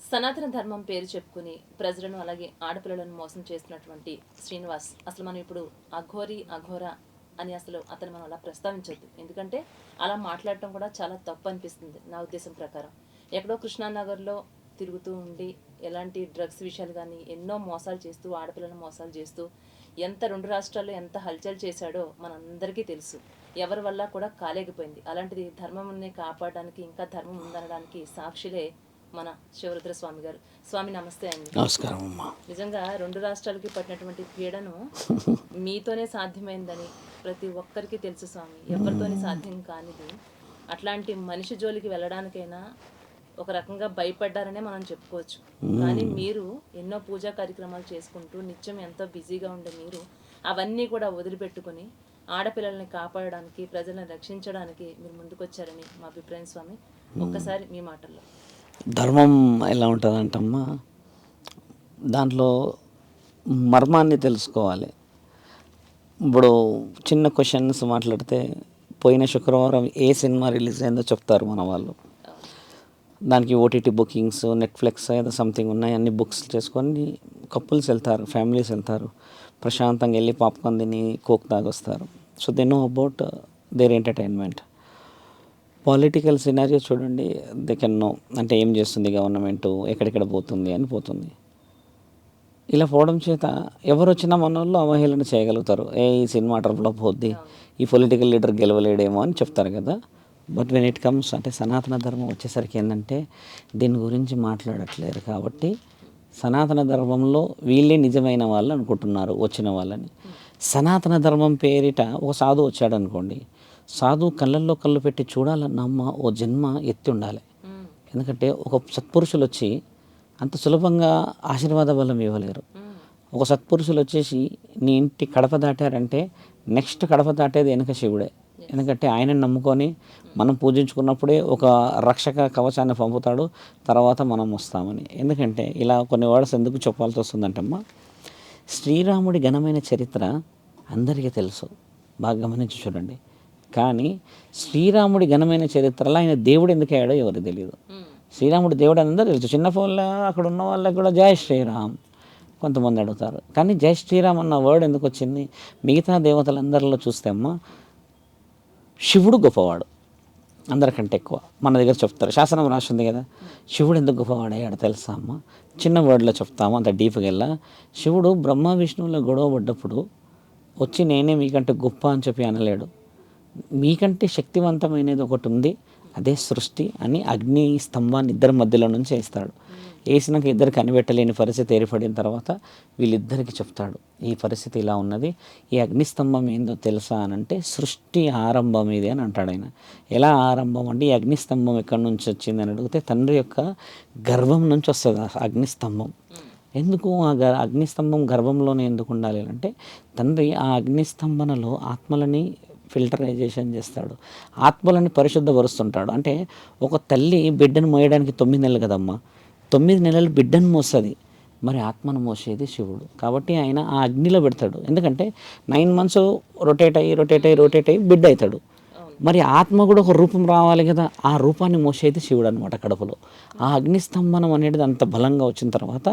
సనాతన ధర్మం పేరు చెప్పుకుని ప్రజలను అలాగే ఆడపిల్లలను మోసం చేస్తున్నటువంటి శ్రీనివాస్ అసలు మనం ఇప్పుడు అఘోర అని అసలు అతను మనం అలా ప్రస్తావించొద్దు. ఎందుకంటే అలా మాట్లాడటం కూడా చాలా తప్పు అనిపిస్తుంది నా ఉద్దేశం ప్రకారం. ఎక్కడో కృష్ణానగర్లో తిరుగుతూ ఉండి ఎలాంటి డ్రగ్స్ విషయాలు కానీ ఎన్నో మోసాలు చేస్తూ ఆడపిల్లలను మోసాలు చేస్తూ ఎంత రెండు రాష్ట్రాల్లో ఎంత హల్చల్ చేశాడో మనందరికీ తెలుసు. ఎవరి వల్ల కూడా కాలేకపోయింది. అలాంటిది ధర్మంని కాపాడడానికి ఇంకా ధర్మం ఉందనడానికి సాక్షులే మన శివరుద్ర స్వామి గారు. స్వామి నమస్తే అండి. నమస్కారం అమ్మా. నిజంగా రెండు రాష్ట్రాలకి పట్టినటువంటి పీడను మీతోనే సాధ్యమైందని ప్రతి ఒక్కరికి తెలుసు స్వామి. ఎవరితోనే సాధ్యం కానిది. అట్లాంటి మనిషి జోలికి వెళ్ళడానికైనా ఒక రకంగా భయపడ్డారనే మనం చెప్పుకోవచ్చు. కానీ మీరు ఎన్నో పూజా కార్యక్రమాలు చేసుకుంటూ నిత్యం ఎంతో బిజీగా ఉండే మీరు అవన్నీ కూడా వదిలిపెట్టుకుని ఆడపిల్లల్ని కాపాడడానికి ప్రజలను రక్షించడానికి మీరు ముందుకొచ్చారని మా అభిప్రాయం స్వామి. ఒక్కసారి మీ మాటల్లో. ధర్మం ఎలా ఉంటుందంటమ్మా, దాంట్లో మర్మాన్ని తెలుసుకోవాలి. ఇప్పుడు చిన్న క్వశ్చన్స్ మాట్లాడితే పోయిన శుక్రవారం ఏ సినిమా రిలీజ్ అయిందో చెప్తారు మన వాళ్ళు. దానికి ఓటీటీ బుకింగ్స్, నెట్ఫ్లిక్స్ ఏదో సంథింగ్ ఉన్నాయి. అన్ని బుక్స్ చేసుకొని కపుల్స్ వెళ్తారు, ఫ్యామిలీస్ వెళ్తారు, ప్రశాంతంగా వెళ్ళి పాప్కార్న్ తిని కోక్ తాగొస్తారు. So they know about their entertainment. Political scenario చూడండి, దే కెన్ నో అంటే ఏం చేస్తుంది గవర్నమెంట్, ఎక్కడెక్కడ పోతుంది అని పోతుంది. ఇలా పోవడం చేత ఎవరు వచ్చినా మన వాళ్ళు అవహేళన చేయగలుగుతారు. ఈ సినిమా ట్రప్లో పోద్ది, ఈ పొలిటికల్ లీడర్ గెలవలేడేమో అని చెప్తారు కదా. బట్ వెన్ ఇట్ కమ్స్ అంటే సనాతన ధర్మం వచ్చేసరికి ఏంటంటే దీని గురించి మాట్లాడట్లేరు. కాబట్టి సనాతన ధర్మంలో వీళ్ళే నిజమైన వాళ్ళు అనుకుంటున్నారు వచ్చిన వాళ్ళని. సనాతన ధర్మం పేరిట ఒక సాధువు వచ్చాడు అనుకోండి, సాధువు కళ్ళల్లో కళ్ళు పెట్టి చూడాలన్నమ్మ ఓ జన్మ ఎత్తి ఉండాలి. ఎందుకంటే ఒక సత్పురుషులు వచ్చి అంత సులభంగా ఆశీర్వాద బలం ఇవ్వలేరు. ఒక సత్పురుషులు వచ్చేసి నీ ఇంటి కడప దాటారంటే నెక్స్ట్ కడప దాటేది వెనక శివుడే. ఎందుకంటే ఆయనని నమ్ముకొని మనం పూజించుకున్నప్పుడే ఒక రక్షక కవచాన్ని పంపుతాడు, తర్వాత మనం వస్తామని. ఎందుకంటే ఇలా కొన్ని వర్డ్స్ ఎందుకు చెప్పాల్సి వస్తుందంటమ్మా, శ్రీరాముడి ఘనమైన చరిత్ర అందరికీ తెలుసు, బాగా గమనించి చూడండి. కానీ శ్రీరాముడి ఘనమైన చరిత్రలో ఆయన దేవుడు ఎందుకు అయ్యాడో ఎవరికి తెలియదు. శ్రీరాముడు దేవుడు అని అందరూ తెలుసు. చిన్న ఫోన్లో అక్కడ ఉన్న వాళ్ళకి కూడా జై శ్రీరామ్ కొంతమంది అడుగుతారు. కానీ జై శ్రీరామ్ అన్న వర్డ్ ఎందుకు వచ్చింది? మిగతా దేవతలందరిలో చూస్తే అమ్మ శివుడు గొప్పవాడు అందరికంటే ఎక్కువ. మన దగ్గర చెప్తారు, శాసనం రాసింది కదా, శివుడు ఎందుకు గొప్పవాడు అయ్యాడు తెలుసా అమ్మ? చిన్న వర్డ్లో చెప్తాము, అంత డీప్గా వెళ్ళా. శివుడు బ్రహ్మ విష్ణువులో గొడవ పడ్డప్పుడు వచ్చి నేనే మీకంటే గొప్ప అని చెప్పి అనలేడు. మీకంటే శక్తివంతమైనది ఒకటి ఉంది, అదే సృష్టి అని అగ్ని స్తంభాన్ని ఇద్దరి మధ్యలో నుంచి వేస్తాడు. వేసినాక ఇద్దరు కనిపెట్టలేని పరిస్థితి ఏర్పడిన తర్వాత వీళ్ళిద్దరికి చెప్తాడు, ఈ పరిస్థితి ఇలా ఉన్నది, ఈ అగ్నిస్తంభం ఏందో తెలుసా అని అంటే సృష్టి ఆరంభం ఇది అని అంటాడు ఆయన. ఎలా ఆరంభం అంటే ఈ అగ్నిస్తంభం ఎక్కడి నుంచి వచ్చింది అని అడిగితే తండ్రి యొక్క గర్భం నుంచి వస్తుంది ఆ అగ్నిస్తంభం. ఎందుకు ఆ అగ్నిస్తంభం గర్భంలోనే ఎందుకు ఉండాలి అంటే తండ్రి ఆ అగ్నిస్తంభనలో ఆత్మలని ఫిల్టరైజేషన్ చేస్తాడు, ఆత్మలని పరిశుద్ధపరుస్తుంటాడు. అంటే ఒక తల్లి బిడ్డను మోయడానికి 9 నెలలు కదమ్మా, 9 నెలలు బిడ్డను మోస్తుంది, మరి ఆత్మను మోసేది శివుడు. కాబట్టి ఆయన ఆ అగ్నిలో పెడతాడు. ఎందుకంటే 9 months రొటేట్ అయ్యి బిడ్డ అవుతాడు. మరి ఆత్మ కూడా ఒక రూపం రావాలి కదా, ఆ రూపాన్ని మోసేది శివుడు అనమాట కడుపులో. ఆ అగ్నిస్తంభనం అనేది అంత బలంగా వచ్చిన తర్వాత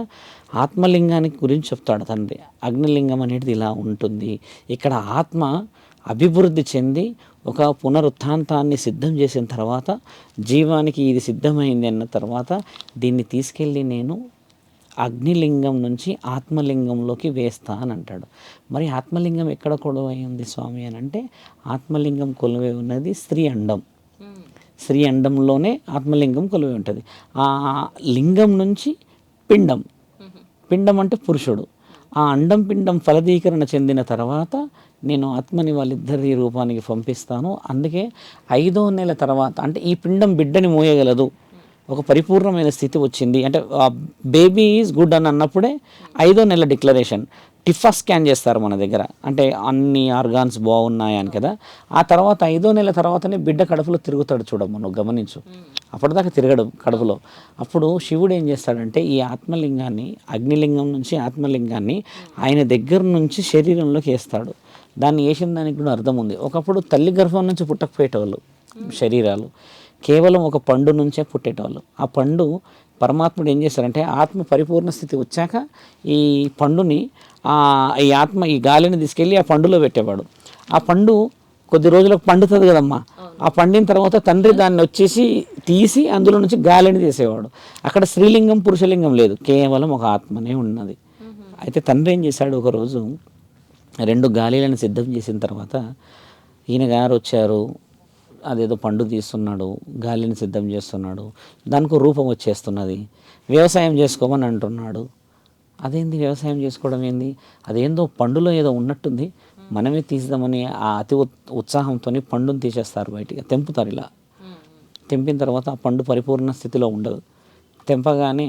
ఆత్మలింగానికి గురించి చెప్తాడు తండ్రి. అగ్నిలింగం అనేది ఇలా ఉంటుంది, ఇక్కడ ఆత్మ అభివృద్ధి చెంది ఒక పునరుత్థాంతాన్ని సిద్ధం చేసిన తర్వాత జీవానికి ఇది సిద్ధమైంది అన్న తర్వాత దీన్ని తీసుకెళ్ళి నేను అగ్నిలింగం నుంచి ఆత్మలింగంలోకి వేస్తా అని అంటాడు. మరి ఆత్మలింగం ఎక్కడ కొలువై ఉంది స్వామి అని అంటే ఆత్మలింగం కొలువై ఉన్నది స్త్రీ అండం. స్త్రీ అండంలోనే ఆత్మలింగం కొలువై ఉంటుంది. ఆ లింగం నుంచి పిండం అంటే పురుషుడు. ఆ అండం పిండం ఫలదీకరణ చెందిన తర్వాత నేను ఆత్మని వాళ్ళిద్దరి రూపానికి పంపిస్తాను. అందుకే 5వ నెల తర్వాత అంటే ఈ పిండం బిడ్డని మోయగలదు, ఒక పరిపూర్ణమైన స్థితి వచ్చింది అంటే బేబీ ఈజ్ గుడ్ అని అన్నప్పుడే 5వ నెల డిక్లరేషన్. టిఫా స్కాన్ చేస్తారు మన దగ్గర, అంటే అన్ని ఆర్గాన్స్ బాగున్నాయని కదా. ఆ తర్వాత 5వ నెల తర్వాతనే బిడ్డ కడుపులో తిరుగుతాడు. చూడమ్మ నువ్వు గమనించు, అప్పటిదాకా తిరగడు కడుపులో. అప్పుడు శివుడు ఏం చేస్తాడంటే ఈ ఆత్మలింగాన్ని అగ్నిలింగం నుంచి ఆత్మలింగాన్ని ఆయన దగ్గర నుంచి శరీరంలోకి వేస్తాడు. దాన్ని వేసిన దానికి కూడా అర్థం ఉంది. ఒకప్పుడు తల్లి గర్భం నుంచి పుట్టకపోయేటవాళ్ళు శరీరాలు, కేవలం ఒక పండు నుంచే పుట్టేటవాళ్ళు. ఆ పండు పరమాత్ముడు ఏం చేశారంటే ఆత్మ పరిపూర్ణ స్థితి వచ్చాక ఈ పండుని ఈ ఆత్మ ఈ గాలిని తీసుకెళ్ళి ఆ పండులో పెట్టేవాడు. ఆ పండు కొద్ది రోజులకు పండుతుంది కదమ్మా. ఆ పండిన తర్వాత తండ్రి దాన్ని వచ్చేసి తీసి అందులో నుంచి గాలిని తీసేవాడు. అక్కడ స్త్రీలింగం పురుషలింగం లేదు, కేవలం ఒక ఆత్మనే ఉన్నది. అయితే తండ్రి ఏం చేశాడు, ఒకరోజు 2 గాలిలను సిద్ధం చేసిన తర్వాత ఈయన గారు వచ్చారు, అదేదో పండు తీస్తున్నాడు, గాలిని సిద్ధం చేస్తున్నాడు, దానికి రూపం వచ్చేస్తున్నది, వ్యవసాయం చేసుకోమని అంటున్నాడు. అదేంది వ్యవసాయం చేసుకోవడం ఏంది, అదేందో పండులో ఏదో ఉన్నట్టుంది, మనమే తీద్దామని ఆ అతి ఉత్సాహంతో పండుని తీసేస్తారు, బయటికి తెంపుతారు. ఇలా తెంపిన తర్వాత ఆ పండు పరిపూర్ణ స్థితిలో ఉండదు. తెంపగానే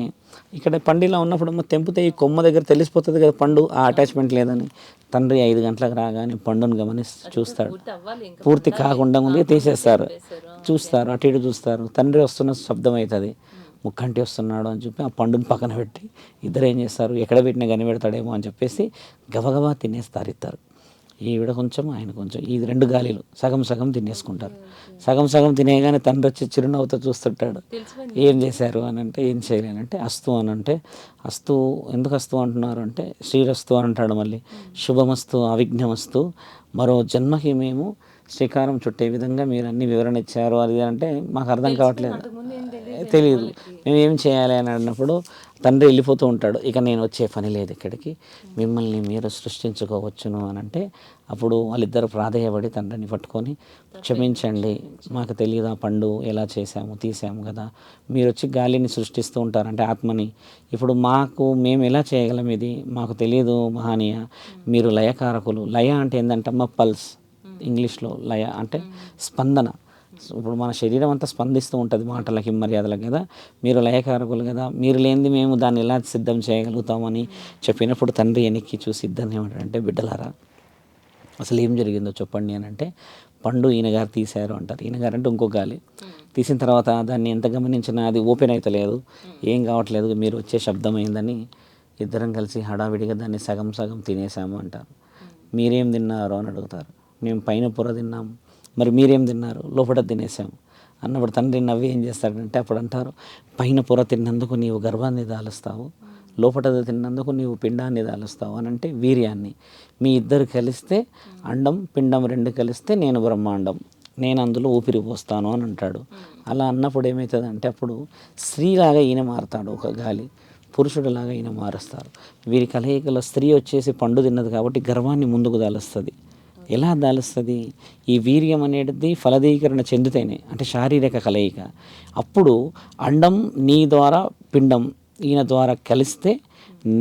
ఇక్కడ పండు ఇలా ఉన్నప్పుడు తెంపితే ఈ కొమ్మ దగ్గర తెలిసిపోతుంది కదా పండు ఆ అటాచ్మెంట్ లేదని. తండ్రి 5 గంటలకు రాగానే పండును చూస్తాడు, పూర్తి కాకుండా ముందే తీసేస్తారు. చూస్తారు, అటు ఇటు చూస్తారు, తండ్రి వస్తున్న శబ్దం అవుతుంది, ముక్కంటి వస్తున్నాడు అని చెప్పి ఆ పండుని పక్కన పెట్టి ఇద్దరు ఏం చేస్తారు, ఎక్కడ పెట్టినా కనిపెడతాడేమో అని చెప్పేసి గబగబా తినేస్తారు ఇద్దరు. ఈవిడ కొంచెం ఆయన కొంచెం, ఈ 2 గాలిలు సగం సగం తినేసుకుంటారు. సగం సగం తినేయగానే తండ్రి వచ్చి చిరునవ్వుతో చూస్తుంటాడు, ఏం చేశారు అని అంటే ఏం చేయలేనంటే అస్తు అని అంటే, అస్తు ఎందుకు అస్తు అంటున్నారు అంటే శ్రీరస్తు అని అంటాడు. మళ్ళీ శుభమస్తు అవిఘ్నమస్తు, మరో జన్మకి మేము శ్రీకారం చుట్టే విధంగా మీరు అన్ని వివరణ ఇచ్చారు అది అంటే మాకు అర్థం కావట్లేదు, తెలియదు మేము ఏం చేయాలి అని అన్నప్పుడు తండ్రి వెళ్ళిపోతూ ఉంటాడు. ఇక నేను వచ్చే పని లేదు ఇక్కడికి, మిమ్మల్ని మీరు సృష్టించుకోవచ్చును అని అంటే అప్పుడు వాళ్ళిద్దరు ప్రాధేయపడి తండ్రిని పట్టుకొని క్షమించండి, మాకు తెలియదు ఆ పండు ఎలా చేసాము తీసాము కదా, మీరు వచ్చి గాలిని సృష్టిస్తూ ఉంటారు అంటే ఆత్మని, ఇప్పుడు మేము ఎలా చేయగలం, ఇది మాకు తెలియదు మహానీయ, మీరు లయకారకులు. లయ అంటే ఏంటంటే పల్స్, ఇంగ్లీష్లో లయ అంటే స్పందన. ఇప్పుడు మన శరీరం అంతా స్పందిస్తూ ఉంటుంది మాటలకి మర్యాదలకి కదా, మీరు లయకారకులు కదా, మీరు లేనిది మేము దాన్ని ఎలా సిద్ధం చేయగలుగుతామని చెప్పినప్పుడు తండ్రి వెనక్కి చూసి ఇద్దరిని ఏమంటారంటే, బిడ్డలారా అసలు ఏం జరిగిందో చెప్పండి అని అంటే, పండు ఈయనగారు తీశారు అంటారు. ఈయనగారు అంటే ఇంకో గాలి తీసిన తర్వాత దాన్ని ఎంత గమనించినా అది ఓపెన్ అవుతలేదు, ఏం కావట్లేదు, మీరు వచ్చే శబ్దం అయిందని ఇద్దరం కలిసి హడావిడిగా దాన్ని సగం సగం తినేసాము అంటారు. మీరేం తిన్నారు అని అడుగుతారు. మేము పైన పొర తిన్నాము, మరి మీరేం తిన్నారు, లోపల తినేసాము అన్నప్పుడు తండ్రి నవ్వి ఏం చేస్తాడంటే అప్పుడు అంటారు, పైన పొర తిన్నందుకు నీవు గర్వాన్ని దాలుస్తావు, లోపల తిన్నందుకు నీవు పిండాన్ని దాలుస్తావు అని అంటే వీర్యాన్ని. మీ ఇద్దరు కలిస్తే అండం పిండం 2 కలిస్తే నేను బ్రహ్మాండం, నేను అందులో ఊపిరి పోస్తాను అని అంటాడు. అలా అన్నప్పుడు ఏమవుతుందంటే అప్పుడు స్త్రీలాగా ఈయన మారుతాడు, ఒక గాలి పురుషుడిలాగా ఈయన మారుస్తారు. వీరి కలయికలో స్త్రీ వచ్చేసి పండు తిన్నది కాబట్టి గర్వాన్ని ముందుకు దాలుస్తుంది. ఎలా దాలుస్తుంది, ఈ వీర్యం అనేది ఫలదీకరణ చెందుతేనే, అంటే శారీరక కలయిక. అప్పుడు అండం నీ ద్వారా పిండం ఈయన ద్వారా కలిస్తే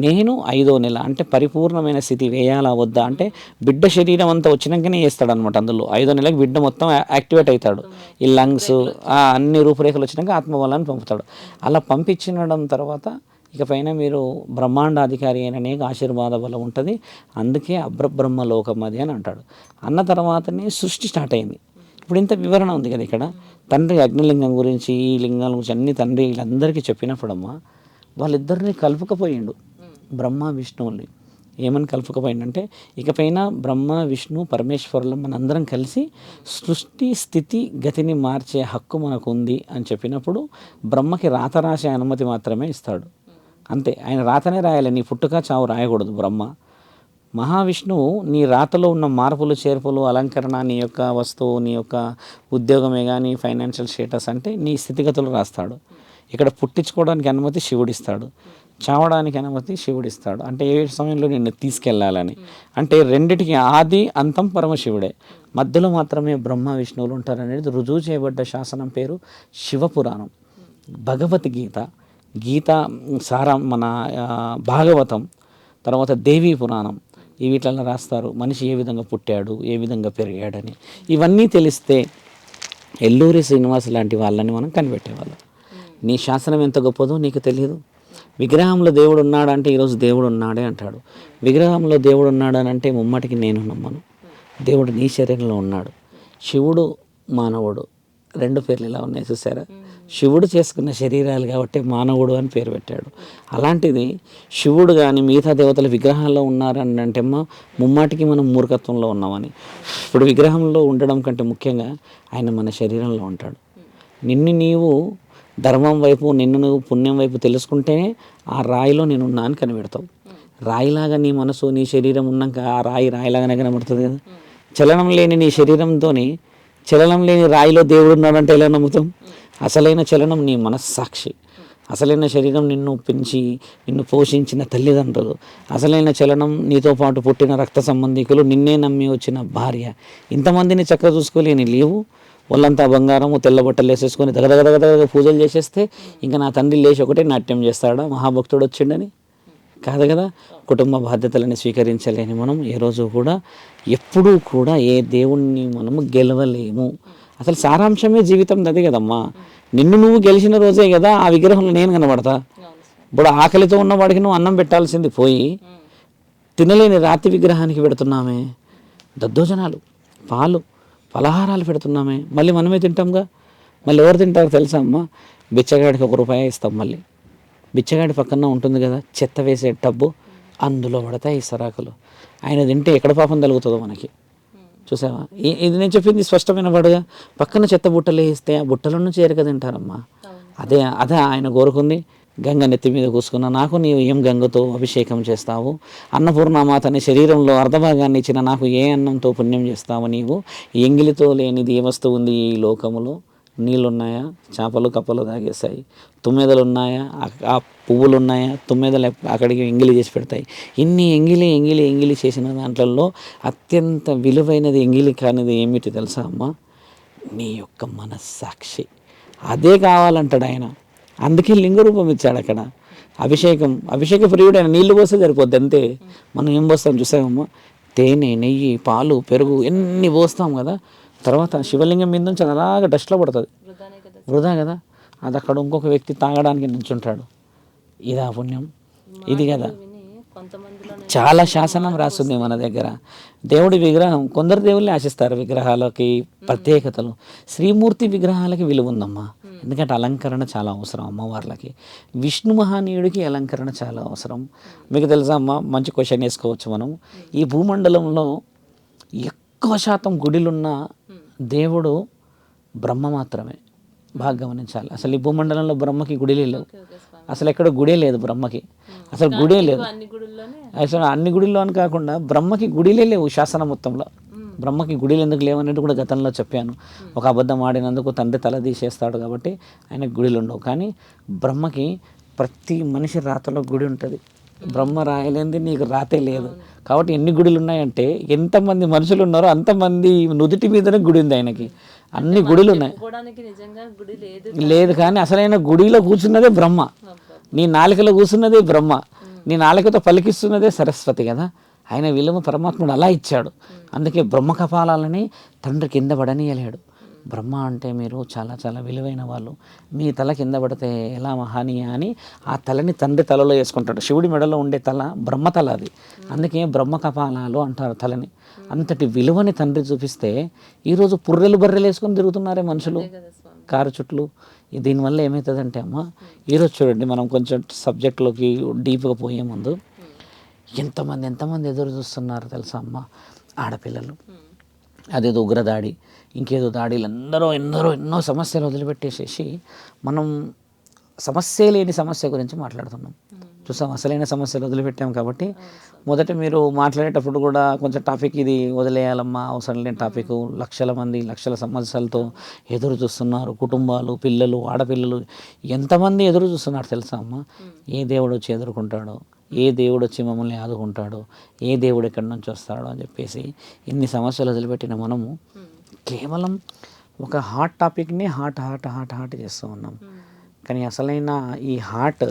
నేను 5వ నెల అంటే పరిపూర్ణమైన స్థితి వేయాలా వద్దా అంటే బిడ్డ శరీరం అంతా వచ్చినాకనే వేస్తాడు అనమాట. అందులో 5వ నెలకు బిడ్డ మొత్తం యాక్టివేట్ అవుతాడు, ఈ లంగ్స్ అన్ని రూపురేఖలు వచ్చినాక ఆత్మబలాన్ని పంపుతాడు. అలా పంపించడం తర్వాత ఇక పైన మీరు బ్రహ్మాండాధికారి అయిన అనేక ఆశీర్వాద బలం ఉంటుంది, అందుకే అబ్రబ్రహ్మ లోకం అది అని అంటాడు. అన్న తర్వాతనే సృష్టి స్టార్ట్ అయింది. ఇప్పుడు ఇంత వివరణ ఉంది కదా ఇక్కడ, తండ్రి అగ్నిలింగం గురించి ఈ లింగాల గురించి అన్ని తండ్రి వీళ్ళందరికీ చెప్పినప్పుడమ్మా వాళ్ళిద్దరిని కలుపుకపోయిండు, బ్రహ్మ విష్ణువుని ఏమని కలుపుకపోయిందంటే ఇకపైన బ్రహ్మ విష్ణు పరమేశ్వరులు మనందరం కలిసి సృష్టి స్థితి గతిని మార్చే హక్కు మనకు ఉంది అని చెప్పినప్పుడు బ్రహ్మకి రాత రాసే అనుమతి మాత్రమే ఇస్తాడు, అంతే. ఆయన రాతనే రాయాలి, నీ పుట్టుక చావు రాయకూడదు బ్రహ్మ. మహావిష్ణువు నీ రాతలో ఉన్న మార్పులు చేర్పులు అలంకరణ, నీ యొక్క వస్తువు, నీ యొక్క ఉద్యోగమే కానీ ఫైనాన్షియల్ స్టేటస్ అంటే నీ స్థితిగతులు రాస్తాడు. ఇక్కడ పుట్టించుకోవడానికి అనుమతి శివుడిస్తాడు, చావడానికి అనుమతి శివుడిస్తాడు. అంటే ఏ సమయంలో నిన్ను తీసుకెళ్ళాలని అంటే రెండిటికి ఆది అంతం పరమశివుడే, మధ్యలో మాత్రమే బ్రహ్మ విష్ణువులు ఉంటారనేది రుజువు చేయబడ్డ శాసనం పేరు శివపురాణం. భగవద్గీత, గీత సారం మన భాగవతం, తర్వాత దేవీ పురాణం, ఈ వీటిల్లో రాస్తారు మనిషి ఏ విధంగా పుట్టాడు, ఏ విధంగా పెరిగాడని. ఇవన్నీ తెలిస్తే ఎల్లూరి శ్రీనివాస్ లాంటి వాళ్ళని మనం కనిపెట్టేవాళ్ళం. నీ శాసనం ఎంత గొప్పదో నీకు తెలియదు. విగ్రహంలో దేవుడు ఉన్నాడంటే ఈరోజు దేవుడు ఉన్నాడే అంటాడు. విగ్రహంలో దేవుడు ఉన్నాడని అంటే ముమ్మటికి నేను నమ్మను. దేవుడు నీ శరీరంలో ఉన్నాడు. శివుడు మానవుడు 2 పేర్లు ఇలా ఉన్నాయి చూసారా, శివుడు చేసుకున్న శరీరాలు కాబట్టి మానవుడు అని పేరు పెట్టాడు. అలాంటిది శివుడు కానీ మిగతా దేవతల విగ్రహాల్లో ఉన్నారని అంటే ముమ్మాటికి మనం మూర్ఖత్వంలో ఉన్నామని. ఇప్పుడు విగ్రహంలో ఉండడం కంటే ముఖ్యంగా ఆయన మన శరీరంలో ఉంటాడు. నిన్ను నీవు ధర్మం వైపు, నిన్ను నువ్వు పుణ్యం వైపు తెలుసుకుంటేనే ఆ రాయిలో నేను ఉన్నా అని కనిపెడతావు. రాయిలాగా నీ మనసు, నీ శరీరం ఉన్నాక ఆ రాయి రాయిలాగానే కనబడుతుంది కదా. చలనం లేని నీ శరీరంతోని చలనం లేని రాయిలో దేవుడు ఉన్నాడంటే ఎలా నమ్ముతాం? అసలైన చలనం నీ మనస్సాక్షి, అసలైన శరీరం నిన్ను పెంచి నిన్ను పోషించిన తల్లిదండ్రులు, అసలైన చలనం నీతో పాటు పుట్టిన రక్త సంబంధికులు, నిన్నే నమ్మి వచ్చిన భార్య. ఇంతమందిని చక్కగా చూసుకోలేని లేవు. వాళ్ళంతా బంగారము, తెల్ల బట్టలు వేసేసుకొని దగదగదగదగ పూజలు చేసేస్తే ఇంకా నా తండ్రి లేచి ఒకటే నాట్యం చేస్తాడా మహాభక్తుడు వచ్చిండని? కాదు కదా. కుటుంబ బాధ్యతలను స్వీకరించలేని మనం ఏ రోజు కూడా ఎప్పుడూ కూడా ఏ దేవుణ్ణి మనము గెలవలేము. అసలు సారాంశమే జీవితం అది కదమ్మా. నిన్ను నువ్వు గెలిచిన రోజే కదా ఆ విగ్రహంలో నేను కనబడతా. ఇప్పుడు ఆకలితో ఉన్నవాడికి నువ్వు అన్నం పెట్టాల్సింది పోయి తినలేని రాతి విగ్రహానికి పెడుతున్నామే దద్దోజనాలు, పాలు, పలహారాలు పెడుతున్నామే. మళ్ళీ మనమే తింటాంగా. మళ్ళీ ఎవరు తింటారో తెలుసా అమ్మా? బిచ్చగాడికి ₹1 ఇస్తాం. మళ్ళీ బిచ్చగాడి పక్కన ఉంటుంది కదా చెత్త వేసే టబ్బు, అందులో పడతాయి ఈ సరాకులు. ఆయన తింటే ఎక్కడ పాపం తలుగుతుందో మనకి. చూసావా? ఇది నేను చెప్పింది స్పష్టమైన వాడుగా. పక్కన చెత్త బుట్టలు వేస్తే ఆ బుట్టల నుంచి ఏరక తింటారమ్మా. అదే అదే ఆయన కోరుకుంది. గంగ నెత్తి మీద కూసుకున్న నాకు నీవు ఏం గంగతో అభిషేకం చేస్తావు? అన్నపూర్ణమాతని శరీరంలో అర్ధభాగాన్ని ఇచ్చిన నాకు ఏ అన్నంతో పుణ్యం చేస్తావు నీవు? ఎంగిలితో లేనిది ఏ వస్తువు ఉంది ఈ లోకములో? నీళ్ళున్నాయా? చేపలు కప్పలు తాగేస్తాయి. తుమ్మెదలు ఉన్నాయా? ఆ పువ్వులు ఉన్నాయా? తుమ్మెదలు అక్కడికి ఎంగిలి చేసి పెడతాయి. ఇన్ని ఎంగిలి ఎంగిలి ఎంగిలి చేసిన దాంట్లలో అత్యంత విలువైనది ఎంగిలి కానిది ఏమిటి తెలుసా అమ్మ? నీ యొక్క మనస్సాక్షి. అదే కావాలంటాడు ఆయన. అందుకే లింగ రూపం ఇచ్చాడు అక్కడ. అభిషేక ప్రియుడు ఆయన. నీళ్లు పోస్తే సరిపోద్ది అంతే. మనం ఏం పోస్తాం చూసామమ్మా? తేనె, నెయ్యి, పాలు, పెరుగు ఎన్ని పోస్తాం కదా. తర్వాత శివలింగం మీద నుంచి అది అలాగా డస్ట్లో పడుతుంది. వృధా కదా. అది అక్కడ ఇంకొక వ్యక్తి తాగడానికి నుంచుంటాడు. ఇదా పుణ్యం? ఇది కదా. చాలా శాసనం రాస్తుంది మన దగ్గర. దేవుడి విగ్రహం, కొందరు దేవుళ్ళని ఆశిస్తారు. విగ్రహాలకి ప్రత్యేకతలు. శ్రీమూర్తి విగ్రహాలకి విలువ ఉందమ్మా. ఎందుకంటే అలంకరణ చాలా అవసరం అమ్మవార్లకి. విష్ణు మహానీయుడికి అలంకరణ చాలా అవసరం. మీకు తెలుసా అమ్మ? మంచి క్వశ్చన్ వేసుకోవచ్చు మనం. ఈ భూమండలంలో ఎక్కువ శాతం గుడిలున్న దేవుడు బ్రహ్మ మాత్రమే. బాగా గమనించాలి. అసలు ఈ భూమండలంలో బ్రహ్మకి గుడిలే లేవు. అసలు ఎక్కడ గుడే లేదు బ్రహ్మకి. అసలు గుడే లేదు. అసలు అన్ని గుడిల్లో అని కాకుండా బ్రహ్మకి గుడిలే లేవు శాసనం మొత్తంలో. బ్రహ్మకి గుడిలు ఎందుకు లేవనేది కూడా గతంలో చెప్పాను. ఒక అబద్ధం ఆడినందుకు తండ్రి తల తీసేస్తాడు కాబట్టి ఆయనకు గుడిలు ఉండవు. కానీ బ్రహ్మకి ప్రతి మనిషి రాతలో గుడి ఉంటుంది. బ్రహ్మ రాయలేంది నీకు రాతే లేదు. కాబట్టి ఎన్ని గుడులు ఉన్నాయంటే ఎంతమంది మనుషులు ఉన్నారో అంతమంది నుదుటి మీదనే గుడి ఉంది ఆయనకి. అన్ని గుడులు ఉన్నాయి. లేదు కానీ అసలైన గుడిలో కూర్చున్నదే బ్రహ్మ. నీ నాలుకలో కూర్చున్నదే బ్రహ్మ. నీ నాలుకతో పలికిస్తున్నదే సరస్వతి కదా. ఆయన విలువ పరమాత్ముడు అలా ఇచ్చాడు. అందుకే బ్రహ్మ కపాలాలని తండ్రి కింద పడనీయలేడు. బ్రహ్మ అంటే మీరు చాలా చాలా విలువైన వాళ్ళు. మీ తల కింద పడితే ఎలా మహానీయ అని ఆ తలని తండ్రి తలలో వేసుకుంటాడు. శివుడి మెడలో ఉండే తల బ్రహ్మ తల అది. అందుకే బ్రహ్మ కపాలాలు అంటారు తలని. అంతటి విలువని తండ్రి చూపిస్తే ఈరోజు పుర్రెలు బర్రెలు వేసుకొని తిరుగుతున్నారే మనుషులు కారు చుట్లు. దీనివల్ల ఏమవుతుందంటే అమ్మ, ఈరోజు చూడండి మనం కొంచెం సబ్జెక్ట్లోకి డీప్గా పోయే ముందు ఎంతమంది ఎదురు చూస్తున్నారు తెలుసా అమ్మ? ఆడపిల్లలు అదేదో ఉగ్రదాడి, ఇంకేదో దాడిలు, ఎన్నో సమస్యలు వదిలిపెట్టేసేసి మనం సమస్య లేని సమస్య గురించి మాట్లాడుతున్నాం. చూసాం, అసలైన సమస్యలు వదిలిపెట్టాం. కాబట్టి మొదట మీరు మాట్లాడేటప్పుడు కూడా కొంచెం టాపిక్ ఇది వదిలేయాలమ్మా, అవసరం లేని టాపిక్. లక్షల మంది లక్షల సమస్యలతో ఎదురు చూస్తున్నారు కుటుంబాలు, పిల్లలు, ఆడపిల్లలు ఎంతమంది ఎదురు చూస్తున్నారు తెలుసా అమ్మ? ఏ దేవుడు వచ్చి ఎదుర్కొంటాడో, ఏ దేవుడు వచ్చి మమ్మల్ని ఆదుకుంటాడో, ఏ దేవుడు ఎక్కడి నుంచి వస్తాడో అని చెప్పేసి ఇన్ని సమస్యలు వదిలిపెట్టిన మనము కేవలం ఒక హాట్ టాపిక్ని హాట్ చేస్తూ ఉన్నాం. కానీ అసలైన ఈ హాట్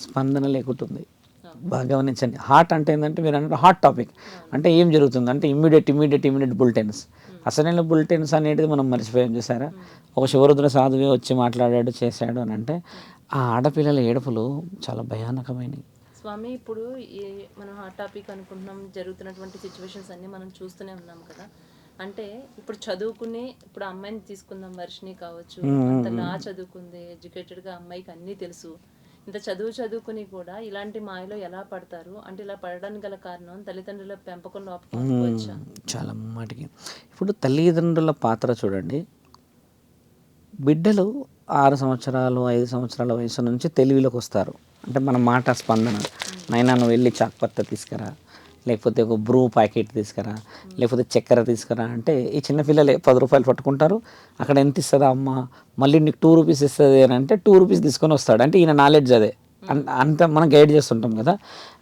స్పందన లేకుంటుంది. బాగా గమనించండి. హాట్ అంటే ఏంటంటే మీరు అన్నట్టు హాట్ టాపిక్ అంటే ఏం జరుగుతుంది అంటే ఇమ్మీడియట్ బులెటిన్స్. అసలైన బులెటిన్స్ అనేది మనం మర్చిపోయాం. చూసారా? ఒక శివరుద్ర సాధువే వచ్చి మాట్లాడాడు, చేశాడు అని అంటే ఆ ఆడపిల్లల ఏడుపులు చాలా భయానకమైనవి. స్వామి, ఇప్పుడు మనం హాట్ టాపిక్ అనుకుంటున్నాం, జరుగుతున్నటువంటి సిచ్యువేషన్స్ అన్నీ మనం చూస్తూనే ఉన్నాం కదా. అంటే ఇప్పుడు చదువుకునే, ఇప్పుడు అమ్మాయిని తీసుకుందాం, వర్షిని కావచ్చు, అంత చదువుకుంది, ఎడ్యుకేటెడ్గా అమ్మాయికి అన్నీ తెలుసు. ఇంత చదువుకుని కూడా ఇలాంటి మాయలో ఎలా పడతారు అంటే, ఇలా పడడానికి గల కారణం తల్లిదండ్రుల పెంపకం లోపం. చాలా మాటికి ఇప్పుడు తల్లిదండ్రుల పాత్ర చూడండి. బిడ్డలు 6 సంవత్సరాలు 5 సంవత్సరాల వయసు నుంచి తెలివిలోకి వస్తారు. అంటే మన మాట స్పందన, నైనా నువ్వు వెళ్ళి చాక్పత్త తీసుకురా, లేకపోతే ఒక బ్రూ ప్యాకెట్ తీసుకురా, లేకపోతే చక్కెర తీసుకురా అంటే ఈ చిన్నపిల్లలే 10 రూపాయలు పట్టుకుంటారు. అక్కడ ఎంత ఇస్తుందా అమ్మ, మళ్ళీ నీకు 2 రూపీస్ ఇస్తుంది అని అంటే 2 రూపీస్ తీసుకొని వస్తాడు. అంటే ఈయన నాలెడ్జ్ అదే. అంత మనం గైడ్ చేస్తుంటాం కదా,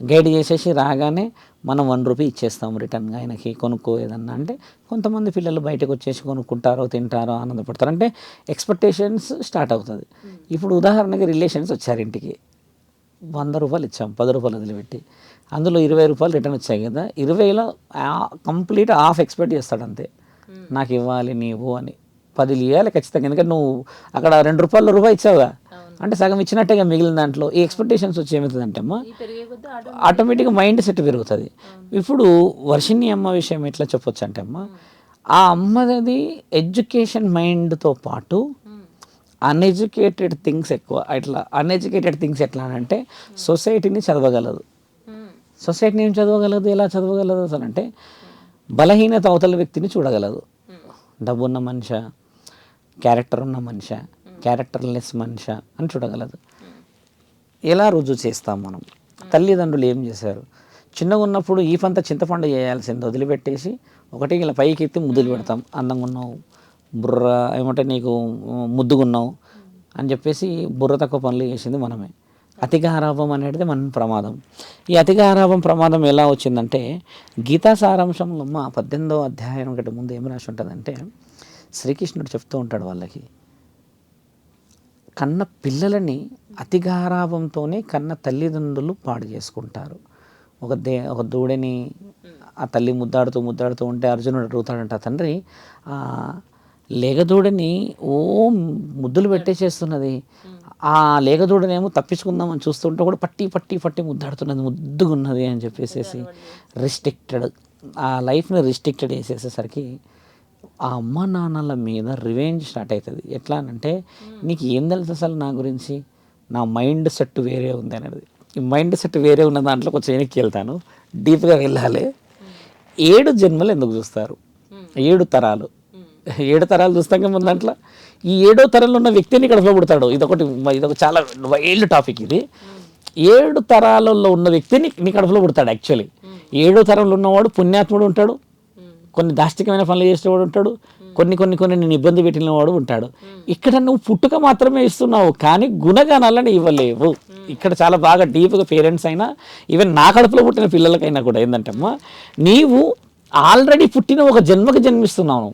గైడ్ చేసేసి రాగానే మనం 1 రూపీ ఇచ్చేస్తాం రిటర్న్గా ఆయనకి, కొనుక్కో ఏదన్నా అంటే. కొంతమంది పిల్లలు బయటకు వచ్చేసి కొనుక్కుంటారో తింటారో ఆనందపడతారు. అంటే ఎక్స్పెక్టేషన్స్ స్టార్ట్ అవుతుంది. ఇప్పుడు ఉదాహరణకి రిలేషన్స్ వచ్చారు ఇంటికి, 100 రూపాయలు ఇచ్చాం, 10 రూపాయలు వదిలిపెట్టి, అందులో 20 రూపాయలు రిటర్న్ వచ్చాయి కదా, 20లో కంప్లీట్ హాఫ్ ఎక్స్పెక్ట్ చేస్తాడు అంతే, నాకు ఇవ్వాలి నీవు అని. 10 ఇవ్వాలి ఖచ్చితంగా, ఎందుకంటే నువ్వు అక్కడ 2 రూపాయలు రూపాయి ఇచ్చావుగా, అంటే సగం ఇచ్చినట్టేగా మిగిలిన దాంట్లో. ఈ ఎక్స్పెక్టేషన్స్ వచ్చి ఏమవుతుందంటే అమ్మా, ఆటోమేటిక్గా మైండ్ సెట్ పెరుగుతుంది. ఇప్పుడు వర్షిణి అమ్మ విషయం ఎట్లా చెప్పొచ్చు అంటే అమ్మ, ఆ అమ్మది ఎడ్యుకేషన్ మైండ్తో పాటు అన్ఎడ్యుకేటెడ్ థింగ్స్ ఎక్కువ. ఇట్లా అన్ఎడ్యుకేటెడ్ థింగ్స్ ఎట్లా అంటే సొసైటీని చదవగలదు. సొసైటీని ఏం చదవగలదు, ఎలా చదవగలదు అసలు అంటే బలహీనత అవతల వ్యక్తిని చూడగలదు. డబ్బున్న మనిషి, క్యారెక్టర్ ఉన్న మనిషి, క్యారెక్టర్లెస్ మనిషి అని చూడగలదు. ఎలా రుజువు చేస్తాం మనం? తల్లిదండ్రులు ఏం చేశారు, చిన్నగా ఉన్నప్పుడు ఈ పంత చింతపండు చేయాల్సింది వదిలిపెట్టేసి ఒకటి ఇలా పైకి ఎత్తి ముద్దులు పెడతాం, అందంగా ఉన్నావు, బుర్ర ఏమంటే నీకు ముద్దుగున్నావు అని చెప్పేసి బుర్ర తక్కువ పనులు చేసింది మనమే. అతిగారాభం అనేది మన ప్రమాదం. ఈ అతిగారాభం ప్రమాదం ఎలా వచ్చిందంటే గీతా సారాంశంలో మా 18వ అధ్యాయం కంటే ముందు ఏం రాసి ఉంటుందంటే, శ్రీకృష్ణుడు చెప్తూ ఉంటాడు వాళ్ళకి, కన్న పిల్లలని అతిగారాభంతోనే కన్న తల్లిదండ్రులు పాడు చేసుకుంటారు. ఒక దూడని ఆ తల్లి ముద్దాడుతూ ఉంటే అర్జునుడు అడుగుతాడంట, తండ్రి లేగదూడని ముద్దులు పెట్టేసేస్తున్నది, ఆ లేగదూడనేమో తప్పించుకుందామని చూస్తుంటే కూడా పట్టి ముద్దాడుతున్నది, ముద్దుగున్నది అని చెప్పేసి రిస్ట్రిక్టెడ్, ఆ లైఫ్ని రిస్ట్రిక్టెడ్ చేసేసేసరికి ఆ అమ్మ నాన్నల మీద రివెంజ్ స్టార్ట్ అవుతుంది. ఎట్లా అంటే నీకు ఏం తెలుసు అసలు నా గురించి, నా మైండ్ సెట్ వేరే ఉంది అనేది. ఈ మైండ్ సెట్ వేరే ఉన్న దాంట్లో కొంచెం వెనక్కి వెళ్తాను, డీప్గా వెళ్ళాలి. 7 జన్మలు ఎందుకు చూస్తారు? 7 తరాలు, 7 తరాలు చూస్తాం కదా దాంట్లో. ఈ 7వ తరంలో ఉన్న వ్యక్తిని కడుపులో పుడతాడు. ఇదొక చాలా వైల్డ్ టాపిక్ ఇది. 7 తరాలలో ఉన్న వ్యక్తిని నీ కడుపులో పుడతాడు. యాక్చువల్లీ 7వ తరంలో ఉన్నవాడు పుణ్యాత్ముడు ఉంటాడు, కొన్ని దాష్టికమైన పనులు చేసేవాడు ఉంటాడు, కొన్ని నేను ఇబ్బంది పెట్టిన వాడు ఉంటాడు. ఇక్కడ నువ్వు పుట్టుక మాత్రమే ఇస్తున్నావు కానీ గుణగణాలను ఇవ్వలేవు. ఇక్కడ చాలా బాగా డీప్గా పేరెంట్స్ అయినా ఈవెన్ నా కడుపులో పుట్టిన పిల్లలకైనా కూడా ఏంటంటే అమ్మా, నీవు ఆల్రెడీ పుట్టిన ఒక జన్మకి జన్మిస్తున్నావు.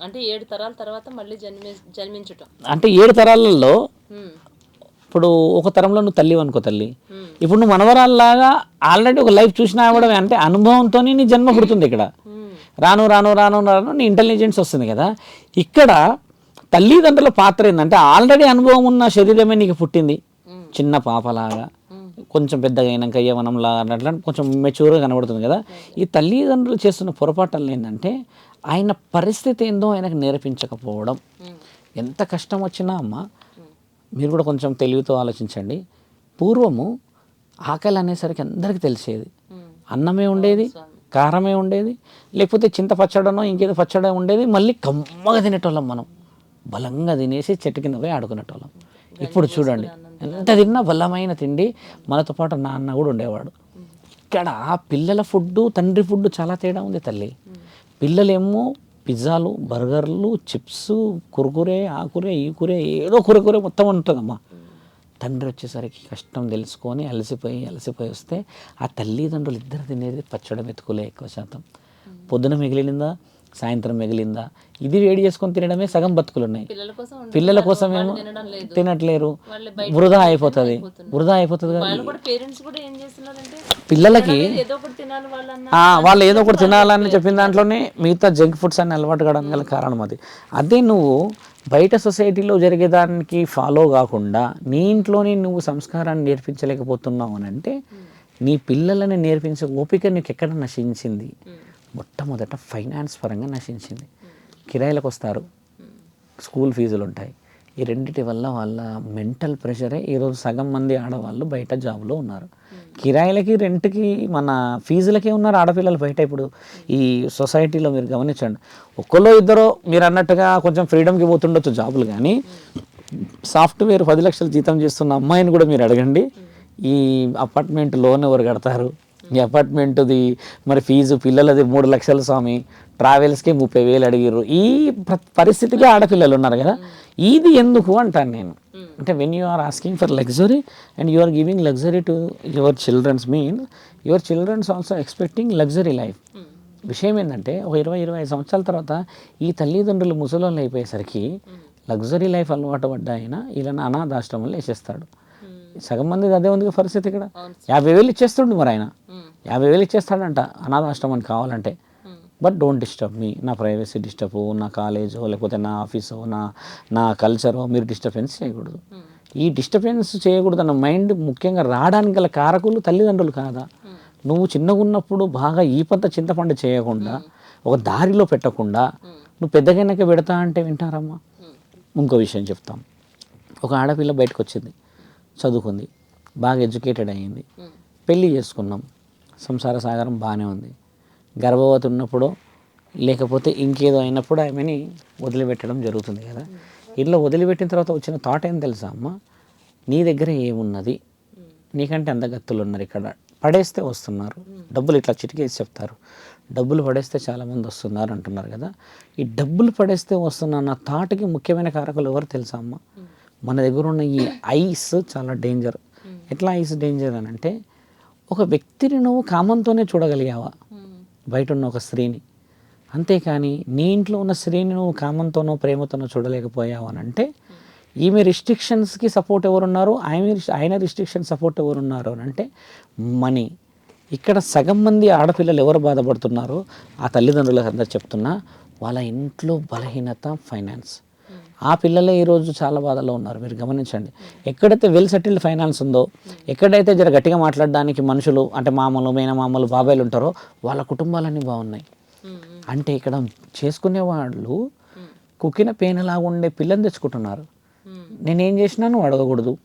అంటే 7 తరాల తర్వాత మళ్ళీ జన్మించటం అంటే 7 తరాలలో ఇప్పుడు ఒక తరంలో నువ్వు తల్లి అనుకో, తల్లి ఇప్పుడు నువ్వు మనవరాల్లాగా ఆల్రెడీ ఒక లైఫ్ చూసినా కూడా అంటే అనుభవంతో నీ జన్మ పుడుతుంది. ఇక్కడ రాను నీ ఇంటెలిజెన్స్ వస్తుంది కదా. ఇక్కడ తల్లిదండ్రుల పాత్ర ఏంటంటే ఆల్రెడీ అనుభవం ఉన్న శరీరమే నీకు పుట్టింది, చిన్న పాపలాగా, కొంచెం పెద్దగా అయినాక యవ్వనంలాగా అట్లా కొంచెం మెచ్యూర్గా కనబడుతుంది కదా. ఈ తల్లిదండ్రులు చేస్తున్న పొరపాటలు ఏంటంటే ఆయన పరిస్థితి ఏందో ఆయనకు నేర్పించకపోవడం. ఎంత కష్టం వచ్చినా అమ్మ, మీరు కూడా కొంచెం తెలివితో ఆలోచించండి. పూర్వము ఆకలి అనేసరికి అందరికీ తెలిసేది, అన్నమే ఉండేది, కారమే ఉండేది, లేకపోతే చింత పచ్చడనో ఇంకేదో పచ్చడి ఉండేది, మళ్ళీ కమ్మగా తినేటోళ్ళం మనం, బలంగా తినేసి చెట్టు కింద పోయి ఆడుకునేటోళ్ళం. ఇప్పుడు చూడండి ఎంత తిన్నా బలమైన తిండి, మనతో పాటు నాన్న కూడా ఉండేవాడు. ఇక్కడ పిల్లల ఫుడ్ తండ్రి ఫుడ్ చాలా తేడా ఉంది తల్లి. పిల్లలేమో పిజ్జాలు, బర్గర్లు, చిప్స్, కురుకురే, ఆ కూరే, ఈ కూరే, ఏదో కూరే మొత్తం ఉంటుందమ్మా. తండ్రి వచ్చేసరికి కష్టం తెలుసుకొని అలసిపోయి వస్తే ఆ తల్లిదండ్రులు ఇద్దరు తినేది పచ్చడి మెతుకులే ఎక్కువ శాతం. పొద్దున మిగిలిందా, సాయంత్రం మిగిలిందా, ఇది వేడి చేసుకొని తినడమే సగం బతుకులు ఉన్నాయి. పిల్లల కోసం ఏమో తినట్లేరు, వృధా అయిపోతుంది పిల్లలకి. వాళ్ళు ఏదో ఒకటి తినాలని చెప్పిన దాంట్లోనే మిగతా జంక్ ఫుడ్స్ అన్ని అలవాటు కావడానికి గల కారణం అది. అదే నువ్వు బయట సొసైటీలో జరిగేదానికి ఫాలో కాకుండా నీ ఇంట్లోనే నువ్వు సంస్కారాన్ని నేర్పించలేకపోతున్నావు అని అంటే నీ పిల్లలని నేర్పించే ఓపిక నీకు ఎక్కడ నశించింది? మొట్టమొదట ఫైనాన్స్ పరంగా నశించింది. కిరాయిలకు వస్తారు, స్కూల్ ఫీజులు ఉంటాయి. ఈ రెండిటి వల్ల వాళ్ళ మెంటల్ ప్రెషరే ఈరోజు సగం మంది ఆడవాళ్ళు బయట జాబ్లో ఉన్నారు. కిరాయిలకి రెంట్కి మన ఫీజులకే ఉన్నారు ఆడపిల్లలు బయట. ఇప్పుడు ఈ సొసైటీలో మీరు గమనించండి, ఒక్కలో ఇద్దరు మీరు అన్నట్టుగా కొంచెం ఫ్రీడమ్కి పోతుండొచ్చు జాబులు, కానీ సాఫ్ట్వేర్ 10 లక్షలు జీతం చేస్తున్న అమ్మాయిని కూడా మీరు అడగండి, ఈ అపార్ట్మెంట్ లోన్ ఎవరు కడతారు, ఈ అపార్ట్మెంట్ది మరి ఫీజు పిల్లలది 3 లక్షలు స్వామి, ట్రావెల్స్కి 30,000 అడిగిర్రు. ఈ పరిస్థితిగా ఆడపిల్లలు ఉన్నారు కదా. ఇది ఎందుకు అంటాను నేను అంటే, when you are asking for luxury and you are giving luxury to your childrens means your childrens also expecting luxury life. విషయం ఏంటంటే ఒక 20-25 సంవత్సరాల తర్వాత ఈ తల్లిదండ్రులు ముసలోళ్ళు అయిపోయేసరికి లగ్జరీ లైఫ్ అలవాటు పడ్డ ఆయన ఇలా అనాథాశ్రమంలో వేసేస్తాడు. సగం మంది అదే ఉంది పరిస్థితి. ఇక్కడ 50,000 ఇచ్చేస్తుండు మరి ఆయన, 50,000 ఇచ్చేస్తాడంట అనాథాశ్రమానికి కావాలంటే. బట్ డోంట్ డిస్టర్బ్ మీ, నా ప్రైవసీ డిస్టర్బ్, నా కాలేజో లేకపోతే నా ఆఫీసో నా కల్చరో మీరు డిస్టర్బెన్స్ చేయకూడదు. ఈ డిస్టర్బెన్స్ చేయకూడదు అన్న మైండ్ ముఖ్యంగా రావడానికి గల కారకులు తల్లిదండ్రులు కాదా? నువ్వు చిన్నగా ఉన్నప్పుడు బాగా ఈ పెద్ద చింతపండు చేయకుండా, ఒక దారిలో పెట్టకుండా నువ్వు పెద్దగైనాక పెడతా అంటే వింటారమ్మా? ఇంకో విషయం చెప్తాం. ఒక ఆడపిల్ల బయటకు వచ్చింది, చదువుకుంది, బాగా ఎడ్యుకేటెడ్ అయ్యింది, పెళ్ళి చేసుకున్నాం, సంసార సాగరం బాగానే ఉంది. గర్భవతి ఉన్నప్పుడు లేకపోతే ఇంకేదో అయినప్పుడు ఆమెని వదిలిపెట్టడం జరుగుతుంది కదా. ఇట్లా వదిలిపెట్టిన తర్వాత వచ్చిన థాట్ ఏం తెలుసా అమ్మ, నీ దగ్గర ఏమున్నది, నీకంటే అందగత్తులు ఉన్నారు ఇక్కడ, పడేస్తే వస్తున్నారు డబ్బులు, ఇట్లా చిటికేసి చెప్తారు, డబ్బులు పడేస్తే చాలామంది వస్తున్నారు అంటున్నారు కదా. ఈ డబ్బులు పడేస్తే వస్తున్న థాట్కి ముఖ్యమైన కారకులు ఎవరు తెలుసా అమ్మ? మన దగ్గర ఉన్న ఈ ఐస్ చాలా డేంజర్. ఎట్లా ఐస్ డేంజర్ అని అంటే, ఒక వ్యక్తిని నువ్వు కామంతోనే చూడగలిగావా బయట ఉన్న ఒక స్త్రీని, అంతేకాని నీ ఇంట్లో ఉన్న స్త్రీని నువ్వు కామంతోనో ప్రేమతోనో చూడలేకపోయావు అని అంటే, ఈమె రిస్ట్రిక్షన్స్కి సపోర్ట్ ఎవరున్నారు, ఆయన రిస్ట్రిక్షన్ సపోర్ట్ ఎవరున్నారు అని అంటే మనీ. ఇక్కడ సగం మంది ఆడపిల్లలు ఎవరు బాధపడుతున్నారో ఆ తల్లిదండ్రులకు అందరు చెప్తున్నా, వాళ్ళ ఇంట్లో బలహీనత ఫైనాన్స్. ఆ పిల్లలే ఈరోజు చాలా బాధలో ఉన్నారు. మీరు గమనించండి, ఎక్కడైతే వెల్ సెటిల్డ్ ఫైనాన్స్ ఉందో, ఎక్కడైతే జర గట్టిగా మాట్లాడడానికి మనుషులు అంటే మామలు, మేనమామలు, బాబాయిలు ఉంటారో వాళ్ళ కుటుంబాలన్నీ బాగున్నాయి. అంటే ఇక్కడ చేసుకునే వాళ్ళు కుక్కిన పేనలాగా ఉండే పిల్లని తెచ్చుకుంటున్నారు. నేనేం చేసినా నువ్వు అడగకూడదు,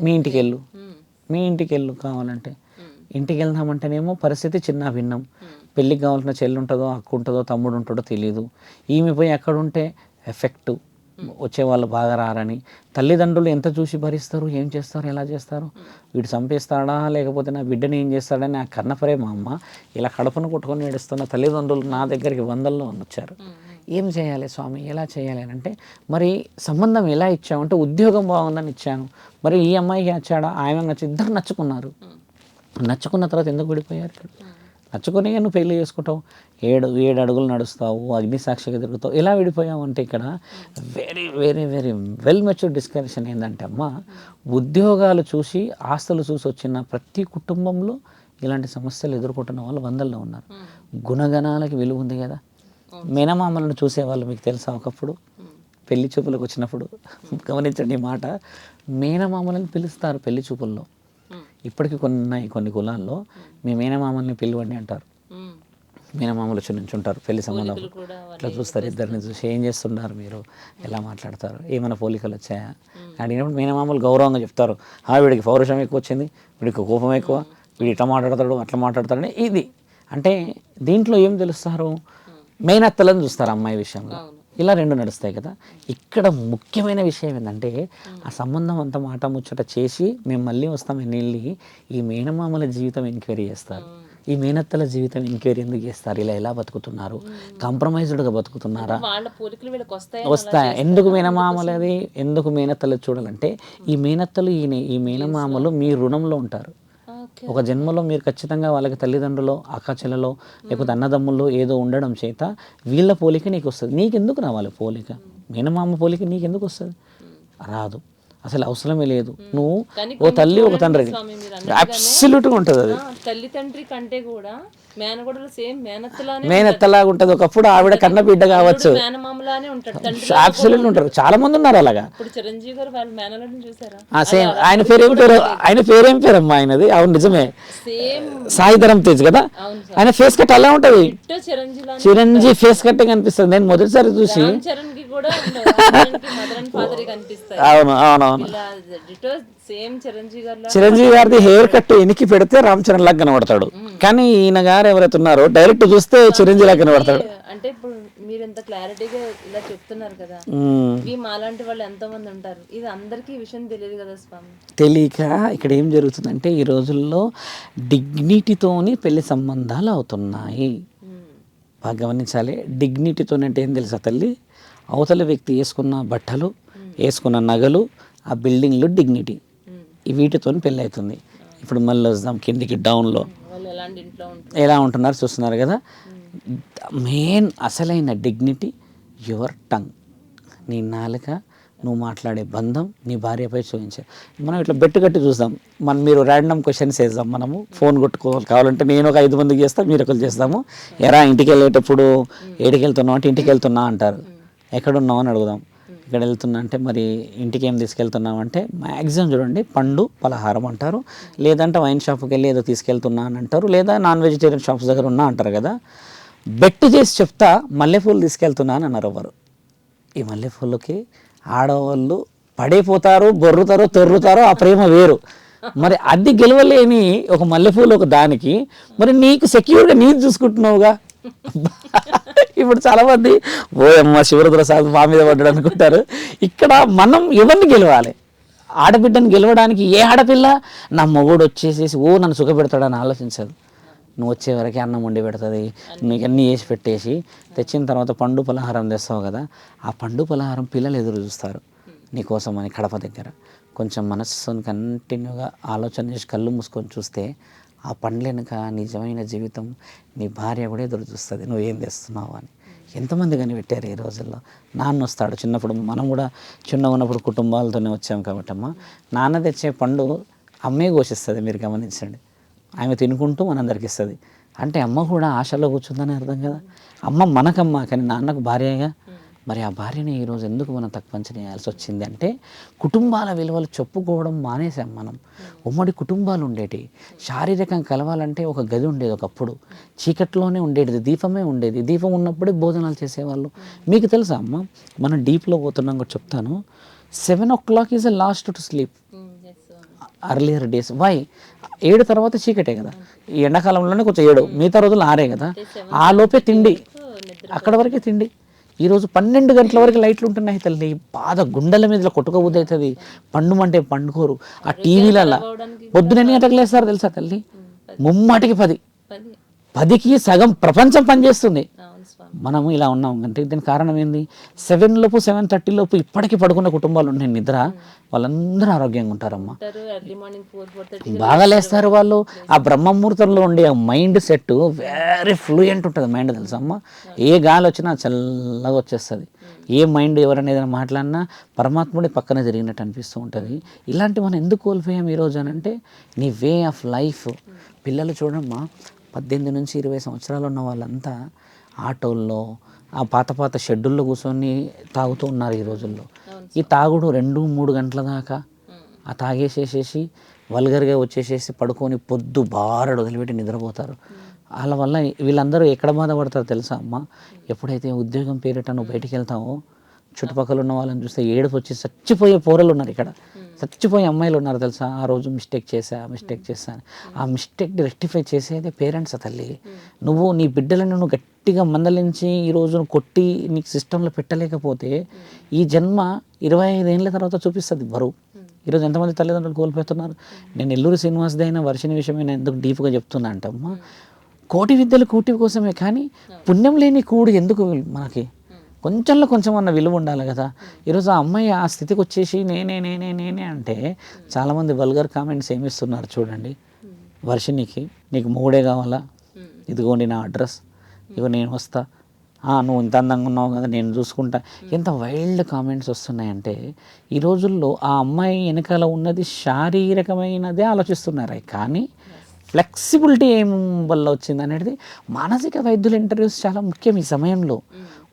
మీ ఇంటికి వెళ్ళు కావాలంటే. ఇంటికి వెళ్దామంటేనేమో పరిస్థితి చిన్న భిన్నం. పెళ్ళికి కావాల్సిన చెల్లి ఉంటుందో, అక్క ఉంటుందో, తమ్ముడు ఉంటాడో తెలియదు. ఈమె పోయి అక్కడ ఉంటే ఎఫెక్టు, వచ్చేవాళ్ళు బాగా రారని తల్లిదండ్రులు ఎంత చూసి భరిస్తారు, ఏం చేస్తారు, ఎలా చేస్తారు, వీడు చంపేస్తాడా లేకపోతే నా బిడ్డని ఏం చేస్తాడని ఆ కన్నపరే మా అమ్మ ఇలా కడపను కొట్టుకొని ఏడుస్తున్న తల్లిదండ్రులు నా దగ్గరికి వందల్లో వచ్చారు. ఏం చేయాలి స్వామి, ఎలా చేయాలి అని అంటే, మరి సంబంధం ఎలా ఇచ్చామంటే ఉద్యోగం బాగుందని ఇచ్చాను, మరి ఈ అమ్మాయికి నచ్చాడా, ఆయన నచ్చి ఇద్దరు నచ్చుకున్నారు. నచ్చుకున్న తర్వాత ఎందుకు విడిపోయారు? నచ్చుకొని నువ్వు పెళ్లి చేసుకుంటావు, 7 అడుగులు నడుస్తావు, అగ్నిసాక్షిగా తిరుగుతావు, ఎలా విడిపోయావు అంటే ఇక్కడ very very very well matured discussion ఏంటంటే అమ్మ, ఉద్యోగాలు చూసి ఆస్తులు చూసి వచ్చిన ప్రతి కుటుంబంలో ఇలాంటి సమస్యలు ఎదుర్కొంటున్న వాళ్ళు వందల్లో ఉన్నారు. గుణగణాలకి విలువ ఉంది కదా. మేనమామలను చూసేవాళ్ళు మీకు తెలుసా? ఒకప్పుడు పెళ్లి చూపులకు వచ్చినప్పుడు గమనించండి ఈ మాట, మేనమామలను పిలుస్తారు పెళ్లి చూపుల్లో. ఇప్పటికీ కొన్ని కులాల్లో మీ మేనమామల్ని పిలువండి అంటారు. మేనమామలు వచ్చి నుంచి ఉంటారు పెళ్లి సంబంధం ఇట్లా చూస్తారు, ఇద్దరిని చూసి ఏం చేస్తున్నారు మీరు, ఎలా మాట్లాడతారు, ఏమైనా పోలికలు వచ్చాయా అడిగినప్పుడు మేనమామలు గౌరవంగా చెప్తారు, వీడికి పౌరుషం ఎక్కువ వచ్చింది, వీడికి కోపం ఎక్కువ, వీడు ఇట్లా మాట్లాడతాడు అట్లా మాట్లాడతాడని. ఇది అంటే దీంట్లో ఏం తెలుస్తారు, మేనత్తలను చూస్తారు అమ్మాయి విషయంలో. ఇలా 2 నడుస్తాయి కదా. ఇక్కడ ముఖ్యమైన విషయం ఏంటంటే, ఆ సంబంధం అంతా మాట ముచ్చట చేసి మేము మళ్ళీ వస్తాం వెళ్ళి ఈ మేనమామల జీవితం ఎంక్వైరీ చేస్తారు, ఈ మేనత్తల జీవితం ఎంక్వైరీ ఎందుకు చేస్తారు, ఇలా ఎలా బతుకుతున్నారు, కాంప్రమైజ్డ్గా బతుకుతున్నారా, వస్తాయా, ఎందుకు మేనమామలది ఎందుకు మేనత్తలు చూడాలంటే, ఈ మేనత్తలు ఈ మేనమామలు మీ రుణంలో ఉంటారు. ఒక జన్మలో మీరు ఖచ్చితంగా వాళ్ళకి తల్లిదండ్రులు, అక్క చెల్లెలో లేకపోతే అన్నదమ్ముల్లో ఏదో ఉండడం చేత వీళ్ళ పోలిక నీకు వస్తుంది. నీకెందుకు రావాలి పోలిక, మేనమామ పోలిక నీకెందుకు వస్తుంది? రాదు, అసలు అవసరమే లేదు. నువ్వు ఓ తల్లి ఒక తండ్రి అబ్సల్యూట్గా ఉంటుంది. అది తల్లి తండ్రి కంటే కూడా మేనగోడలు సేమ్ మేనత్తలాగా ఉంటుంది. ఒకప్పుడు ఆవిడ కన్న బిడ్డ కావచ్చు, అబ్సల్యూట్గా ఉంటారు. చాలా మంది ఉన్నారు అలాగా. చిరంజీవి గారు వాళ్ళ మేనల్ని చూసారా? సేమ్. ఆయన పేరేం పేరమ్మా ఆయనది? అవును నిజమే, సాయిధరం తేజ్ కదా. ఆయన ఫేస్ కట్ అలా ఉంటుంది, చిరంజీవి ఫేస్ కట్ కనిపిస్తుంది. నేను మొదటిసారి చూసి కూడా ఉండవు. హస్బెండ్ కి మదర్ అండ్ ఫాదర్ కనిపిస్తాయి. అవును అవునవును. ఇలా డిటో సేమ్ చిరంజీవి గారు చిరంజీవి గారిది హెయిర్ కట్ ఎనికి పెడితే రామ్ చరణ్ లాగా కనబడతాడు, కానీ ఈయన గారు ఎవరైతే ఉన్నారో డైరెక్ట్ చూస్తే చిరంజీవి లాగా కనబడతాడు. అంటే ఇప్పుడు మీరు ఎంత క్లారిటీగా ఇలా చెప్తున్నారు కదా, ఇవి మాలాంటి వాళ్ళు ఎంతో మంది ఉంటారు, ఇది అందరికీ ఈ విషయం తెలియదు కదా స్వామి. తెలియక ఇక్కడ ఏం జరుగుతుందంటే ఈ రోజుల్లో డిగ్నిటీతోని పెళ్లి సంబంధాలు అవుతున్నాయి. బాగా గమనించాలి. డిగ్నిటీతోనే అంటే ఏం తెలుసా తల్లి, అవతల వ్యక్తి వేసుకున్న బట్టలు, వేసుకున్న నగలు, ఆ బిల్డింగ్లు డిగ్నిటీ, వీటితో పెళ్ళి అవుతుంది. ఇప్పుడు మళ్ళీ వద్దాం కిందికి డౌన్లో వాళ్ళు ఎలాంటి ఇంట్లో ఉంటారు, ఎలా ఉంటున్నారు చూస్తున్నారు కదా. మెయిన్ అసలైన డిగ్నిటీ యువర్ టంగ్, నీ నాలుక, నువ్వు మాట్లాడే బంధం నీ భార్యపై చూపించే. మనం ఇట్లా బెట్టు కట్టి చూస్తాం, మీరు ర్యాండమ్ క్వశ్చన్స్ వేద్దాం, మనము ఫోన్ కొట్టుకోవాలి కావాలంటే, నేను ఒక 5 మందికి చేస్తాను, మీరు ఒకరు చేస్తాము. ఎరా ఇంటికి వెళ్ళేటప్పుడు ఏడికి వెళ్తున్నావు అంటే ఇంటికి వెళ్తున్నా అంటారు, ఎక్కడున్నావు అని అడుగుదాం, ఇక్కడ వెళ్తున్నా అంటే మరి ఇంటికి ఏం తీసుకెళ్తున్నావు అంటే మ్యాక్సిమం చూడండి పండు పలహారం అంటారు, లేదంటే వైన్ షాప్కి వెళ్ళి ఏదో తీసుకెళ్తున్నా అని అంటారు, లేదా నాన్ వెజిటేరియన్ షాప్స్ దగ్గర ఉన్నా అంటారు కదా. బెట్టు చేసి చెప్తా మల్లెపూలు తీసుకెళ్తున్నా అని అన్నారు ఎవరు. ఈ మల్లెపూలకి ఆడవాళ్ళు పడిపోతారు, బొర్రుతారో తొర్రుతారో, ఆ ప్రేమ వేరు. మరి అది గెలవలేని ఒక మల్లెపూలు ఒక దానికి, మరి నీకు సెక్యూర్గా నీకు చూసుకుంటున్నావుగా. ఇప్పుడు చాలామంది ఓయమ్మ శివరుద్రసాద్ మా మీద పడ్డాడు అనుకుంటారు. ఇక్కడ మనం ఎవరిని గెలవాలి, ఆడబిడ్డను గెలవడానికి ఏ ఆడపిల్ల నా మొగుడు వచ్చేసేసి నన్ను సుఖపెడతాడని ఆలోచించదు. నువ్వు వచ్చే వరకు అన్నం వండి పెడుతుంది, నీకు అన్నీ వేసి పెట్టేసి తెచ్చిన తర్వాత పండు పలహారం తెస్తావు కదా, ఆ పండు పలహారం పిల్లలు ఎదురు చూస్తారు నీకోసం అని కడప దగ్గర. కొంచెం మనస్సుని కంటిన్యూగా ఆలోచన చేసి కళ్ళు మూసుకొని చూస్తే ఆ పండ్ల వెనుక నిజమైన జీవితం నీ భార్య కూడా ఎదురు చూస్తుంది, నువ్వు ఏం తెస్తున్నావు అని. ఎంతమంది కానీ పెట్టారు ఈ రోజుల్లో. నాన్న వస్తాడు చిన్నప్పుడు, మనం కూడా చిన్నగా ఉన్నప్పుడు కుటుంబాలతోనే వచ్చాము కాబట్టి అమ్మ, నాన్న తెచ్చే పండు అమ్మే ఘోషిస్తుంది, మీరు గమనించండి. ఆమె తినుకుంటూ మనందరికి ఇస్తుంది. అంటే అమ్మ కూడా ఆశలో కూర్చుందని అర్థం కదా. అమ్మ మనకమ్మ, కానీ నాన్నకు భార్యగా. మరి ఆ భార్యని ఈరోజు ఎందుకు మనం తక్కువ చేయాల్సి వచ్చింది అంటే, కుటుంబాల విలువలు చెప్పుకోవడం మానేసాం మనం. ఉమ్మడి కుటుంబాలు ఉండేటి, శారీరకంగా కలవాలంటే ఒక గది ఉండేది, ఒకప్పుడు చీకట్లోనే ఉండేది, దీపమే ఉండేది, దీపం ఉన్నప్పుడే భోజనాలు చేసేవాళ్ళు. మీకు తెలుసా అమ్మ, మనం డీప్లో పోతున్నాం కూడా చెప్తాను, 7 o'clock is the last to sleep earlier days. Why? 7 తర్వాత చీకటే కదా, ఈ ఎండాకాలంలోనే కొంచెం 7, మిగతా రోజులు 6 కదా. ఆ లోపే తిండి, అక్కడ వరకే తిండి. ఈరోజు 12 గంటల వరకు లైట్లు ఉంటున్నాయి తల్లి, బాధ గుండెల మీద కొట్టుకోబుద్ధి అవుతుంది, పండుమంటే పండుకోరు. ఆ టీవీలలో పొద్దున ఎన్ని గంటలకు లేస్తారు తెలుసా తల్లి, ముమ్మాటికి 10కి సగం ప్రపంచం పనిచేస్తుంది. మనము ఇలా ఉన్నాం అంటే దీనికి కారణం ఏంది? 7 లోపు 7:30 లోపు ఇప్పటికీ పడుకున్న కుటుంబాలు ఉన్నాయి నిద్ర, వాళ్ళందరూ ఆరోగ్యంగా ఉంటారమ్మా. బాగా లేస్తారు వాళ్ళు. ఆ బ్రహ్మముహూర్తంలో ఉండే ఆ మైండ్ సెట్ వెరీ ఫ్లూయెంట్ ఉంటుంది మైండ్, తెలుసా అమ్మ. ఏ గాలి వచ్చినా చల్లగా వచ్చేస్తుంది, ఏ మైండ్ ఎవరైనా ఏదైనా మాట్లాడినా పరమాత్ముడి పక్కన జరిగినట్టు అనిపిస్తూ ఉంటుంది. ఇలాంటి మనం ఎందుకు కోల్పోయాం ఈరోజు అని అంటే, నీ వే ఆఫ్ లైఫ్. పిల్లలు చూడమ్మా, 18 నుంచి 20 సంవత్సరాలు ఉన్న వాళ్ళంతా ఆటోల్లో, ఆ పాత షెడ్యూల్లో కూర్చొని తాగుతూ ఉన్నారు ఈ రోజుల్లో. ఈ తాగుడు 2-3 గంటల దాకా ఆ తాగేసేసేసి వల్గర్గా వచ్చేసేసి పడుకొని పొద్దు బారడు వదిలిపెట్టి నిద్రపోతారు. వాళ్ళ వల్ల వీళ్ళందరూ ఎక్కడ బాధపడతారో తెలుసా అమ్మ, ఎప్పుడైతే ఉద్యోగం పేరిట నువ్వు బయటికి వెళ్తావో చుట్టుపక్కల ఉన్న వాళ్ళని చూస్తే ఏడుపు వచ్చి చచ్చిపోయే పోరలు ఉన్నారు, ఇక్కడ చచ్చిపోయే అమ్మాయిలు ఉన్నారు తెలుసా. ఆ రోజు మిస్టేక్ చేశా అని ఆ మిస్టేక్ని రెక్టిఫై చేసేది పేరెంట్స్ తల్లి. నువ్వు నీ బిడ్డలను నువ్వు గట్టిగా మందలించి ఈరోజు కొట్టి నీకు సిస్టంలో పెట్టలేకపోతే ఈ జన్మ 25 ఏళ్ళ తర్వాత చూపిస్తుంది బరువు. ఈరోజు ఎంతమంది తల్లిదండ్రులు కోల్పోతున్నారు. నేను నెల్లూరు శ్రీనివాస్ది అయినా వర్షిని విషయమే ఎందుకు డీప్గా చెప్తున్నా అంటే అమ్మ, కోటి విద్యలు కూటి కోసమే, కానీ పుణ్యం లేని కూడు ఎందుకు మనకి? కొంచెంలో కొంచెం అన్న విలువ ఉండాలి కదా. ఈరోజు ఆ అమ్మాయి ఆ స్థితికి వచ్చేసి నేనే అంటే చాలామంది వల్గర్ కామెంట్స్ ఏమిస్తున్నారు చూడండి. వర్షినికి నీకు మొగుడే కావాలా, ఇదిగోండి నా అడ్రస్, ఇగో నేను వస్తా, నువ్వు ఇంత అందంగా ఉన్నావు కదా నేను చూసుకుంటా, ఎంత వైల్డ్ కామెంట్స్ వస్తున్నాయంటే ఈ రోజుల్లో ఆ అమ్మాయి వెనకాల ఉన్నది శారీరకమైనదే ఆలోచిస్తున్నారు, కానీ ఫ్లెక్సిబిలిటీ ఏం వల్ల వచ్చింది అనేది. మానసిక వైద్యుల ఇంటర్వ్యూస్ చాలా ముఖ్యం ఈ సమయంలో.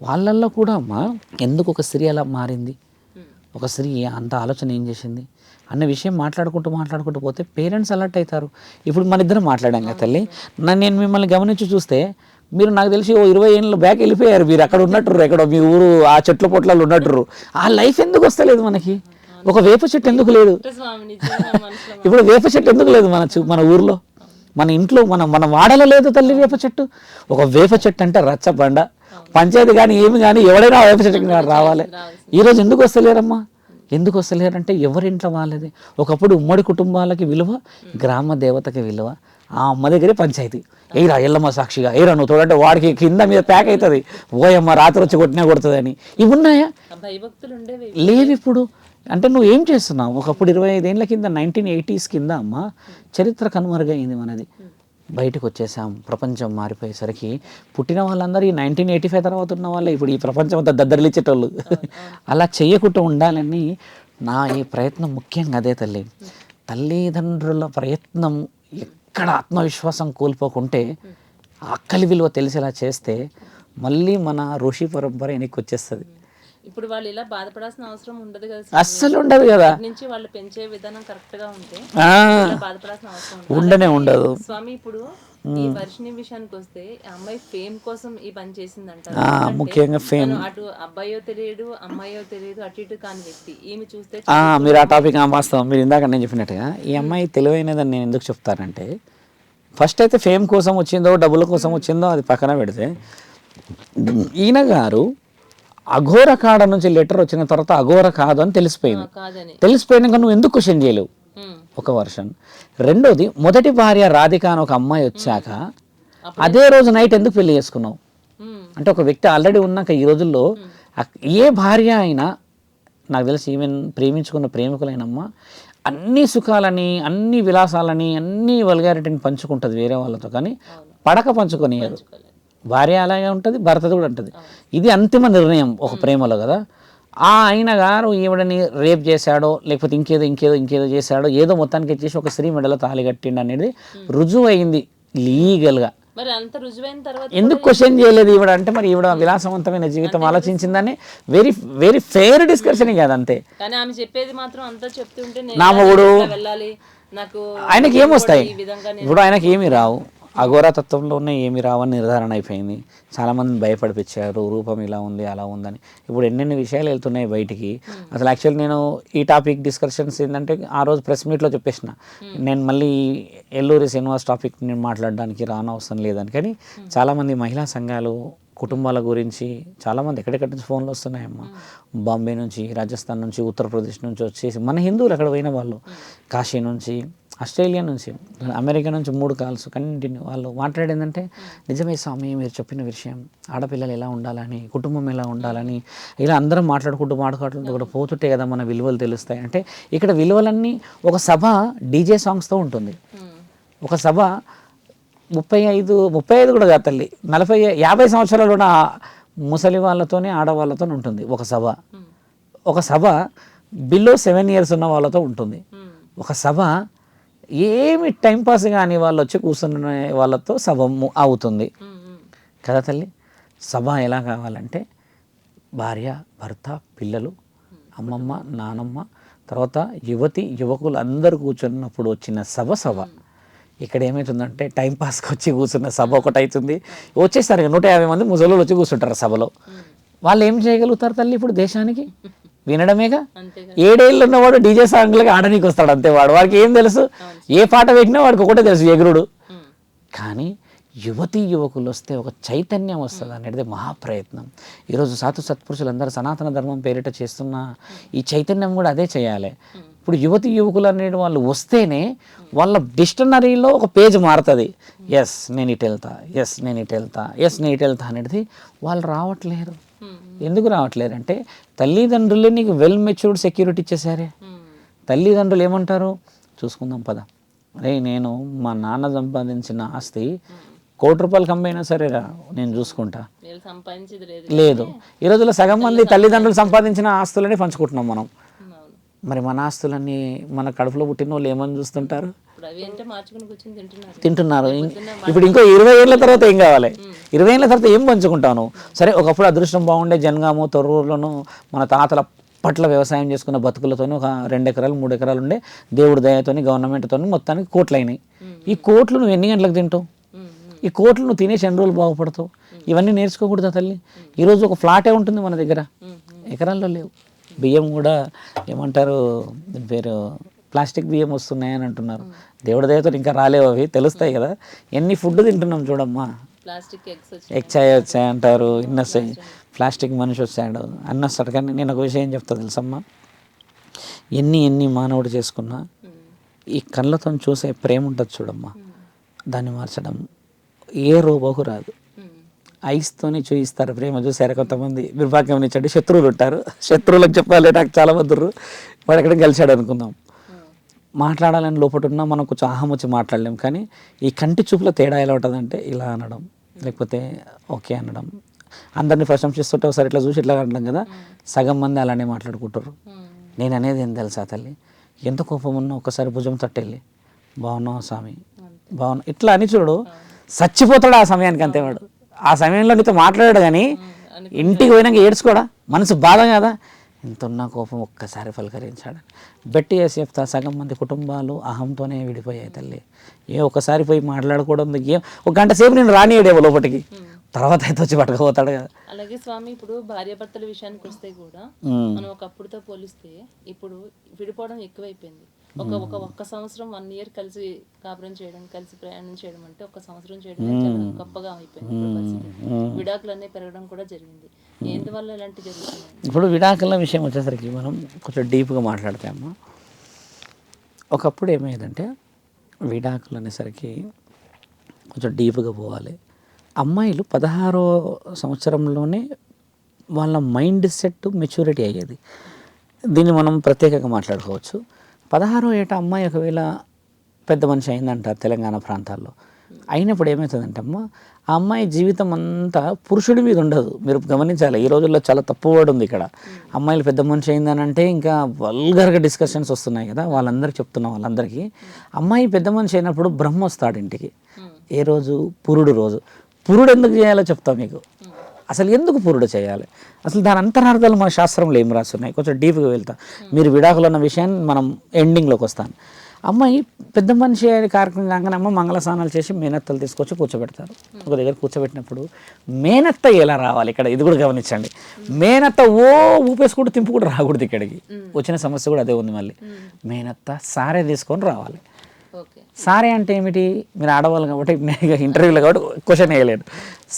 వాళ్ళల్లో కూడా అమ్మా ఎందుకు ఒక స్త్రీ అలా మారింది, ఒక స్త్రీ అంత ఆలోచన ఏం చేసింది అన్న విషయం మాట్లాడుకుంటూ పోతే పేరెంట్స్ అలర్ట్ అవుతారు. ఇప్పుడు మన ఇద్దరం మాట్లాడాం కదా తల్లి, నేను మిమ్మల్ని గమనించి చూస్తే మీరు నాకు తెలిసి ఓ 20 ఏళ్ళ బ్యాక్ వెళ్ళిపోయారు, మీరు అక్కడ ఉన్నట్టుర్రు, ఎక్కడో మీ ఊరు ఆ చెట్ల పొట్లలో ఉన్నట్టుర్రు. ఆ లైఫ్ ఎందుకు వస్తలేదు మనకి? ఒక వేప చెట్టు ఎందుకు లేదు? స్వామి నిజంగా మనసులో ఇప్పుడు వేప చెట్టు ఎందుకు లేదు మన ఊర్లో, మన ఇంట్లో, మన వాడలో లేదు తల్లి వేప చెట్టు. ఒక వేప చెట్టు అంటే రచ్చబండ, పంచాయతీ కానీ ఏమి కానీ ఎవడైనా వేప చెట్టుకి రావాలి. ఈరోజు ఎందుకు వస్తలేరమ్మా? ఎందుకు వస్తలేరంటే ఎవరింట్లో వాళ్ళది. ఒకప్పుడు ఉమ్మడి కుటుంబాలకి విలువ, గ్రామ దేవతకి విలువ, ఆ అమ్మ దగ్గరే పంచాయతీ. ఏరా ఎల్లమ్మ సాక్షిగా ఏరా నువ్వు తోడంటే వాడికి కింద మీద ప్యాక్ అవుతుంది, ఓయమ్మ రాత్రి వచ్చి కొట్టినా కొడుతుందని. ఇవి ఉన్నాయా? భయభక్తులు ఉండేవి. లేవు ఇప్పుడు. అంటే నువ్వు ఏం చేస్తున్నావు? ఒకప్పుడు 25 ఏళ్ళ కింద 1980s కింద అమ్మ చరిత్ర కనుమరుగైంది మనది. బయటకు వచ్చేసాం, ప్రపంచం మారిపోయేసరికి పుట్టిన వాళ్ళందరూ ఈ 1985 తర్వాత ఉన్న వాళ్ళే ఇప్పుడు ఈ ప్రపంచం అంతా దద్దరిలిచ్చేటోళ్ళు. అలా చేయకుండా ఉండాలని నా ఈ ప్రయత్నం ముఖ్యంగా అదే తల్లి. తల్లిదండ్రుల ప్రయత్నం ఎక్కడ ఆత్మవిశ్వాసం కోల్పోకుంటే అక్కలి విలువ తెలిసేలా చేస్తే మళ్ళీ మన ఋషి పరంపర వెనక్కి వచ్చేస్తుంది. ఇప్పుడు వాళ్ళు ఇలా బాధపడాల్సిన అవసరం ఉండదు కదా, అస్సలు ఉండదు కదా. నుంచి వాళ్ళు పెంచే విధానం కరెక్ట్ గా ఉంటే బాధపడాల్సిన అవసరం ఉండనే ఉండదు. స్వామి ఇప్పుడు ఈ వర్షిణి విషయానికి వస్తే ఆ అమ్మాయి ఫేమ్ కోసం ఈ పని చేసిందంట. ముఖ్యంగా ఫేమ్. అటు అబ్బాయో తెలియదు అమ్మాయో తెలియదు, అటు ఇటు కాని వ్యక్తి ఈమె చూస్తే మీరు ఆ టాపిక్ వాస్తవం. మీరు ఇందాక నేను చెప్పినట్టుగా ఈ అమ్మాయి తెలివైనదని నేను ఎందుకు చెప్తానంటే, ఫస్ట్ అయితే ఫేమ్ కోసం వచ్చిందో డబ్బుల కోసం వచ్చిందో అది పక్కన పెడితే, ఈయన గారు అఘోర కాడ నుంచి లెటర్ వచ్చిన తర్వాత అఘోర కాదు అని తెలిసిపోయింది. తెలిసిపోయినాక నువ్వు ఎందుకు క్వశ్చన్ చేయలేవు? ఒక వర్షన్. రెండోది, మొదటి భార్య రాధిక అని ఒక అమ్మాయి వచ్చాక అదే రోజు నైట్ ఎందుకు పెళ్లి చేసుకున్నావు? అంటే ఒక వ్యక్తి ఆల్రెడీ ఉన్నాక ఈ రోజుల్లో ఏ భార్య అయినా, నాకు తెలిసి ఈవెన్ ప్రేమించుకున్న ప్రేమికులైనమ్మా అన్ని సుఖాలని, అన్ని విలాసాలని, అన్ని వల్గారిటీని పంచుకుంటుంది వేరే వాళ్ళతో, కానీ పడక పంచుకొనియదు. భార్య అలాగే ఉంటుంది, భర్తది కూడా ఉంటుంది. ఇది అంతిమ నిర్ణయం ఒక ప్రేమలో కదా. ఆ ఆయన గారు ఈవిడని రేప్ చేశాడో లేకపోతే ఇంకేదో చేశాడో, ఏదో మొత్తానికి వచ్చేసి ఒక స్త్రీ మెడలో తాళి కట్టిండు అనేది రుజువు అయింది లీగల్గా. మరి అంత రుజువైన తర్వాత ఎందుకు క్వశ్చన్ చేయలేదు ఈవిడ? అంటే మరి ఈవిడ విలాసవంతమైన జీవితం ఆలోచించిందని వెరీ వెరీ ఫెయిర్ డిస్కషన్ కాదు అంతే. కానీ ఆమె చెప్పేది మాత్రం అంతా చెప్తుంటే నా మొగుడు వెళ్ళాలి, నాకు ఆయనకి ఏమొస్తాయి? ఇప్పుడు ఆయనకి ఏమి రావు, అఘోరతత్వంలో ఉన్న ఏమి రావని నిర్ధారణ అయిపోయింది. చాలామందిని భయపడిపించారు, రూపం ఇలా ఉంది అలా ఉందని. ఇప్పుడు ఎన్నెన్ని విషయాలు వెళ్తున్నాయి బయటికి. అసలు యాక్చువల్లీ నేను ఈ టాపిక్ డిస్కషన్స్ ఏంటంటే ఆ రోజు ప్రెస్ మీట్లో చెప్పేసిన, నేను మళ్ళీ ఎల్లూరి శ్రీనివాస్ టాపిక్ నేను మాట్లాడడానికి రానవసరం లేదని. కానీ చాలామంది మహిళా సంఘాలు కుటుంబాల గురించి చాలామంది ఎక్కడెక్కడి నుంచి ఫోన్లు వస్తున్నాయమ్మా. బాంబే నుంచి, రాజస్థాన్ నుంచి, ఉత్తరప్రదేశ్ నుంచి వచ్చేసి మన హిందువులు అక్కడ పోయిన వాళ్ళు, కాశీ నుంచి, ఆస్ట్రేలియా నుంచి, అమెరికా నుంచి 3 కాల్స్ కంటిన్యూ. వాళ్ళు మాట్లాడేందంటే, నిజమే స్వామి మీరు చెప్పిన విషయం, ఆడపిల్లలు ఎలా ఉండాలని, కుటుంబం ఎలా ఉండాలని, ఇలా అందరం మాట్లాడుకుంటూ కూడా పోతుంటే కదా మన విలువలు తెలుస్తాయి. అంటే ఇక్కడ విలువలన్నీ ఒక సభ డీజే సాంగ్స్తో ఉంటుంది. ఒక సభ 35 కూడా కాదు తల్లి, 40-50 సంవత్సరాలు ఉన్న ముసలి వాళ్ళతోనే ఆడవాళ్ళతో ఉంటుంది ఒక సభ. ఒక సభ బిలో 7 years ఉన్న వాళ్ళతో ఉంటుంది. ఒక సభ ఏమి టైంపాస్ కానీ వాళ్ళు వచ్చి కూర్చున్న వాళ్ళతో సభ అవుతుంది కదా తల్లి. సభ ఎలా కావాలంటే భార్య, భర్త, పిల్లలు, అమ్మమ్మ, నానమ్మ, తర్వాత యువకులు అందరూ కూర్చున్నప్పుడు వచ్చిన సభ. ఇక్కడ ఏమవుతుందంటే టైంపాస్కి వచ్చి కూర్చున్న సభ ఒకటి అవుతుంది. వచ్చేసరికి 150 మంది ముసలోళ్ళు వచ్చి కూర్చుంటారు సభలో. వాళ్ళు ఏం చేయగలుగుతారు తల్లి ఇప్పుడు దేశానికి? వినడమేగా. 7 ఏళ్ళు ఉన్నవాడు డీజే సాంగ్లకి ఆడనీకి వస్తాడు అంతే. వాడికి ఏం తెలుసు? ఏ పాట పెట్టినా వాడికి ఒకటే తెలుసు, ఎగురుడు. కానీ యువకులు వస్తే ఒక చైతన్యం వస్తుంది అనేది మహాప్రయత్నం. ఈరోజు సాధు సత్పురుషులందరూ సనాతన ధర్మం పేరిట చేస్తున్న ఈ చైతన్యం కూడా అదే చేయాలి. ఇప్పుడు యువకులు అనే వాళ్ళు వస్తేనే వాళ్ళ డిక్షనరీలో ఒక పేజ్ మారుతుంది. ఎస్ నేను ఇటు వెళ్తా అనేది. వాళ్ళు రావట్లేరు. ఎందుకు రావట్లేరు అంటే తల్లిదండ్రులే నీకు వెల్ మెచ్యూర్డ్ సెక్యూరిటీ ఇచ్చేసారే. తల్లిదండ్రులు ఏమంటారు? చూసుకుందాం పద, అరే నేను మా నాన్న సంపాదించిన ఆస్తి 1 కోటి రూపాయలు కమ్మైనా సరేరా నేను చూసుకుంటా. లేదు, ఈ రోజుల్లో సగం మంది తల్లిదండ్రులు సంపాదించిన ఆస్తులని పంచుకుంటున్నాం మనం. మరి మన ఆస్తులన్నీ మన కడుపులో పుట్టిన వాళ్ళు ఏమని చూస్తుంటారు? తింటున్నారు. ఇప్పుడు ఇంకో 20 ఏళ్ళ తర్వాత ఏం కావాలి? 20 ఏళ్ళ తర్వాత ఏం పంచుకుంటాను? సరే, ఒకప్పుడు అదృష్టం బాగుండే జనగాము, తొర్రూరులోనూ మన తాతల పట్ల వ్యవసాయం చేసుకున్న బతుకులతోని ఒక 2 ఎకరాలు 3 ఎకరాలు ఉండే, దేవుడి దయతోని గవర్నమెంట్తో మొత్తానికి కోట్లు అయినాయి. ఈ కోట్లు నువ్వు ఎన్ని గంటలకు తింటావు? ఈ కోట్లు నువ్వు తినేసి ఎన్ని రోజులు బాగుపడతావు? ఇవన్నీ నేర్చుకోకూడదా తల్లి? ఈరోజు ఒక ఫ్లాటే ఉంటుంది మన దగ్గర, ఎకరాల్లో లేవు. బియ్యం కూడా ఏమంటారు దీని పేరు, ప్లాస్టిక్ బియ్యం వస్తున్నాయని అంటున్నారు. దేవుడి దయతో ఇంకా రాలేవు, అవి తెలుస్తాయి కదా. ఎన్ని ఫుడ్ తింటున్నాం చూడమ్మా. ఎగ్ చాయ్ వచ్చాయంటారు, ఇన్ని వస్తాయి, ప్లాస్టిక్ మనిషి వచ్చాడు, అన్నీ వస్తాడు. కానీ నేను ఒక విషయం చెప్తా తెలుసమ్మా, ఎన్ని మానవుడు చేసుకున్నా ఈ కళ్ళతో చూసే ప్రేమ ఉంటుంది చూడమ్మా, దాన్ని మార్చడం ఏ రోబోకు రాదు. ఐస్తోనే చూయిస్తారు ప్రేమ. చూసారు కొంతమంది దుర్భాగ్యం ఇచ్చాడు, శత్రువులు ఉంటారు, శత్రువులకు చెప్పాలి నాకు చాలా మంది వాడు ఎక్కడ గెలిచాడు అనుకుందాం. మాట్లాడాలని లోపల ఉన్నా మనం కొంచెం అహం వచ్చి మాట్లాడలేం. కానీ ఈ కంటి చూపులో తేడా ఎలా ఉంటుందంటే ఇలా అనడం, లేకపోతే ఓకే అనడం, అందరినీ ప్రశంసిస్తుంటే ఒకసారి ఇట్లా చూసి ఇట్లా అనడం కదా. సగం మంది అలానే మాట్లాడుకుంటారు. నేను అనేది ఏం తెలుసా తల్లి, ఎంత కోపం ఉన్నా ఒక్కసారి భుజం తట్టెళ్ళి బాగున్నావు స్వామి, బాగున్నా ఇట్లా అని చూడు, చచ్చిపోతాడు ఆ సమయానికి. అంతే వాడు ఆ సమయంలో నీతో మాట్లాడాడు. కానీ ఇంటికి పోయినాక ఏడ్చుకోడా, మనసు బాధ కదా. ఎంత ఉన్నా కోపం ఒక్కసారి పలకరించాడు. బెట్టి వేసి చెప్తా, సగం మంది కుటుంబాలు అహంతోనే విడిపోయాయి తల్లి. ఒకసారి పోయి మాట్లాడుకోవడం, ఏం ఒక గంట సేపు నేను రానియడేమో లోపలికి, తర్వాత అయితే వచ్చి పట్టుకుపోతాడు కదా. అలాగే స్వామి, ఇప్పుడు భార్యాభర్తల విషయానికి వస్తే కూడా మనం ఒకప్పుడుతో పోలిస్తే ఇప్పుడు విడిపోవడం ఎక్కువైపోయింది. ఒక్క సంవత్సరం 1 year కలిసి కాపురం చేయడం, కలిసి ప్రయాణం చేయడం అంటే 1 సంవత్సరం చేయడం చాలా గొప్పగా అయిపోయింది ఇప్పుడు పరిస్థితి. విడాకులన్నీ పెరగడం కూడా జరిగింది. ఎందువల్ల ఇలాంటి జరుగుతున్నాయి? ఇప్పుడు విడాకుల విషయం వచ్చేసరికి మనం కొంచెం డీప్గా మాట్లాడతాము. ఒకప్పుడు ఏమయ్యేదంటే విడాకులు అనేసరికి కొంచెం డీప్గా పోవాలి. అమ్మాయిలు 16వ సంవత్సరంలోనే వాళ్ళ మైండ్ సెట్ మెచ్యూరిటీ అయ్యేది. దీన్ని మనం ప్రత్యేకంగా మాట్లాడుకోవచ్చు. 16వ ఏట అమ్మాయి ఒకవేళ పెద్ద మనిషి అయిందంటారు తెలంగాణ ప్రాంతాల్లో. అయినప్పుడు ఏమవుతుందంటే అమ్మ, ఆ అమ్మాయి జీవితం అంతా పురుషుడి మీద ఉండదు. మీరు గమనించాలి, ఈ రోజుల్లో చాలా తప్పు వర్డ్ ఉంది ఇక్కడ. అమ్మాయిలు పెద్ద మనిషి అయిందని అంటే ఇంకా వల్గర్గా డిస్కషన్స్ వస్తున్నాయి కదా. వాళ్ళందరికీ చెప్తున్నాం, వాళ్ళందరికీ అమ్మాయి పెద్ద మనిషి అయినప్పుడు బ్రహ్మ వస్తాడు ఇంటికి. ఏ రోజు? పురుడు రోజు. పురుడు ఎందుకు చేయాలో చెప్తాం మీకు. అసలు ఎందుకు పురుడు చేయాలి, అసలు దాని అంతరార్థాలు మన శాస్త్రంలో ఏం రాస్తున్నాయి, కొంచెం డీప్గా వెళ్తా. మీరు విడాకులు అన్న విషయాన్ని మనం ఎండింగ్లోకి వస్తాను. అమ్మాయి పెద్ద మనిషి అనే కార్యక్రమం కాగానే అమ్మ మంగళ స్నానాలు చేసి మేనత్తలు తీసుకొచ్చి కూర్చోబెడతారు. ఒక దగ్గర కూర్చోబెట్టినప్పుడు మేనత్త ఎలా రావాలి, ఇక్కడ ఇది కూడా గమనించండి. మేనత్త ఊపేసుకుంటూ తింపుకుంటూ రాకూడదు. ఇక్కడికి వచ్చిన సమస్య కూడా అదే ఉంది. మళ్ళీ మేనత్త సారే తీసుకొని రావాలి. సారే అంటే ఏమిటి? మీరు ఆడవాళ్ళు కాబట్టి ఇంటర్వ్యూలో కాబట్టి క్వశ్చన్ వేయలేదు.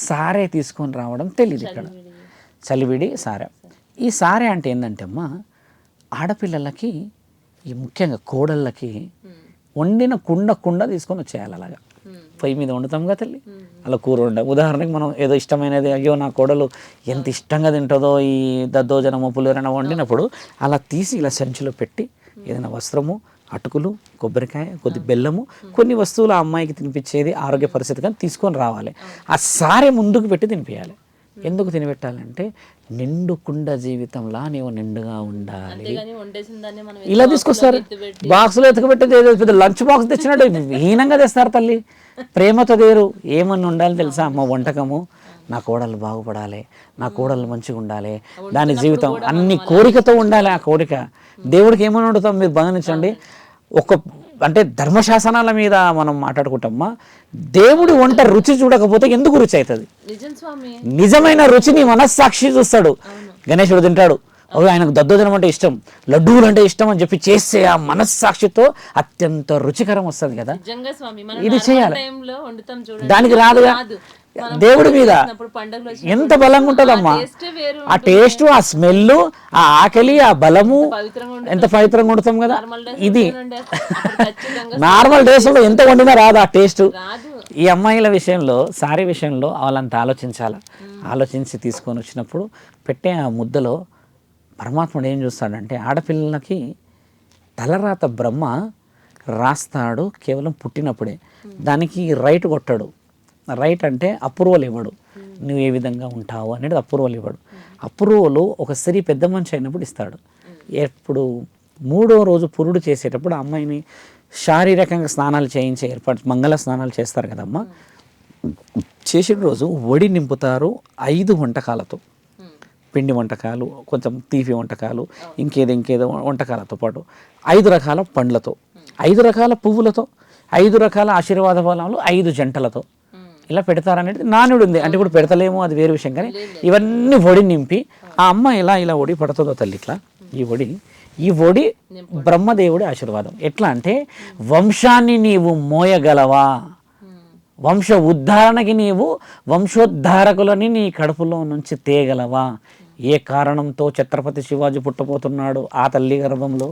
సారే తీసుకొని రావడం తెలియదు ఇక్కడ. చలివిడి సారే. ఈ సారే అంటే ఏంటంటే అమ్మ, ఆడపిల్లలకి ఈ ముఖ్యంగా కోడళ్ళకి వండిన కుండ తీసుకొని వచ్చేయాలి. అలాగా పొయ్యి మీద వండుతాం కదా తల్లి, అలా కూర వండ. ఉదాహరణకి మనం ఏదో ఇష్టమైనది, అయ్యో నా కోడలు ఎంత ఇష్టంగా తింటుందో ఈ దద్దోజనమో పులిహోరనో వండినప్పుడు అలా తీసి ఇలా సంచిలో పెట్టి ఏదైనా వస్త్రము, అటుకులు, కొబ్బరికాయ, కొద్ది బెల్లము, కొన్ని వస్తువులు ఆ అమ్మాయికి తినిపించేది ఆరోగ్య పరిస్థితి కానీ తీసుకొని రావాలి. ఆ సారే ముందుకు పెట్టి తినిపించాలి. ఎందుకు తినిపెట్టాలంటే నిండుకుండ జీవితంలా నీవు నిండుగా ఉండాలి. ఇలా తీసుకొస్తారు బాక్సులో ఎత్తుకుపెట్టేది, ఏదో పెద్ద లంచ్ బాక్స్ తెచ్చినట్టు హీనంగా తెస్తారు తల్లి. ప్రేమతో దేరు ఏమన్నా ఉండాలి తెలుసా అమ్మ, వంటకము. నా కోడలు బాగుపడాలి, నా కోడలు మంచిగా ఉండాలి, దాని జీవితం అన్ని కోరికతో ఉండాలి. ఆ కోరిక దేవుడికి ఏమని వండుతాం మీరు గమనించండి. అంటే ధర్మశాసనాల మీద మనం మాట్లాడుకుంటామా, దేవుడి వంట రుచి చూడకపోతే ఎందుకు రుచి అవుతుంది? నిజమైన రుచిని మనస్సాక్షి చూస్తాడు. గణేశుడు తింటాడు, ఆయనకు దద్దోజనం అంటే ఇష్టం, లడ్డూలు అంటే ఇష్టం అని చెప్పి చేస్తే ఆ మనస్సాక్షితో అత్యంత రుచికరం వస్తుంది కదా. ఇది చేయాలి, దానికి రాదుగా. దేవుడి మీద ఎంత బలంగా ఉంటుందమ్మా ఆ టేస్ట్, ఆ స్మెల్, ఆ ఆకలి, ఆ బలము, ఎంత పవిత్రంగా వండుతాం కదా. ఇది నార్మల్ డేస్లో ఎంత వండినా రాదు ఆ టేస్ట్. ఈ అమ్మాయిల విషయంలో, సారీ విషయంలో వాళ్ళంతా ఆలోచించాలి. ఆలోచించి తీసుకొని వచ్చినప్పుడు పెట్టే ఆ ముద్దలో పరమాత్ముడు ఏం చూస్తాడంటే, ఆడపిల్లలకి తలరాత బ్రహ్మ రాస్తాడు కేవలం పుట్టినప్పుడే. దానికి రైట్ కొట్టాడు. రైట్ అంటే అప్రూవల్ ఇవ్వడు, నువ్వు ఏ విధంగా ఉంటావు అనేది అప్రూవల్ ఇవ్వడు. అప్రూవల్ ఒక స్త్రీ పెద్ద మనిషి అయినప్పుడు ఇస్తాడు. ఎప్పుడు 3వ రోజు పురుడు చేసేటప్పుడు ఆ అమ్మాయిని శారీరకంగా స్నానాలు చేయించే ఏర్పాటు, మంగళ స్నానాలు చేస్తారు కదమ్మా. చేసిన రోజు వడి నింపుతారు 5 వంటకాలతో, పిండి వంటకాలు, కొంచెం తీపి వంటకాలు, ఇంకేదో వంటకాలతో పాటు 5 రకాల పండ్లతో, 5 రకాల పువ్వులతో, 5 రకాల ఆశీర్వాద ఫలాలు, 5 జంటలతో. ఇలా పెడతారనేది నానుడు ఉంది. అంటే ఇప్పుడు పెడతలేమో అది వేరే విషయం, కానీ ఇవన్నీ ఒడి నింపి ఆ అమ్మ ఇలా ఒడి పడుతుందో తల్లి, ఇట్లా ఈ ఒడి బ్రహ్మదేవుడి ఆశీర్వాదం. ఎట్లా అంటే వంశాన్ని నీవు మోయగలవా, వంశ ఉద్ధారణకి నీవు వంశోద్ధారకులని నీ కడుపులో నుంచి తేగలవా, ఏ కారణంతో ఛత్రపతి శివాజీ పుట్టబోతున్నాడు ఆ తల్లి గర్భంలో,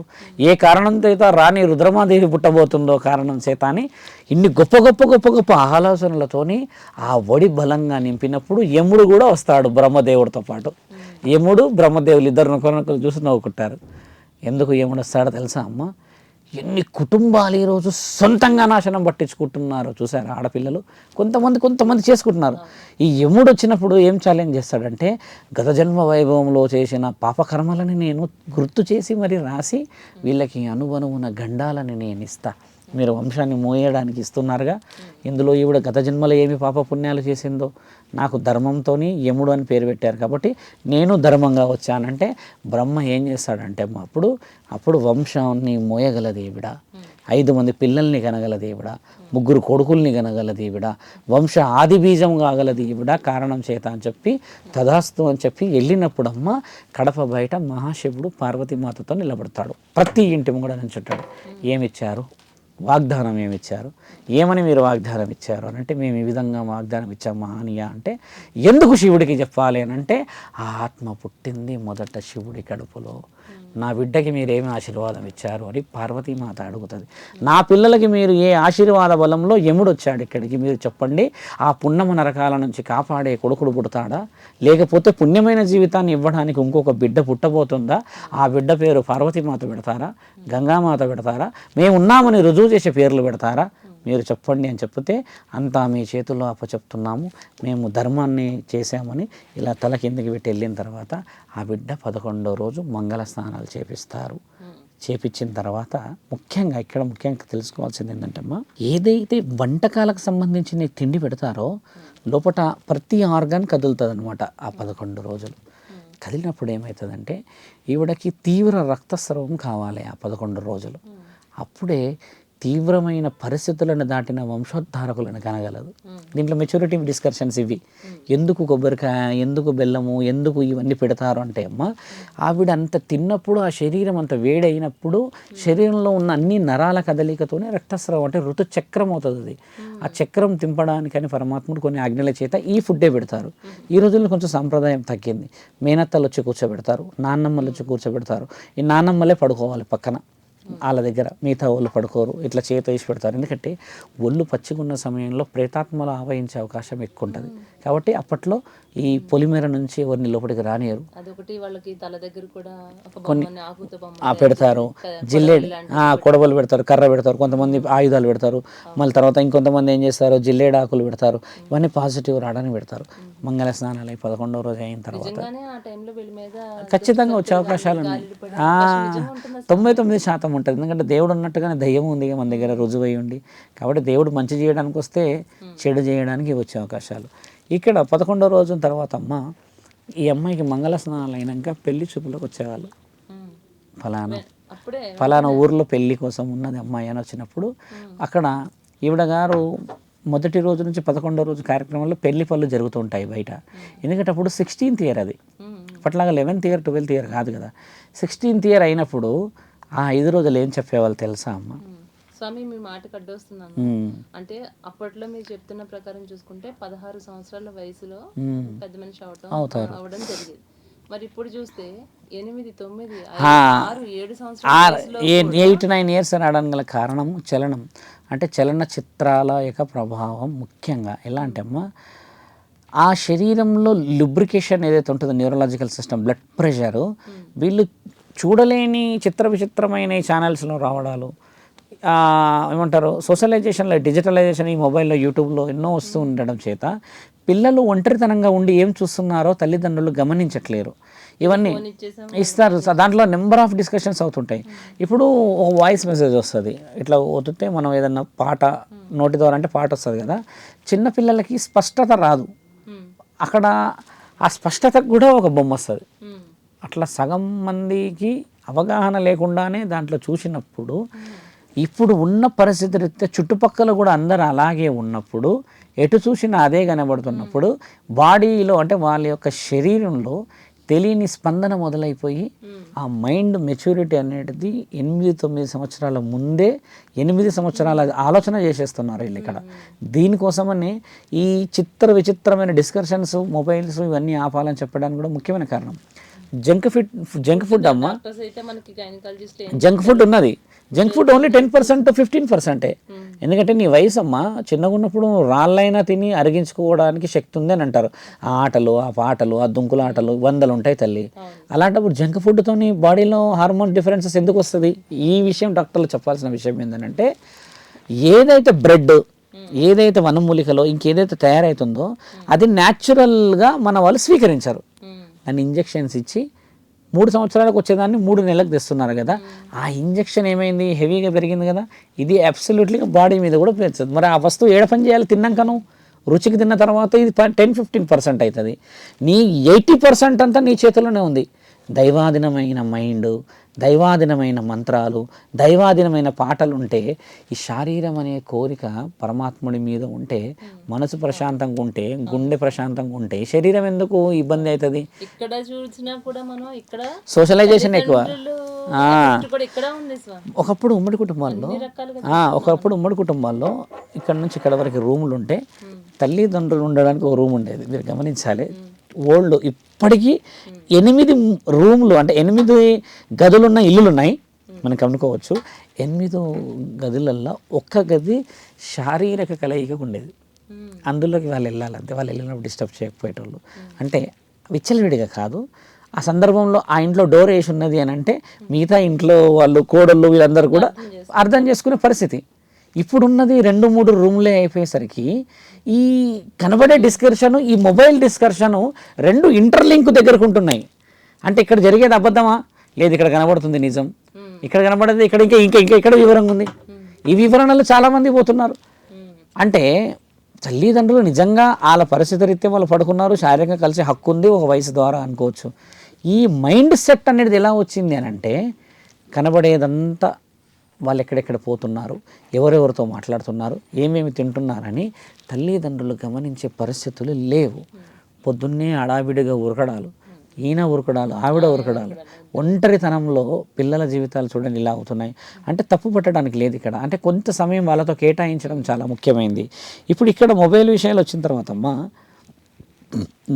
ఏ కారణంతో అయితే రాణి రుద్రమాదేవి పుట్టబోతుందో కారణం చేత అని ఇన్ని గొప్ప గొప్ప గొప్ప గొప్ప ఆలోచనలతోని ఆ ఒడి బలంగా నింపినప్పుడు యముడు కూడా వస్తాడు బ్రహ్మదేవుడితో పాటు. యముడు బ్రహ్మదేవులు ఇద్దరు ఒకరినొకరు చూసి నవ్వుకుంటారు. ఎందుకు యముడు వస్తాడో తెలుసా అమ్మ? ఎన్ని కుటుంబాలు ఈరోజు సొంతంగా నాశనం పట్టించుకుంటున్నారో చూసారు ఆడపిల్లలు, కొంతమంది చేసుకుంటున్నారు. ఈ యముడు వచ్చినప్పుడు ఏం ఛాలెంజ్ చేస్తాడంటే, గత జన్మ వైభవంలో చేసిన పాపకర్మలని నేను గుర్తు చేసి మరి రాసి వీళ్ళకి అనువనువున గండాలని నేను ఇస్తా, మీరు వంశాన్ని మోయడానికి ఇస్తున్నారుగా, ఇందులో ఈవిడ గత జన్మలో ఏమి పాప పుణ్యాలు చేసిందో నాకు ధర్మంతో యముడు అని పేరు పెట్టారు కాబట్టి నేను ధర్మంగా వచ్చానంటే బ్రహ్మ ఏం చేస్తాడంటే అప్పుడు వంశాన్ని మోయగలది ఈవిడ, 5 మంది పిల్లల్ని కనగలది ఈవిడ, 3 కొడుకుల్ని కనగలది ఈవిడ, వంశ ఆది బీజం కాగలది ఈవిడ కారణం చేత అని చెప్పి తదాస్తు అని చెప్పి వెళ్ళినప్పుడమ్మ కడప బయట మహాశివుడు పార్వతీమాతతో నిలబడతాడు. ప్రతి ఇంటి ముంగడ నుంచుంటాడు. ఏమిచ్చారు వాగ్దానం, ఏమిచ్చారు, ఏమని మీరు వాగ్దానం ఇచ్చారు అని అంటే, మేము ఈ విధంగా వాగ్దానం ఇచ్చాం మహానీయ అంటే, ఎందుకు శివుడికి చెప్పాలి అని అంటే, ఆ ఆత్మ పుట్టింది మొదట శివుడి కడుపులో, నా బిడ్డకి మీరేమి ఆశీర్వాదం ఇచ్చారు అని పార్వతీమాత అడుగుతుంది. నా పిల్లలకి మీరు ఏ ఆశీర్వాద బలంలో యముడు వచ్చాడు ఇక్కడికి మీరు చెప్పండి, ఆ పుణ్యము నరకాల నుంచి కాపాడే కొడుకుడు పుడతాడా, లేకపోతే పుణ్యమైన జీవితాన్ని ఇవ్వడానికి ఇంకొక బిడ్డ పుట్టబోతుందా, ఆ బిడ్డ పేరు పార్వతీమాత పెడతారా, గంగామాత పెడతారా, మేము ఉన్నామని రుజువు చేసే పేర్లు పెడతారా, మీరు చెప్పండి అని చెప్తే, అంతా మీ చేతుల్లో అప్పచెప్తున్నాము, మేము ధర్మాన్ని చేశామని ఇలా తల కిందకి పెట్టి వెళ్ళిన తర్వాత ఆ బిడ్డ 11వ రోజు మంగళ స్నానాలు చేపిస్తారు. చేపించిన తర్వాత ముఖ్యంగా తెలుసుకోవాల్సింది ఏంటంటే అమ్మా, ఏదైతే వంటకాలకు సంబంధించిన తిండి పెడతారో లోపల ప్రతి ఆర్గాన్ కదులుతుంది అనమాట. ఆ 11 రోజులు కదిలినప్పుడు ఏమవుతుందంటే, ఈవిడకి తీవ్ర రక్తస్రావం కావాలి ఆ 11 రోజులు. అప్పుడే తీవ్రమైన పరిస్థితులను దాటిన వంశోద్ధారకులను కనగలదు. దీంట్లో మెచ్యూరిటీ డిస్కషన్స్ ఇవి. ఎందుకు కొబ్బరికాయ, ఎందుకు బెల్లము, ఎందుకు ఇవన్నీ పెడతారు అంటే అమ్మ, ఆవిడ అంత తిన్నప్పుడు ఆ శరీరం అంత వేడైనప్పుడు శరీరంలో ఉన్న అన్ని నరాల కదలికతోనే రక్తస్రావం అంటే ఋతుచక్రం అవుతుంది. అది ఆ చక్రం తింపడానికని పరమాత్ముడు కొన్ని ఆజ్ఞల చేత ఈ ఫుడ్డే పెడతారు. ఈ రోజుల్లో కొంచెం సాంప్రదాయం తగ్గింది. మేనత్తలు వచ్చి కూర్చోబెడతారు, నాన్నమ్మలు వచ్చి కూర్చోబెడతారు. ఈ నాన్నమ్మలే పడుకోవాలి పక్కన వాళ్ళ దగ్గర, మిగతా వాళ్ళు పడుకోరు, ఇట్లా చేత వేసి పెడతారు. ఎందుకంటే ఒళ్ళు పచ్చిగున్న సమయంలో ప్రేతాత్మలు ఆవహించే అవకాశం ఎక్కువ ఉంటుంది. కాబట్టి అప్పట్లో ఈ పొలిమేర నుంచి ఎవరిని లోపలికి రానియరు. కొన్ని పెడతారు, జిల్లేడు కొడవలు పెడతారు, కర్ర పెడతారు, కొంతమంది ఆయుధాలు పెడతారు, మళ్ళీ తర్వాత ఇంకొంతమంది ఏం చేస్తారు, జిల్లేడాకులు పెడతారు. ఇవన్నీ పాజిటివ్ రావడానికి పెడతారు. మంగళ స్నానాలు 11వ రోజు అయిన తర్వాత ఖచ్చితంగా వచ్చే అవకాశాలు ఉన్నాయి. 99% ఉంటుంది. ఎందుకంటే దేవుడు ఉన్నట్టుగానే దయ్యం ఉంది మన దగ్గర రుజువై ఉండి. కాబట్టి దేవుడు మంచి చేయడానికి వస్తే చెడు చేయడానికి వచ్చే అవకాశాలు. ఇక్కడ 11వ రోజు తర్వాత అమ్మ, ఈ అమ్మాయికి మంగళ స్నానాలు అయినాక పెళ్లి చూపులకు వచ్చేవాళ్ళు. ఫలానా ఊర్లో పెళ్లి కోసం ఉన్నది అమ్మాయి అని వచ్చినప్పుడు అక్కడ ఈవిడ గారు మొదటి రోజు నుంచి 11వ రోజు కార్యక్రమంలో పెళ్లి పనులు జరుగుతూ ఉంటాయి బయట. ఎందుకంటే అప్పుడు 16th ఇయర్, అది అప్పట్లాగా 11th ఇయర్ 12th ఇయర్ కాదు కదా. 16th ఇయర్ అయినప్పుడు ఆ 5 రోజులు ఏం చెప్పేవాళ్ళు తెలుసా అమ్మ? స్వామి, మీ మాటకు అడ్డొస్తున్నాను. అంటే అప్పట్లో మీరు చెప్తున్న ప్రకారం చూసుకుంటే 16 సంవత్సరాల వయసులో పెద్ద మనిషి అవడం జరిగేది. మరి ఇప్పుడు చూస్తే 8, 9, 6, 7 సంవత్సరాలు 8-9 ఇయర్స్ అనడానికి గల కారణం చలనం. అంటే చలన చిత్రాల యొక్క ప్రభావం ముఖ్యంగా ఎలా అంటే అమ్మ, ఆ శరీరంలో లుబ్రికేషన్ ఏదైతే ఉంటుందో న్యూరలాజికల్ సిస్టమ్, బ్లడ్ ప్రెషరు, వీళ్ళు చూడలేని విచిత్రమైన ఛానల్స్లో రావడాలు, ఏమంటారు సోషలైజేషన్లో, డిజిటలైజేషన్, ఈ మొబైల్లో యూట్యూబ్లో ఎన్నో వస్తూ ఉండడం చేత పిల్లలు ఒంటరితనంగా ఉండి ఏం చూస్తున్నారో తల్లిదండ్రులు గమనించట్లేరు. ఇవన్నీ ఇస్తారు. దాంట్లో నెంబర్ ఆఫ్ డిస్కషన్స్ అవుతుంటాయి. ఇప్పుడు ఒక వాయిస్ మెసేజ్ వస్తుంది, ఇట్లా వదిలితే మనం ఏదన్నా పాట నోటి ద్వారా అంటే పాట వస్తుంది కదా, చిన్నపిల్లలకి స్పష్టత రాదు. అక్కడ ఆ స్పష్టతకు కూడా ఒక బొమ్మ వస్తుంది. అట్లా సగం మందికి అవగాహన లేకుండానే దాంట్లో చూసినప్పుడు ఇప్పుడు ఉన్న పరిస్థితి రీత్యా చుట్టుపక్కల కూడా అందరూ అలాగే ఉన్నప్పుడు, ఎటు చూసినా అదే కనబడుతున్నప్పుడు, బాడీలో అంటే వాళ్ళ యొక్క శరీరంలో తెలియని స్పందన మొదలైపోయి ఆ మైండ్ మెచ్యూరిటీ అనేది 8-9 సంవత్సరాల ముందే 8 సంవత్సరాల ఆలోచన చేసేస్తున్నారు వీళ్ళు ఇక్కడ. దీనికోసమని ఈ విచిత్రమైన డిస్కషన్స్, మొబైల్స్ ఇవన్నీ ఆపాలని చెప్పడానికి కూడా ముఖ్యమైన కారణం. జంక్ ఫుడ్ అమ్మ, డాక్టర్స్ అయితే మనకి గైనకాలజిస్ట్ జంక్ ఫుడ్ ఉన్నది. Junk food only 10% 15%. ఎందుకంటే నీ వయసు అమ్మ చిన్నగా ఉన్నప్పుడు రాళ్ళైనా తిని అరిగించుకోవడానికి శక్తి ఉంది అని అంటారు. ఆ ఆటలు, ఆ పాటలు, ఆ దుంకుల ఆటలు 100 ఉంటాయి తల్లి. అలాంటప్పుడు జంక్ ఫుడ్తోని బాడీలో హార్మోన్ డిఫరెన్సెస్ ఎందుకు వస్తుంది? ఈ విషయం డాక్టర్లు చెప్పాల్సిన విషయం ఏంటంటే, ఏదైతే బ్రెడ్, ఏదైతే వనమూలికలో ఇంకేదైతే తయారవుతుందో అది న్యాచురల్గా మన వాళ్ళు స్వీకరించారు. దాన్ని ఇంజెక్షన్స్ ఇచ్చి 3 సంవత్సరాలకు వచ్చేదాన్ని 3 నెలలకు తెస్తున్నారు కదా. ఆ ఇంజెక్షన్ ఏమైంది? హెవీగా పెరిగింది కదా. ఇది అబ్సల్యూట్లీగా బాడీ మీద కూడా పెంచుతుంది. మరి ఆ వస్తువు ఏడ పని చేయాలి? తిన్నాకను రుచికి తిన్న తర్వాత ఇది 10-15% అవుతుంది. నీ 80% అంతా నీ చేతిలోనే ఉంది. దైవాధీనమైన మైండ్, దైవాధీనమైన మంత్రాలు, దైవాధీనమైన పాటలు ఉంటే, ఈ శారీరం అనే కోరిక పరమాత్ముడి మీద ఉంటే, మనసు ప్రశాంతంగా ఉంటే, గుండె ప్రశాంతంగా ఉంటే, శరీరం ఎందుకు ఇబ్బంది అవుతుంది? ఇక్కడ చూసినా కూడా మనం ఇక్కడ సోషలైజేషన్ ఎక్కువ. ఇక్కడ ఉంది ఒకప్పుడు ఉమ్మడి కుటుంబాల్లో ఇక్కడ నుంచి ఇక్కడ వరకు రూములు ఉంటే తల్లిదండ్రులు ఉండడానికి ఒక రూమ్ ఉండేది. మీరు గమనించాలి. ఓల్డ్ ఇప్పటికీ 8 రూమ్లు అంటే 8 గదులున్న ఇల్లులు ఉన్నాయి మనకు అనుకోవచ్చు. 8 గదులల్లో ఒక్క గది శారీరక కలయికకు ఉండేది. అందులోకి వాళ్ళు వెళ్ళాలంటే వాళ్ళు వెళ్ళినప్పుడు డిస్టర్బ్ చేయకపోయేటోళ్ళు. అంటే విచ్చలవిడిగా కాదు, ఆ సందర్భంలో ఆ ఇంట్లో డోర్ వేసి ఉన్నది అని అంటే మిగతా ఇంట్లో వాళ్ళు కోడళ్ళు వీళ్ళందరూ కూడా అర్థం చేసుకునే పరిస్థితి. ఇప్పుడున్నది 2-3 రూమ్లే అయిపోయేసరికి ఈ కనబడే డిస్కర్షను, ఈ మొబైల్ డిస్కర్షను 2 ఇంటర్లింక్ దగ్గరకు ఉంటున్నాయి. అంటే ఇక్కడ జరిగేది అబద్ధమా? లేదు, ఇక్కడ కనబడుతుంది నిజం. ఇక్కడ కనబడేది ఇక్కడ ఇంకా ఇంకా ఇంకా ఇక్కడ వివరంగా ఉంది. ఈ వివరణలు చాలామంది పోతున్నారు. అంటే తల్లిదండ్రులు నిజంగా వాళ్ళ పరిస్థితి రీత్యా వాళ్ళు పడుకున్నారు, శారీరకంగా కలిసి హక్కు ఉంది ఒక వయసు ద్వారా అనుకోవచ్చు. ఈ మైండ్ సెట్ అనేది ఎలా వచ్చింది అని అంటే, కనబడేదంతా వాళ్ళు ఎక్కడెక్కడ పోతున్నారు, ఎవరెవరితో మాట్లాడుతున్నారు, ఏమేమి తింటున్నారని తల్లిదండ్రులు గమనించే పరిస్థితులు లేవు. పొద్దున్నే హడావిడిగా ఉరకడాలు, ఈయన ఉరకడాలు, ఆవిడ ఉరకడాలు, ఒంటరితనంలో పిల్లల జీవితాలు చూడండి ఇలా అవుతున్నాయి. అంటే తప్పు పట్టడానికి లేదు ఇక్కడ. అంటే కొంత సమయం వాళ్ళతో కేటాయించడం చాలా ముఖ్యమైనది. ఇప్పుడు ఇక్కడ మొబైల్ విషయాలు వచ్చిన తర్వాత అమ్మా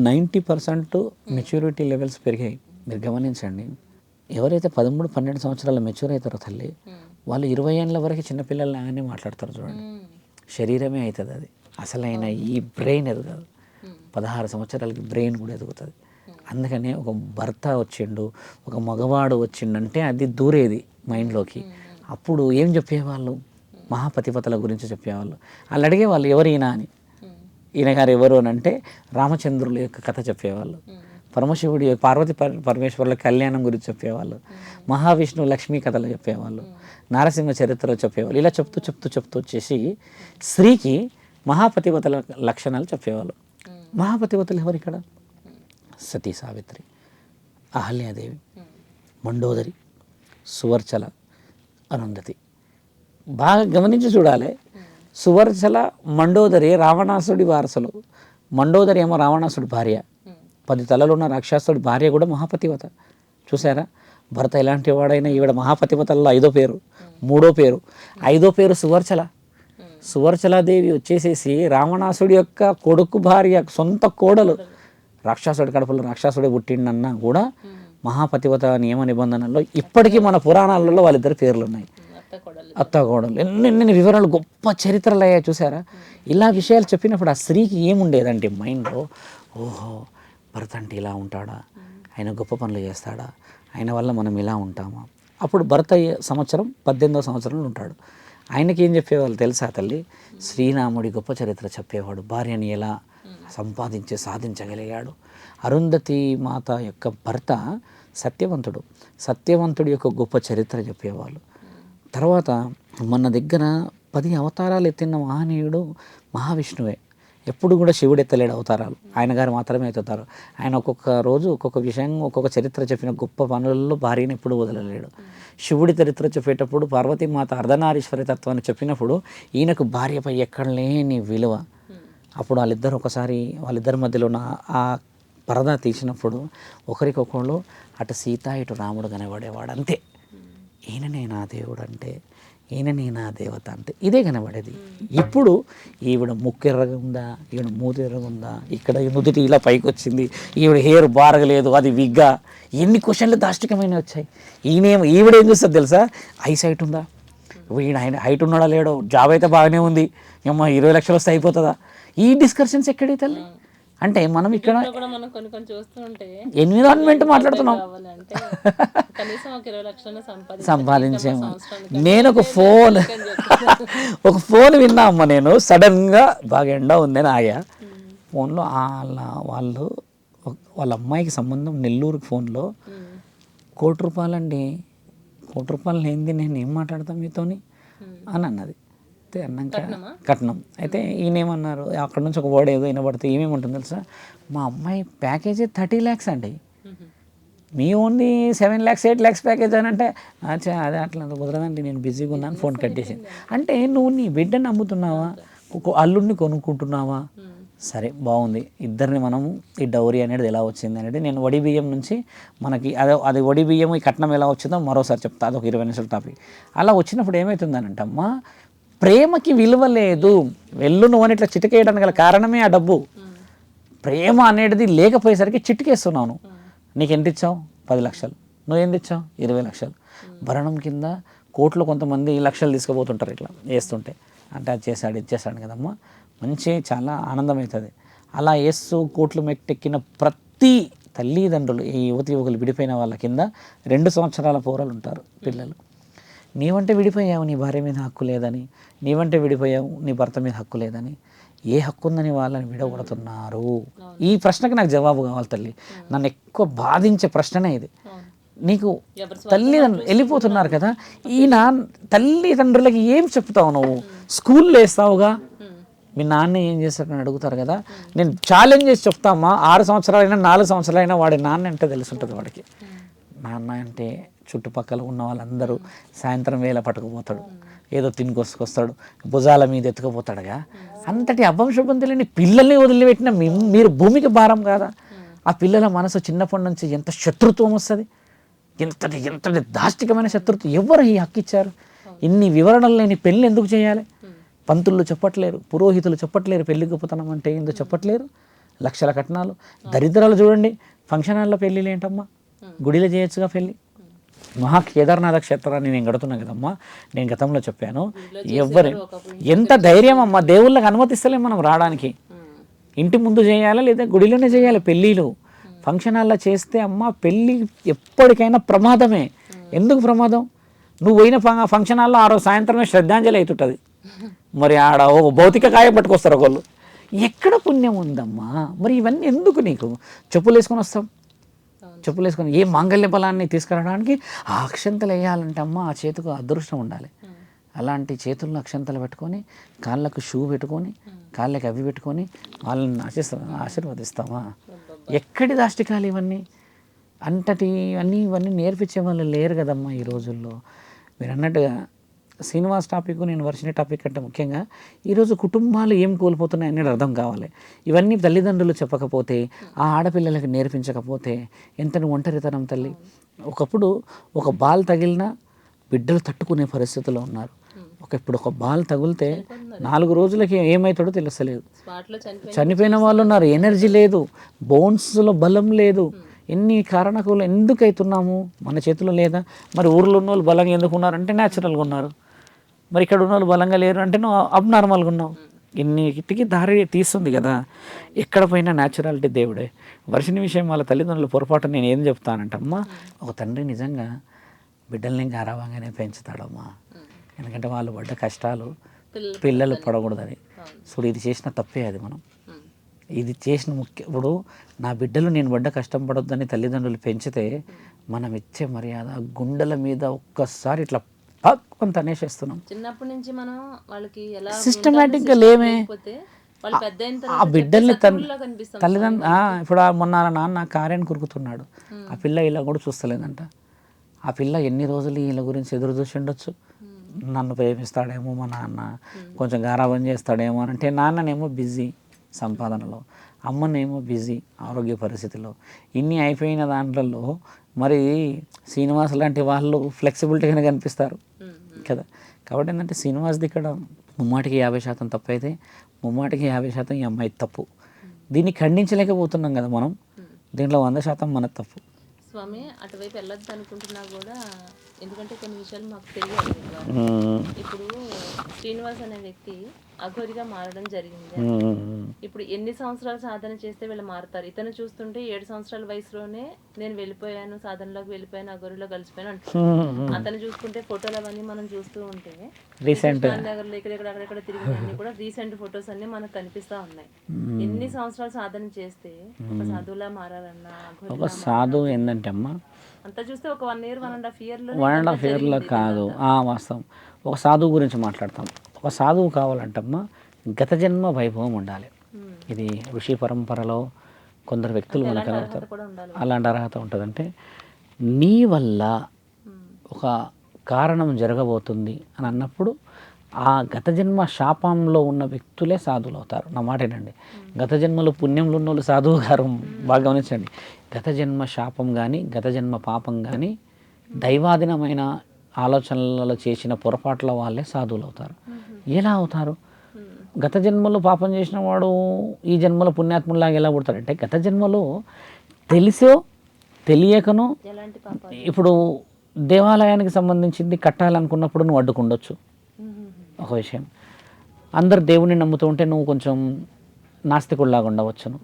90% మెచ్యూరిటీ లెవెల్స్ పెరిగాయి. మీరు గమనించండి. ఎవరైతే 13-12 సంవత్సరాల మెచ్యూర్ అవుతారో తల్లి, వాళ్ళు 20 ఏళ్ళ వరకు చిన్నపిల్లల్ని ఆయనే మాట్లాడతారు చూడండి. శరీరమే అవుతుంది అది, అసలైన ఈ బ్రెయిన్ ఎదగదు. 16 సంవత్సరాలకి బ్రెయిన్ కూడా ఎదుగుతుంది. అందుకనే ఒక భర్త వచ్చిండు, ఒక మగవాడు వచ్చిండంటే అది దూరేది మైండ్లోకి. అప్పుడు ఏం చెప్పేవాళ్ళు? మహాపతిపతల గురించి చెప్పేవాళ్ళు. వాళ్ళు అడిగేవాళ్ళు ఎవరు ఈయన అని. ఈయన గారు ఎవరు అని అంటే రామచంద్రుల యొక్క కథ చెప్పేవాళ్ళు, పరమశివుడి పార్వతి పరమేశ్వరుల కళ్యాణం గురించి చెప్పేవాళ్ళు, మహావిష్ణువు లక్ష్మీ కథలు చెప్పేవాళ్ళు, నారసింహ చరిత్రలు చెప్పేవాళ్ళు. ఇలా చెప్తూ వచ్చేసి స్త్రీకి మహాపతివతల లక్షణాలు చెప్పేవాళ్ళు. మహాపతివతలు ఎవరు ఇక్కడ? సతీ సావిత్రి, అహల్యాదేవి, మండోదరి, సువర్చల, అరుంధతి. బాగా గమనించి చూడాలి. సువర్చల, మండోదరి రావణాసుడి వారసులు. మండోదరి ఏమో రావణాసుడి భార్య, 10 తలలున్న రాక్షసుడి భార్య కూడా మహాపతివత. చూసారా? భర్త ఎలాంటి వాడైనా ఈవిడ మహాపతివతల్లో 5వ పేరు, 3వ పేరు, 5వ పేరు సువర్చల. సువర్చలాదేవి వచ్చేసేసి రావణాసుడి యొక్క కొడుకు భార్య, సొంత కోడలు. రాక్షసుడి కడుపులో రాక్షసుడే పుట్టిండన్నా కూడా మహాపతివత నియమ నిబంధనల్లో ఇప్పటికీ మన పురాణాలలో వాళ్ళిద్దరు పేర్లు ఉన్నాయి. అత్త కోడలు ఎన్ని వివరాలు, గొప్ప చరిత్రలు అయ్యాయి. చూసారా? ఇలా విషయాలు చెప్పినప్పుడు ఆ స్త్రీకి ఏముండేదంటే మైండ్లో, ఓహో భర్త అంటే ఇలా ఉంటాడా, ఆయన గొప్ప పనులు చేస్తాడా, ఆయన వల్ల మనం ఇలా ఉంటామా. అప్పుడు భర్త 18వ సంవత్సరంలో ఉంటాడు. ఆయనకి ఏం చెప్పేవాళ్ళు తెలుసా తల్లి? శ్రీరాముడి గొప్ప చరిత్ర చెప్పేవాడు, భార్యని ఎలా సాధించగలిగాడు. అరుంధతి మాత యొక్క భర్త సత్యవంతుడి యొక్క గొప్ప చరిత్ర చెప్పేవాళ్ళు. తర్వాత మన దగ్గర 10 అవతారాలు ఎత్తిన మహనీయుడు మహావిష్ణువే. ఎప్పుడు కూడా శివుడు ఎత్తలేడు అవతారాలు, ఆయన గారు మాత్రమే ఎత్తుతారు. ఆయన ఒక్కొక్క రోజు ఒక్కొక్క విషయం ఒక్కొక్క చరిత్ర చెప్పిన గొప్ప పనులలో భార్యను ఎప్పుడు వదలలేడు. శివుడి చరిత్ర చెప్పేటప్పుడు పార్వతీమాత అర్ధనారీశ్వరి తత్వాన్ని చెప్పినప్పుడు ఈయనకు భార్యపై ఎక్కడ లేని విలువ. అప్పుడు వాళ్ళిద్దరి మధ్యలో ఉన్న ఆ పరదా తీసినప్పుడు ఒకరికొకళ్ళు అటు సీత ఇటు రాముడు కనబడేవాడు, అంతే. ఈయననే నా దేవుడు అంటే, ఈయననే నా దేవత అంటే ఇదే కనబడేది. ఇప్పుడు ఈవిడ ముక్కు ఎర్రగా ఉందా, ఈవిడ మూతి ఎర్రగా ఉందా, ఇక్కడ నుదుటి ఇలా పైకి వచ్చింది, ఈవిడ హెయిర్ బారగలేదు, అది విగ్గా, ఎన్ని క్వశ్చన్లు దాష్టికమైన వచ్చాయి. ఈవిడేం చూస్తుంది తెలుసా, ఐసైట్ ఉందా, ఈయన హైట్ ఉన్నాడా లేడో, జాబ్ అయితే బాగానే ఉంది, అమ్మ 20 లక్షలు వస్తే అయిపోతుందా, ఈ డిస్కషన్స్ ఎక్కడే తల్లి. అంటే మనం ఇక్కడ మనం కొన్ని చూస్తూ ఉంటే ఎన్విరాన్మెంట్ మాట్లాడుతున్నాం. కనీసం ఒక 20 లక్షలు సంపాదించాము. నేను ఒక ఫోన్ విన్నా అమ్మ, నేను సడన్గా బాగా ఎండ ఉందని ఆయా ఫోన్లో వాళ్ళ అమ్మాయికి సంబంధం నెల్లూరుకి ఫోన్లో ₹1,00,00,000 అండి, ₹1,00,00,000 ఏంది, నేను ఏం మాట్లాడతాను మీతోని అని అన్నది. అయితే అన్నాక కట్నం అయితే ఈయనేమన్నారు, అక్కడ నుంచి ఒక వర్డ్ ఏదో వినబడితే ఏమేమి తెలుసా, మా అమ్మాయి ప్యాకేజీ 30 lakhs అండి, మీ ఓన్లీ 7 lakhs 8 lakhs ప్యాకేజ్ అని అంటే అదే అట్లా కుదరదండి, నేను బిజీగా ఉన్నాను, ఫోన్ కట్ చేసింది. అంటే నువ్వు నీ బిడ్డని నమ్ముతున్నావా, అల్లుడిని కొనుక్కుంటున్నావా, సరే బాగుంది, ఇద్దరిని మనము ఈ డౌరీ అనేది ఎలా వచ్చింది అనేది నేను వడి బియ్యం నుంచి మనకి అది వడి బియ్యం ఈ కట్నం ఎలా వచ్చిందో మరోసారి చెప్తా, అదొక 20 నిమిషాల టాపిక్. అలా వచ్చినప్పుడు ఏమవుతుందనంటే అమ్మా, ప్రేమకి విలువ లేదు. నువ్వు అని ఇట్లా చిటికేయడానికి గల కారణమే ఆ డబ్బు. ప్రేమ అనేది లేకపోయేసరికి చిటికేస్తున్నావు. నీకు ఎంత ఇచ్చావు, 10 లక్షలు, నువ్వు ఎంత ఇచ్చావు, 20 లక్షలు. భరణం కింద కోట్లు కొంతమంది లక్షలు తీసుకుపోతుంటారు ఇట్లా వేస్తుంటే, అంటే అది చేశాడు ఇది చేశాడు కదమ్మా, మంచి చాలా ఆనందం అవుతుంది. అలా వేస్తూ కోట్లు మెట్టెక్కిన ప్రతి తల్లిదండ్రులు, ఈ యువకులు విడిపోయిన వాళ్ళ కింద 2 సంవత్సరాల పోరాలు ఉంటారు పిల్లలు. నీవంటే విడిపోయావు, నీ భార్య మీద హక్కు లేదని, నీవంటే విడిపోయావు, నీ భర్త మీద హక్కు లేదని, ఏ హక్కు ఉందని వాళ్ళని విడగొడుతున్నారు. ఈ ప్రశ్నకి నాకు జవాబు కావాలి తల్లి. నన్ను ఎక్కువ బాధించే ప్రశ్ననే ఇది. నీకు తల్లిదండ్రులు వెళ్ళిపోతున్నారు కదా, ఈయన తల్లిదండ్రులకి ఏం చెప్తావు నువ్వు, స్కూల్లో వేస్తావుగా, మీ నాన్న ఏం చేస్తాడని అడుగుతారు కదా. నేను ఛాలెంజ్ చేసి చెప్తామా, 6 సంవత్సరాలైనా 4 సంవత్సరాలైనా వాడి నాన్న అంటే తెలుసుంటుంది వాడికి. నాన్న అంటే చుట్టుపక్కల ఉన్న వాళ్ళందరూ సాయంత్రం వేళ పట్టుకుపోతాడు, ఏదో తినికొసుకొస్తాడు, భుజాల మీద ఎత్తుకుపోతాడుగా. అంతటి అభంశుభం తెలియని పిల్లల్ని వదిలిపెట్టిన మీరు భూమికి భారం కాదా. ఆ పిల్లల మనసు చిన్నప్పటి నుంచి ఎంత శత్రుత్వం వస్తుంది, ఎంతటి దాష్టికమైన శత్రుత్వం. ఎవరు ఈ హక్కు ఇచ్చారు? ఇన్ని వివరణలు లేని పెళ్ళి ఎందుకు చేయాలి? పంతులు చెప్పట్లేరు, పురోహితులు చెప్పట్లేరు, పెళ్లి గొప్పతనం అంటే ఏందో చెప్పట్లేరు. లక్షల కట్నాలు, దరిద్రాలు చూడండి. ఫంక్షన్ హాల్లో పెళ్ళిళ్ళు ఏంటమ్మా, గుడిలో చేయొచ్చుగా పెళ్ళి. కేదార్నాథ క్షేత్రాన్ని నేను కడుతున్నా కదమ్మా, నేను గతంలో చెప్పాను. ఎంత ధైర్యం అమ్మా, దేవుళ్ళకి అనుమతిస్తలేం మనం రావడానికి. ఇంటి ముందు చేయాలా లేదా గుడిలోనే చేయాలి పెళ్ళిళ్ళు. ఫంక్షన్ హాల్లో చేస్తే అమ్మ పెళ్ళి ఎప్పటికైనా ప్రమాదమే. ఎందుకు ప్రమాదం? నువ్వు పోయిన ఫంక్షన్ హాల్లో ఆ రోజు సాయంత్రమే శ్రద్ధాంజలి అవుతుంటుంది, మరి ఆడ ఒక భౌతిక కాయం పట్టుకొస్తారు ఒకళ్ళు. ఎక్కడ పుణ్యం ఉందమ్మా? మరి ఇవన్నీ ఎందుకు? నీకు చెప్పులు వేసుకొని వస్తాం, చెప్పులు వేసుకొని ఏ మాంగళ్య బలాన్ని తీసుకురావడానికి ఆ అక్షంతలు వేయాలంటే అమ్మ ఆ చేతికి అదృష్టం ఉండాలి. అలాంటి చేతులను అక్షంతలు పెట్టుకొని, కాళ్ళకు షూ పెట్టుకొని, కాళ్ళకి అవి పెట్టుకొని వాళ్ళని ఆశీర్వదిస్తామా? ఎక్కడి దాష్టికాలు ఇవన్నీ? ఇవన్నీ నేర్పించే వాళ్ళు లేరు కదమ్మా ఈ రోజుల్లో. మీరు అన్నట్టుగా శ్రీనివాస్ టాపిక్, నేను వర్షిని టాపిక్ అంటే ముఖ్యంగా ఈరోజు కుటుంబాలు ఏం కోల్పోతున్నాయి అనేది అర్థం కావాలి. ఇవన్నీ తల్లిదండ్రులు చెప్పకపోతే, ఆ ఆడపిల్లలకి నేర్పించకపోతే ఎంతని ఒంటరితనం తల్లి. ఒకప్పుడు ఒక బాల్ తగిలినా బిడ్డలు తట్టుకునే పరిస్థితుల్లో ఉన్నారు. ఇప్పుడు ఒక బాల్ తగిలితే 4 రోజులకి ఏమవుతాడో తెలుస్తలేదు, చనిపోయిన వాళ్ళు ఉన్నారు. ఎనర్జీ లేదు, బోన్స్లో బలం లేదు. ఎన్ని కారణాలు ఎందుకు అవుతున్నాము? మన చేతిలో లేదా? మరి ఊర్లో ఉన్న వాళ్ళు బలంగా ఎందుకు ఉన్నారంటే న్యాచురల్గా ఉన్నారు. మరి ఇక్కడ ఉన్న వాళ్ళు బలంగా లేరు అంటే నువ్వు అబ్నార్మల్గా ఉన్నావు. ఇన్నిటికి దారి తీస్తుంది కదా. ఎక్కడ పోయినా న్యాచురాలిటీ దేవుడే. వర్షిని విషయం వాళ్ళ తల్లిదండ్రుల పొరపాటు నేను ఏం చెప్తానంటే అమ్మా, ఒక తండ్రి నిజంగా బిడ్డల్ని గారాభంగానే పెంచుతాడమ్మా. ఎందుకంటే వాళ్ళు పడ్డ కష్టాలు పిల్లలు పడకూడదని. సో ఇది చేసిన తప్పే అది. మనం ఇది చేసిన ఇప్పుడు నా బిడ్డలు నేను పడ్డ కష్టం పడొద్దని తల్లిదండ్రులు పెంచితే మనం ఇచ్చే మర్యాద గుండెల మీద ఒక్కసారి ఇట్లా పక్ అంత అనేసేస్తున్నాం. చిన్నప్పటి నుంచి మనం వాళ్ళకి ఎలా సిస్టమేటిక్గా లేమే. వాళ్ళు పెద్ద అయిన ఆ తర్వాత బిడ్డల్ని శత్రువుల్లా కనిపిస్తాం తల్లిదండ్రులు ఇప్పుడు మొన్న వాళ్ళ నాన్న కార్యాన్ని కురుకుతున్నాడు, ఆ పిల్ల ఇలా కూడా చూస్తలేదంట. ఆ పిల్ల ఎన్ని రోజులు వీళ్ళ గురించి ఎదురు చూసి ఉండొచ్చు, నన్ను ప్రేమిస్తాడేమో మా నాన్న, కొంచెం గారాబం చేస్తాడేమో అంటే, నాన్ననేమో బిజీ సంపాదనలో, అమ్మనేమో బిజీ ఆరోగ్య పరిస్థితిలో, ఇన్ని అయిపోయిన దాంట్లో మరి శ్రీనివాస్ లాంటి వాళ్ళు ఫ్లెక్సిబిలిటీగానే కనిపిస్తారు కదా. కాబట్టి ఏంటంటే శ్రీనివాస్ది ఇక్కడ ముమ్మాటికి 50% తప్పు అయితే ముమ్మాటికి 50% ఈ అమ్మాయి తప్పు. దీన్ని ఖండించలేకపోతున్నాం కదా మనం, దీంట్లో 100% మన తప్పు. స్వామి అటువైపు వెళ్ళొద్దు అనుకుంటున్నా కూడా, ఎందుకంటే కొన్ని విషయాలు మాకు తెలియాలి కదా. ఇప్పుడు శ్రీనివాస్ అనే వ్యక్తి అఘోరిగా మారడం జరిగింది. ఇప్పుడు ఎన్ని సంవత్సరాలు సాధన చేస్తే వీళ్ళు మారుతారు? ఇతను చూస్తుంటే 7 సంవత్సరాల వయసులోనే నేను వెళ్ళిపోయాను, సాధనలోకి వెళ్ళిపోయాను, అఘోరిలో కలిసిపోయాను అంటున్నాను. అతను చూసుకుంటే ఫోటోలు అవన్నీ మనం చూస్తూ ఉంటే రీసెంట్ నగర్లో ఇక్కడ అక్కడెక్కడ తిరిగినన్ని కూడా రీసెంట్ ఫొటోస్ అన్ని మనకు కనిపిస్తా ఉన్నాయి. ఎన్ని సంవత్సరాలు సాధన చేస్తే ఒక సాధువులా మారాలన్నా, ఒక సాధువు ఏంటంటే అమ్మ, అంతా చూస్తే ఒక 1 year 1.5 year లో 1.5 yearలో కాదు, వాస్తవం. ఒక సాధువు గురించి మాట్లాడతాం. ఒక సాధువు కావాలంటమ్మా గత జన్మ వైభవం ఉండాలి. ఇది ఋషి పరంపరలో కొందరు వ్యక్తులు మనకు కనబడతారు. కూడా ఉండాలి. అలాంటి అర్హత ఉంటుందంటే, నీ వల్ల ఒక కారణం జరగబోతుంది అని అన్నప్పుడు ఆ గత జన్మ శాపంలో ఉన్న వ్యక్తులే సాధువులు అవుతారు. నా మాటేనండి. గత జన్మలో పుణ్యంలో ఉన్న వాళ్ళు సాధువు గారు బాగా గమనించండి. గత జన్మ శాపం కానీ గత జన్మ పాపం కానీ దైవాధీనమైన ఆలోచనలలో చేసిన పొరపాట్ల వాళ్ళే సాధువులు అవుతారు. ఎలా అవుతారు? గత జన్మలో పాపం చేసిన వాడు ఈ జన్మలో పుణ్యాత్ములాగా ఎలా పుడతాడంటే, గత జన్మలో తెలిసో తెలియకనో, ఎలాంటి పాపాలు? ఇప్పుడు దేవాలయానికి సంబంధించింది కట్టాలనుకున్నప్పుడు నువ్వు అడ్డుకుండొచ్చు. ఒక విషయం, అందరు దేవుడిని నమ్ముతూ ఉంటే నువ్వు కొంచెం నాస్తికుడిలాగా ఉండవచ్చును.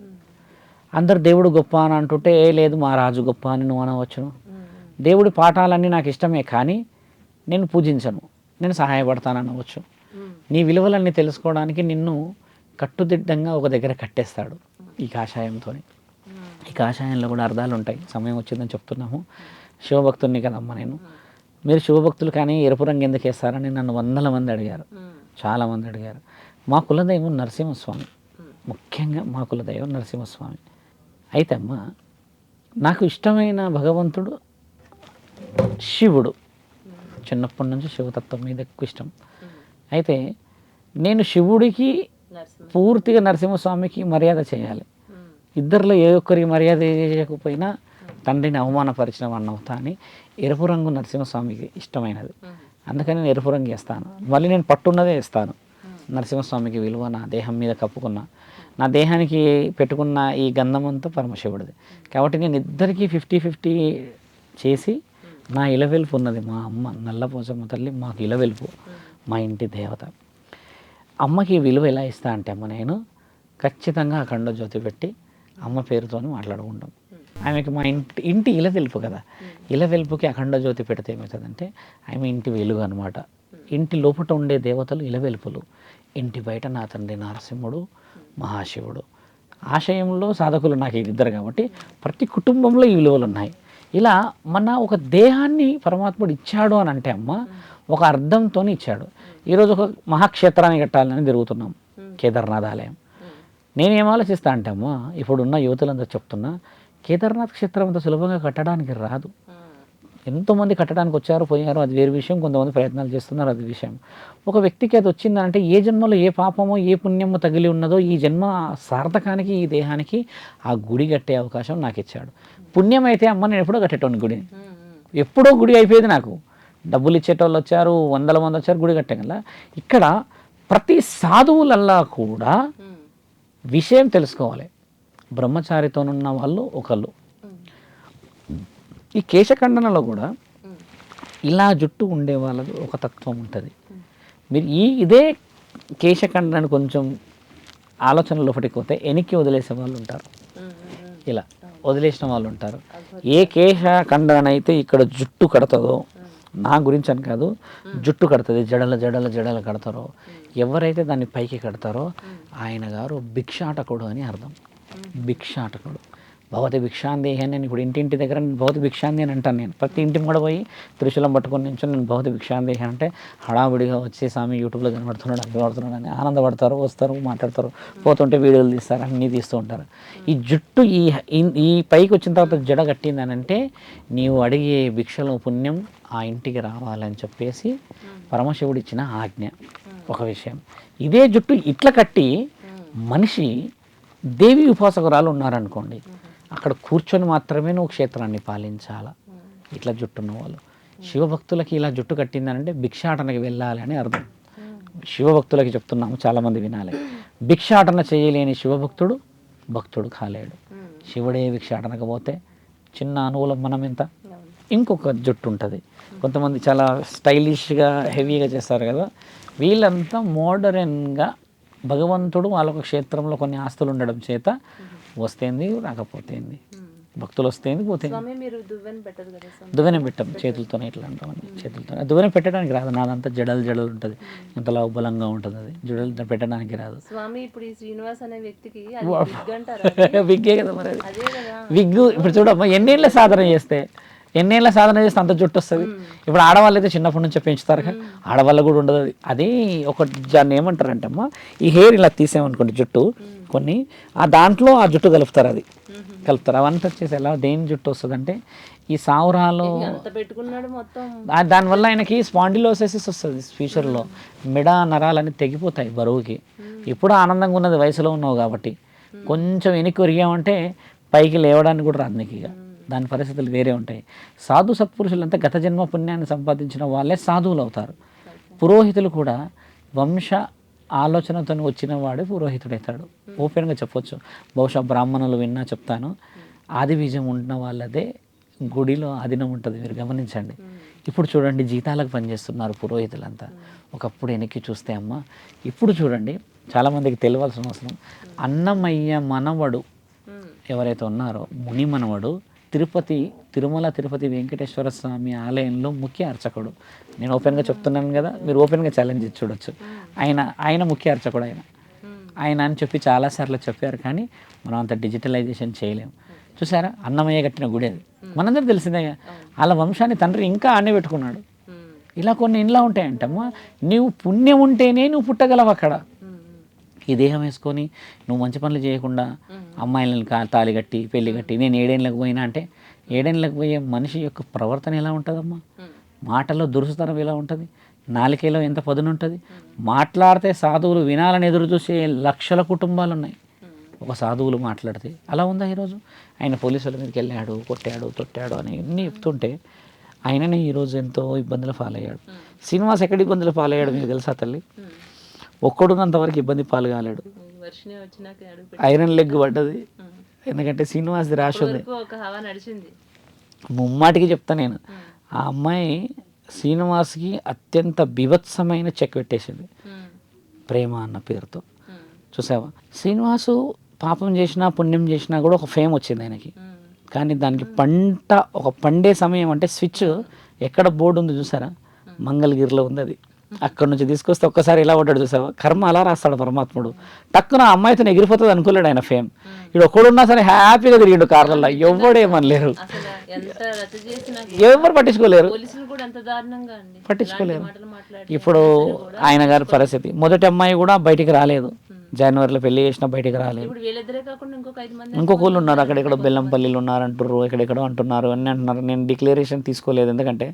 అందరు దేవుడు గొప్ప అని అంటుంటే లేదు మా రాజు గొప్ప అని నువ్వు అనవచ్చును. దేవుడి పాఠాలన్నీ నాకు ఇష్టమే కానీ నేను పూజించను, నేను సహాయపడతాను అనవచ్చు. నీ విలువలన్నీ తెలుసుకోవడానికి నిన్ను కట్టుదిట్టంగా ఒక దగ్గర కట్టేస్తాడు ఈ కాషాయంతో. ఈ కాషాయంలో కూడా అర్థాలు ఉంటాయి, సమయం వచ్చిందని చెప్తున్నాము. శివభక్తుల్ని కదమ్మా నేను. మీరు శివభక్తులు కానీ ఎరుపు రంగు ఎందుకు వేస్తారని నన్ను 100 మంది అడిగారు, చాలామంది అడిగారు. మా కులదైవం నరసింహస్వామి, ముఖ్యంగా మా కులదైవం నరసింహస్వామి. అయితే అమ్మ నాకు ఇష్టమైన భగవంతుడు శివుడు. చిన్నప్పటి నుంచి శివతత్వం మీద ఎక్కువ ఇష్టం. అయితే నేను శివుడికి పూర్తిగా నరసింహస్వామికి మర్యాద చేయాలి. ఇద్దరిలో ఏ ఒక్కరికి మర్యాద చేయకపోయినా తండ్రిని అవమానపరిచిన వాడిని అవుతా అని ఎరుపు రంగు నరసింహస్వామికి ఇష్టమైనది. అందుకని నేను ఎరుపు రంగు వేస్తాను. మళ్ళీ నేను పట్టున్నదే వేస్తాను. నరసింహస్వామికి విలువ నా దేహం మీద కప్పుకున్న, నా దేహానికి పెట్టుకున్న ఈ గంధం అంతా పరమశివుడిది. కాబట్టి నేను ఇద్దరికీ 50-50 చేసి, నా ఇలవెలుపు ఉన్నది మా అమ్మ నల్లపోచమ్మ తల్లి, మాకు ఇలవెలుపు, మా ఇంటి దేవత. అమ్మకి విలువ ఎలా ఇస్తా అంటే అమ్మ నేను ఖచ్చితంగా అఖండ జ్యోతి పెట్టి అమ్మ పేరుతో మాట్లాడుకుంటాం. ఆమెకి మా ఇంటి ఇలవెలుపు కదా, ఇలవెలుపుకి అఖండ జ్యోతి పెడితే ఏమవుతుందంటే ఆమె ఇంటి వెలుగు అనమాట. ఇంటి లోపల ఉండే దేవతలు ఇలవెలుపులు, ఇంటి బయట నా తండ్రి నరసింహుడు మహాశివుడు. ఆశయంలో సాధకులు నాకు ఇద్దరు కాబట్టి ప్రతి కుటుంబంలో ఈ విలువలు ఉన్నాయి. ఇలా మన ఒక దేహాన్ని పరమాత్ముడు ఇచ్చాడు అని అంటే అమ్మ ఒక అర్థంతో ఇచ్చాడు. ఈరోజు ఒక మహాక్షేత్రాన్ని కట్టాలని తిరుగుతున్నాం, కేదార్నాథ్ ఆలయం. నేనేం ఆలోచిస్తా అంటే అమ్మ, ఇప్పుడున్న యువతులందరూ చెప్తున్నా, కేదార్నాథ్ క్షేత్రం అంత సులభంగా కట్టడానికి రాదు. ఎంతోమంది కట్టడానికి వచ్చారు పోయారు, అది వేరే విషయం. కొంతమంది ప్రయత్నాలు చేస్తున్నారు, అది విషయం. ఒక వ్యక్తికి అది వచ్చిందంటే ఏ జన్మలో ఏ పాపమో ఏ పుణ్యమో తగిలి ఉన్నదో ఈ జన్మ సార్థకానికి ఈ దేహానికి ఆ గుడి కట్టే అవకాశం నాకు ఇచ్చాడు. పుణ్యం అయితే అమ్మ నేను ఎప్పుడో కట్టేటోని గుడిని, ఎప్పుడో గుడి అయిపోయేది. నాకు డబ్బులు ఇచ్చేటోళ్ళు వచ్చారు, 100 మంది వచ్చారు, గుడి కట్టగల. ఇక్కడ ప్రతి సాధువులల్లా కూడా విషయం తెలుసుకోవాలి. బ్రహ్మచారితోనున్న వాళ్ళు ఒకళ్ళు. ఈ కేశఖండనలో కూడా ఇలా జుట్టు ఉండే వాళ్ళది ఒక తత్వం ఉంటుంది. మీరు ఇదే కేశఖండనను కొంచెం ఆలోచనలో పోతే వెనక్కి వదిలేసే వాళ్ళు ఉంటారు, ఇలా వదిలేసిన వాళ్ళు ఉంటారు. ఏ కేశఖండనైతే ఇక్కడ జుట్టు కడతదో, నా గురించి అని కాదు, జుట్టు కడుతుంది, జడలు కడతారో, ఎవరైతే దాన్ని పైకి కడతారో ఆయన గారు భిక్షాటకుడు అని అర్థం. భిక్షాటకుడు భవతి భిక్షాందేహి అని నేను ఇప్పుడు ఇంటింటి దగ్గర నేను భవతి భిక్షాంది అని అంటాను. నేను ప్రతి ఇంటిని కూడా పోయి త్రిశూలం పట్టుకొని నుంచి నేను భవతి భిక్షాందేహి అంటే హడావిడిగా వచ్చి స్వామి యూట్యూబ్లో కనబడుతున్నాడు కనబడుతున్నాడు అని ఆనందపడతారు, వస్తారు, మాట్లాడతారు, పోతుంటే వీడియోలు తీస్తారు, అన్నీ తీస్తూ ఉంటారు. ఈ జుట్టు ఈ పైకి వచ్చిన తర్వాత జడ కట్టిందని అంటే నీవు అడిగే భిక్షలో పుణ్యం ఆ ఇంటికి రావాలని చెప్పేసి పరమశివుడు ఇచ్చిన ఆజ్ఞ. ఒక విషయం, ఇదే జుట్టు ఇట్లా కట్టి మనిషి దేవి ఉపాసకురాలు ఉన్నారనుకోండి, అక్కడ కూర్చొని మాత్రమే నువ్వు క్షేత్రాన్ని పాలించాలా. ఇట్లా జుట్టున్న వాళ్ళు శివభక్తులకి ఇలా జుట్టు కట్టిందనంటే భిక్షాటనకి వెళ్ళాలి అని అర్థం. శివభక్తులకి చెప్తున్నాము, చాలామంది వినాలి. భిక్షాటన చేయలేని శివభక్తుడు భక్తుడు కాలేడు. శివుడే భిక్షాటనకు పోతే చిన్న అనుకూలం మనం ఎంత. ఇంకొక జుట్టు ఉంటుంది, కొంతమంది చాలా స్టైలిష్గా హెవీగా చేస్తారు కదా, వీళ్ళంతా మోడర్న్గా భగవంతుడు వాళ్ళొక క్షేత్రంలో కొన్ని ఆస్తులు ఉండడం చేత వస్తేంది రాకపోతేంది, భక్తులు వస్తేంది పోతేంది. దువ్వెన పెట్టాం, చేతులతోనే ఇట్లా అంటామని, చేతులతో దువ్వెన పెట్టడానికి రాదు, నాదంతా జడలు ఉంటుంది, ఇంతలా బలంగా ఉంటుంది, అది జడలు పెట్టడానికి రాదు. స్వామి ఇప్పుడు ఈ శ్రీనివాస్ అనే వ్యక్తికి విగ్గే కదా మరి, విగ్గు. ఇప్పుడు చూడమ్మా, ఎన్నేళ్ళ సాధన చేస్తే అంత జుట్టు వస్తుంది. ఇప్పుడు ఆడవాళ్ళు అయితే చిన్నప్పటి నుంచే పెంచుతారు కదా, ఆడవాళ్ళు కూడా ఉండదు అది. అదే ఒక దాన్ని ఏమంటారంటే అమ్మా, ఈ హెయిర్ ఇలా తీసామనుకోండి జుట్టు కొన్ని, ఆ దాంట్లో ఆ జుట్టు కలుపుతారు, అది కలుపుతారు. అవంతా వచ్చేసి ఎలా దేని జుట్టు వస్తుంది అంటే ఈ సావురాలో దానివల్ల ఆయనకి స్పాండిలోసిస్ వస్తుంది ఫ్యూచర్లో. మెడ నరాలన్నీ తెగిపోతాయి బరువుకి. ఇప్పుడు ఆనందంగా ఉన్నది వయసులో ఉన్నావు కాబట్టి, కొంచెం వెనక్కి ఒరిగామంటే పైకి లేవడానికి కూడా రాదు నీకు. ఇక దాని పరిస్థితులు వేరే ఉంటాయి. సాధు సత్పురుషులంతా గత జన్మ పుణ్యాన్ని సంపాదించిన వాళ్ళే సాధువులు అవుతారు. పురోహితులు కూడా వంశ ఆలోచనతో వచ్చిన వాడే పురోహితుడవుతాడు. ఓపెన్గా చెప్పొచ్చు, బహుశా బ్రాహ్మణులు విన్నా చెప్తాను, ఆది బీజం ఉన్న వాళ్ళదే గుడిలో అధీనం ఉంటుంది. మీరు గమనించండి. ఇప్పుడు చూడండి, జీతాలకు పనిచేస్తున్నారు పురోహితులంతా. ఒకప్పుడు వెనక్కి చూస్తే అమ్మ, ఇప్పుడు చూడండి, చాలామందికి తెలియాల్సిన అవసరం, అన్నమయ్య మనవడు ఎవరైతే ఉన్నారో ముని మనవడు తిరుమల తిరుపతి వెంకటేశ్వర స్వామి ఆలయంలో ముఖ్య అర్చకుడు. నేను ఓపెన్గా చెప్తున్నాను కదా, మీరు ఓపెన్గా ఛాలెంజ్ ఇచ్చి చూడొచ్చు. ఆయన ముఖ్య అర్చకుడు, ఆయన అని చెప్పి చాలాసార్లు చెప్పారు, కానీ మనం అంత డిజిటలైజేషన్ చేయలేము. చూసారా, అన్నమయ్య కట్టిన గుడి అది, మనందరూ తెలిసిందే. వాళ్ళ వంశాన్ని తండ్రి ఇంకా ఆనే పెట్టుకున్నాడు. ఇలా కొన్ని ఇంట్లో ఉంటాయంటమ్మా, నువ్వు పుణ్యం ఉంటేనే నువ్వు పుట్టగలవు అక్కడ. ఈ దేహం వేసుకొని నువ్వు మంచి పనులు చేయకుండా అమ్మాయిలను తాళి కట్టి పెళ్లి కట్టి నేను 7 ఏళ్ళకి పోయినా అంటే, 7 ఏళ్ళకి పోయే మనిషి యొక్క ప్రవర్తన ఎలా ఉంటుందమ్మా, మాటల్లో దురుసుతనం ఎలా ఉంటుంది, నాలుకేలో ఎంత పదును ఉంటుంది. మాట్లాడితే సాధువులు వినాలని ఎదురు చూసే లక్షల కుటుంబాలు ఉన్నాయి, ఒక సాధువులు మాట్లాడితే. అలా ఉందా ఈరోజు? ఆయన పోలీసుల మీదకి వెళ్ళాడు, కొట్టాడు, తొట్టాడు అని అన్నీ చెప్తుంటే ఆయననే ఈరోజు ఎంతో ఇబ్బందులు పాలయ్యాడు. శ్రీనివాస్ ఎక్కడ ఇబ్బందులు పాలయ్యాడు మీకు తెలుసా తల్లి? ఒక్కడున్నంతవరకు ఇబ్బంది పాలు కాలేడు. ఐరన్ లెగ్ పడ్డది, ఎందుకంటే శ్రీనివాస్ది రాసి ఉంది. ముమ్మాటికి చెప్తా నేను, ఆ అమ్మాయి శ్రీనివాస్కి అత్యంత బీభత్సమైన చెక్ పెట్టేసింది ప్రేమ అన్న పేరుతో. చూసావా, శ్రీనివాసు పాపం చేసినా పుణ్యం చేసినా కూడా ఒక ఫేమ్ వచ్చింది ఆయనకి. కానీ దానికి ఒక పండే సమయం అంటే స్విచ్ ఎక్కడ బోర్డు ఉంది చూసారా, మంగళగిరిలో ఉంది. అది అక్కడ నుంచి తీసుకొస్తే ఒక్కసారి ఎలా పడ్డాడు చూసావా, కర్మ అలా రాస్తాడు పరమాత్ముడు. టక్కున అమ్మాయితో ఎగిరిపోతుంది అనుకోలేడు ఆయన ఫేమ్. ఇక్కడ ఒక్కడున్నా సరే హ్యాపీగా తిరిగిండు కార్లలో, ఎవడేమనలేరు, ఎవరు పట్టించుకోలేరు. ఇప్పుడు ఆయన గారి పరిస్థితి, మొదటి అమ్మాయి కూడా బయటికి రాలేదు, జనవరిలో పెళ్లి చేసినా బయటికి రాలేదు. ఇంకొకళ్ళు ఉన్నారు అక్కడెక్కడ, బెల్లంపల్లిలో ఉన్నారు అంటున్నారు, ఎక్కడెక్కడో అంటున్నారు, అన్నీ అంటున్నారు. నేను డిక్లరేషన్ తీసుకోలేదు, ఎందుకంటే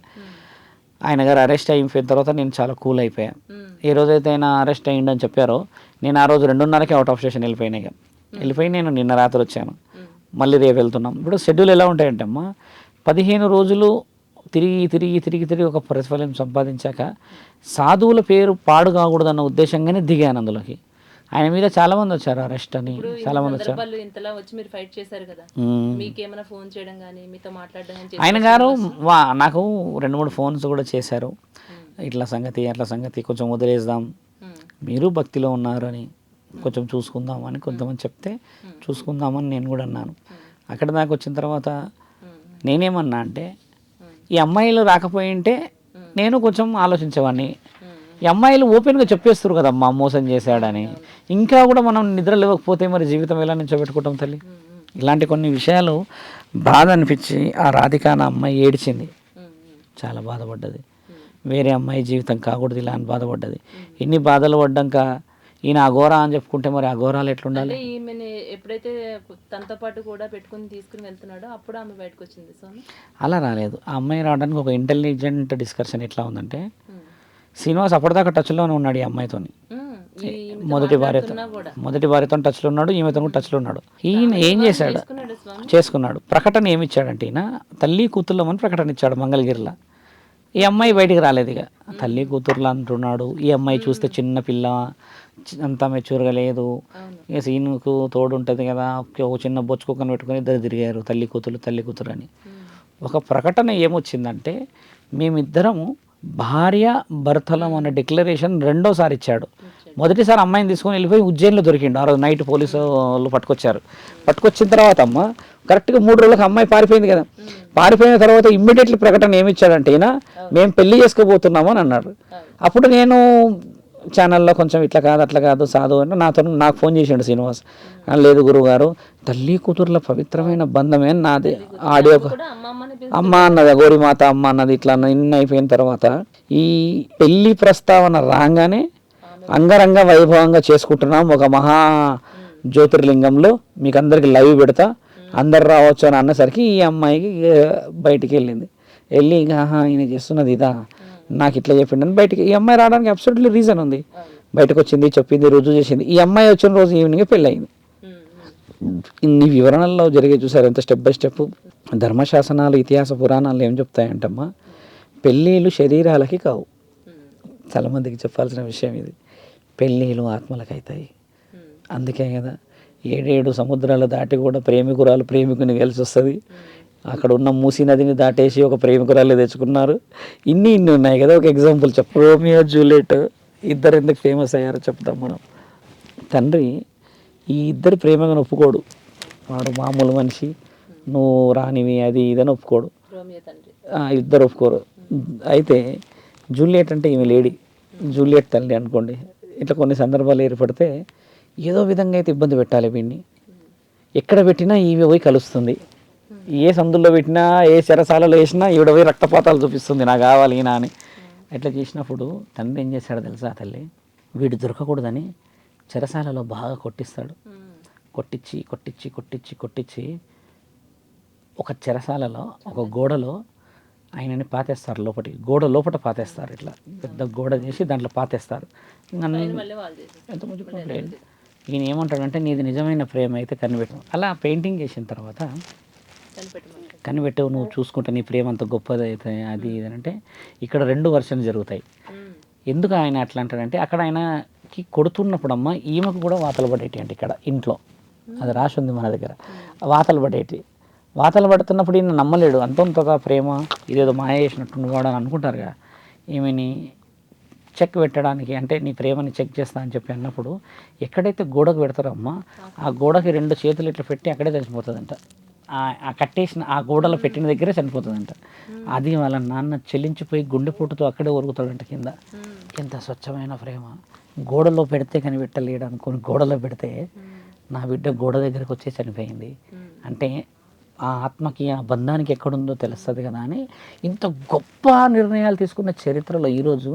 ఆయన గారు అరెస్ట్ అయిపోయిన తర్వాత నేను చాలా కూల్ అయిపోయాను. ఏ రోజైతే ఆయన అరెస్ట్ అయ్యిండని చెప్పారో నేను ఆ రోజు 2:30కి అవుట్ ఆఫ్ స్టేషన్ వెళ్ళిపోయి నేను నిన్న రాత్రి వచ్చాను, మళ్ళీ రేపు వెళ్తున్నాం. ఇప్పుడు షెడ్యూల్ ఎలా ఉంటాయంటే అమ్మా, 15 రోజులు తిరిగి ఒక ప్రతిఫలం సంపాదించాక సాధువుల పేరు పాడు కాకూడదన్న ఉద్దేశంగానే దిగాను అందులోకి. ఆయన మీద చాలా మంది వచ్చారు, అరెస్ట్ అని చాలా మంది వచ్చారు. ఆయన గారు నాకు 2-3 ఫోన్స్ కూడా చేశారు, ఇట్లా సంగతి అట్లా సంగతి, కొంచెం వదిలేద్దాం, మీరు భక్తిలో ఉన్నారు అని, కొంచెం చూసుకుందామని కొంతమంది చెప్తే చూసుకుందామని నేను కూడా అన్నాను. అక్కడ దాకా వచ్చిన తర్వాత నేనేమన్నా అంటే, ఈ అమ్మాయిలు రాకపోయింటే నేను కొంచెం ఆలోచించేవాడిని. ఈ అమ్మాయిలు ఓపెన్గా చెప్పేస్తారు కదమ్మా మోసం చేశాడని, ఇంకా కూడా మనం నిద్ర లేవకపోతే మరి జీవితం ఎలా నిల్చోబెట్టుకుంటాం తల్లి? ఇలాంటి కొన్ని విషయాలు బాధ అనిపించి ఆ రాధిక అన్న అమ్మాయి ఏడ్చింది, చాలా బాధపడ్డది. వేరే అమ్మాయి జీవితం కాకూడదు ఇలా అని బాధపడ్డది. ఇన్ని బాధలు పడ్డాక ఈయన అఘోరా అని చెప్పుకుంటే మరి అఘోరాలు ఎట్లుండాలి? అంటే ఈమెని ఎప్పుడైతే తనతో పాటు కూడా పెట్టుకుని తీసుకుని వెళ్తున్నాడో అప్పుడు ఆమె బయటకు వచ్చింది స్వామి. అలా రాలేదు. ఆ అమ్మాయి రావడానికి ఒక ఇంటెలిజెంట్ డిస్కషన్ ఎట్లా ఉందంటే, శ్రీనివాస్ అప్పటిదాకా టచ్లోనే ఉన్నాడు ఈ అమ్మాయితోని, మొదటి భార్యతో టచ్లో ఉన్నాడు, ఈమెతో కూడా టచ్లో ఉన్నాడు. ఈయన ఏం చేశాడు, చేసుకున్నాడు. ప్రకటన ఏమి ఇచ్చాడంటే ఈయన తల్లి కూతుర్లమని ప్రకటన ఇచ్చాడు మంగళగిరిలో. ఈ అమ్మాయి బయటికి రాలేదు. ఇక తల్లి కూతుర్లు అంటున్నాడు. ఈ అమ్మాయి చూస్తే చిన్న పిల్ల, అంతా మెచ్యూర్గా లేదు. ఇక సీనుకు తోడు ఉంటుంది కదా, ఒక చిన్న బొచ్చుకోకని పెట్టుకొని ఇద్దరు తిరిగారు తల్లి కూతురు అని. ఒక ప్రకటన ఏమొచ్చిందంటే, మేమిద్దరము భార్య భర్తలం అన్న డిక్లరేషన్ రెండోసారి ఇచ్చాడు. మొదటిసారి అమ్మాయిని తీసుకొని వెళ్ళిపోయి ఉజ్జయిన్లో దొరికిండు. ఆ రోజు నైట్ పోలీసు వాళ్ళు పట్టుకొచ్చారు. పట్టుకొచ్చిన తర్వాత అమ్మ కరెక్ట్గా 3 రోజులకు అమ్మాయి పారిపోయింది కదా. పారిపోయిన తర్వాత ఇమ్మీడియట్లీ ప్రకటన ఏమి ఇచ్చాడంటే ఈయన, మేము పెళ్లి చేసుకోబోతున్నాము అని అన్నాడు. అప్పుడు నేను ఛానల్లో కొంచెం ఇట్లా కాదు అట్లా కాదు సాధు అంటే నాకు ఫోన్ చేసిండు శ్రీనివాస్. లేదు గురువుగారు, తల్లి కూతుర్ల పవిత్రమైన బంధమే నాది. ఆడియో అమ్మ అన్నది, గోరిమాత అమ్మ అన్నది, ఇట్లా ఇన్ని అయిపోయిన తర్వాత ఈ పెళ్లి ప్రస్తావన రాగానే అంగరంగ వైభవంగా చేసుకుంటున్నాం ఒక మహా జ్యోతిర్లింగంలో, మీకు అందరికి లైవ్ పెడతా, అందరు రావచ్చు అని అన్నసరికి ఈ అమ్మాయికి బయటికి వెళ్ళింది. వెళ్ళి ఇక ఈయన చేస్తున్నది ఇదా, నాకు ఇట్లా చెప్పిండని బయటికి. ఈ అమ్మాయి రావడానికి అబ్సల్యూట్లీ రీజన్ ఉంది. బయటకు వచ్చింది, చెప్పింది, రుజువు చేసింది. ఈ అమ్మాయి వచ్చిన రోజు ఈవినింగ్ పెళ్ళి అయింది. ఇన్ని వివరణల్లో జరిగే చూసారు ఎంత స్టెప్ బై స్టెప్. ధర్మశాసనాలు, ఇతిహాస పురాణాలు ఏం చెప్తాయంటమ్మా, పెళ్ళిళ్ళు శరీరాలకి కావు. చాలామందికి చెప్పాల్సిన విషయం ఇది. పెళ్ళిళ్ళు ఆత్మలకు అవుతాయి. అందుకే కదా 7 సముద్రాలు దాటి కూడా ప్రేమికురాలు ప్రేమికుని కలిసి వస్తుంది. అక్కడ ఉన్న మూసీ నదిని దాటేసి ఒక ప్రేమికురాలు తెచ్చుకున్నారు. ఇన్ని ఉన్నాయి కదా. ఒక ఎగ్జాంపుల్ చెప్పు, రోమియో జూలియట్ ఇద్దరు ఎందుకు ఫేమస్ అయ్యారో చెప్తాం మనం. తండ్రి ఈ ఇద్దరు ప్రేమగా ఒప్పుకోడు. వాడు మామూలు మనిషి, నువ్వు రానివి అది ఇదని ఒప్పుకోడు. ఇద్దరు ఒప్పుకోరు. అయితే జూలియట్ అంటే ఈమె లేడీ, జూలియట్ తల్లి అనుకోండి. ఇట్లా కొన్ని సందర్భాలు ఏర్పడితే ఏదో విధంగా అయితే ఇబ్బంది పెట్టాలి వీడిని. ఎక్కడ పెట్టినా ఈమె పోయి కలుస్తుంది. ఏ సందుల్లో పెట్టినా, ఏ చెరసాలలో వేసినా ఈవిడ పోయి రక్తపాతాలు చూపిస్తుంది, నాకు కావాలి ఈయన అని. ఇట్లా చేసినప్పుడు తండ్రి ఏం చేశాడో తెలుసా తల్లి, వీడు దొరకకూడదని చెరసాలలో బాగా కొట్టిస్తాడు. కొట్టించి కొట్టించి కొట్టించి కొట్టించి ఒక చెరసాలలో ఒక గోడలో ఆయనని పాతేస్తారు. గోడ లోపల పాతేస్తారు. ఇట్లా పెద్ద గోడ చేసి దాంట్లో పాతేస్తారు. ఎంత మంచి ఈయన ఏమంటాడంటే, నీది నిజమైన ప్రేమ అయితే కనిపెట్టు. అలా పెయింటింగ్ చేసిన తర్వాత కనిపెట్టావు, నువ్వు చూసుకుంటే నీ ప్రేమ అంత గొప్పది అయితే అది ఇది అంటే, ఇక్కడ 2 వర్షన్లు జరుగుతాయి. ఎందుకు ఆయన అట్లా అంటాడంటే, అక్కడ ఆయనకి కొడుతున్నప్పుడు అమ్మ ఈమెకు కూడా వాతలు పడేటి అంటే ఇక్కడ ఇంట్లో అది రాసి ఉంది మన దగ్గర. వాతలు పడేటి, వాతలు పడుతున్నప్పుడు ఈయన నమ్మలేడు. అంతంతగా ప్రేమ ఇదేదో మాయ చేసినట్టు కూడా అని అనుకుంటారుగా. ఈమెని చెక్ పెట్టడానికి అంటే నీ ప్రేమని చెక్ చేస్తా అని చెప్పి అన్నప్పుడు ఎక్కడైతే గోడకు పెడతారో అమ్మ, ఆ గోడకి 2 చేతులు ఇట్లా పెట్టి అక్కడే చనిపోతుందంట. ఆ కట్టేసిన ఆ గోడలో పెట్టిన దగ్గరే చనిపోతుందంట. అది వాళ్ళ నాన్న చెల్లించిపోయి గుండెపోటుతో అక్కడే ఒరుగుతాడంట కింద. ఎంత స్వచ్ఛమైన ప్రేమ. గోడలో పెడితే కనిపెట్టలేడు అనుకుని గోడలో పెడితే నా బిడ్డ గోడ దగ్గరకు వచ్చి చనిపోయింది అంటే ఆ ఆత్మకి ఆ బంధానికి ఎక్కడుందో తెలుస్తుంది కదా అని ఇంత గొప్ప నిర్ణయాలు తీసుకున్న చరిత్రలో ఈరోజు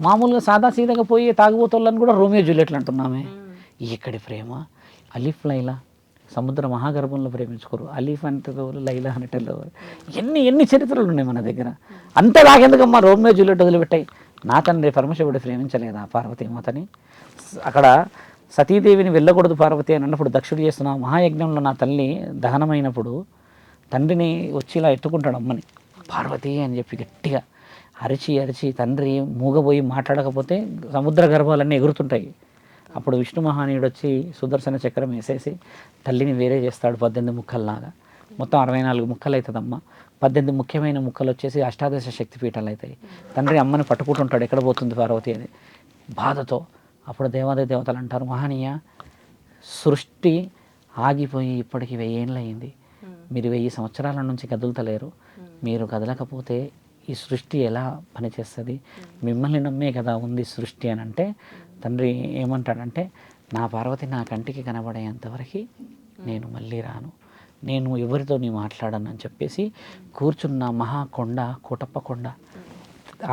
మామూలుగా సాదాసీదాగా పోయి తాగుబోతోళ్ళని కూడా రోమియో జూలియట్లు అంటున్నామే. ఎక్కడి ప్రేమ. అలీఫ్ లైలా సముద్ర మహాగర్భంలో ప్రేమించుకోరు. అలీఫ్ అంటే లైలా అనేటోళ్ళు. ఎన్ని చరిత్రలు ఉన్నాయి మన దగ్గర. అంతే నాకెందుకమ్మా రోమియో జూలియట్ వదిలిపెట్టాయి. నా తండ్రి పరమశివుడు ప్రేమించలేదా పార్వతీమాతని? అక్కడ సతీదేవిని వెళ్ళకూడదు పార్వతి అని అన్నప్పుడు దక్షుడు చేస్తున్న మహాయజ్ఞంలో నా తల్లి దహనమైనప్పుడు తండ్రిని వచ్చి ఇలా ఎత్తుకుంటాడు అమ్మని, పార్వతి అని చెప్పి గట్టిగా అరిచి అరిచి తండ్రి మూగబోయి మాట్లాడకపోతే సముద్ర గర్భాలన్నీ ఎగురుతుంటాయి. అప్పుడు విష్ణు మహానీయుడు వచ్చి సుదర్శన చక్రం వేసేసి తల్లిని వేరే చేస్తాడు 18 ముక్కల్లాగా. మొత్తం 64 ముక్కలు అవుతుందమ్మ. 18 ముఖ్యమైన ముక్కలు వచ్చేసి అష్టాదశ శక్తిపీఠాలు అవుతాయి. తండ్రి అమ్మని పట్టుకుంటుంటాడు, ఎక్కడ పోతుంది పార్వతి అని బాధతో. అప్పుడు దేవాది దేవతలు అంటారు, మహనీయ సృష్టి ఆగిపోయి ఇప్పటికి 1000 ఏళ్ళు అయింది, మీరు 1000 సంవత్సరాల నుంచి కదులుతలేరు, మీరు కదలకపోతే ఈ సృష్టి ఎలా పనిచేస్తుంది? మిమ్మల్ని నమ్మే కదా ఉంది సృష్టి అని అంటే తండ్రి ఏమంటాడంటే, నా పార్వతి నా కంటికి కనబడేంతవరకు నేను మళ్ళీ రాను, నేను ఎవరితో నీ మాట్లాడను అని చెప్పేసి కూర్చున్న మహాకొండ కోటప్ప కొండ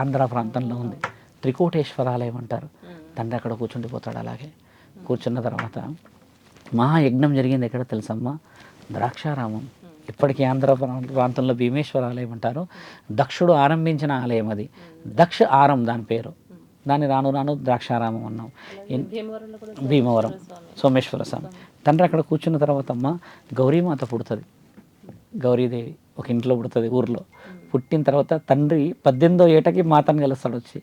ఆంధ్ర ప్రాంతంలో ఉంది, త్రికోటేశ్వరాలయం అంటారు. తండ్రి అక్కడ కూర్చుండిపోతాడు. అలాగే కూర్చున్న తర్వాత మహాయజ్ఞం జరిగింది ఎక్కడ తెలుసమ్మా? ద్రాక్షారామం. ఇప్పటికీ ఆంధ్ర ప్రాంతంలో భీమేశ్వర ఆలయం అంటారు. దక్షుడు ఆరంభించిన ఆలయం అది. దక్ష ఆరం దాని పేరు. దాన్ని రాను రాను ద్రాక్షారామం అన్నాం. భీమవరం సోమేశ్వర స్వామి. తండ్రి అక్కడ కూర్చున్న తర్వాత అమ్మ గౌరీమాత పుడుతుంది. గౌరీదేవి ఒక ఇంట్లో పుడుతుంది ఊర్లో. పుట్టిన తర్వాత తండ్రి 18వ ఏటకి మాతను కలుస్తాడు వచ్చి.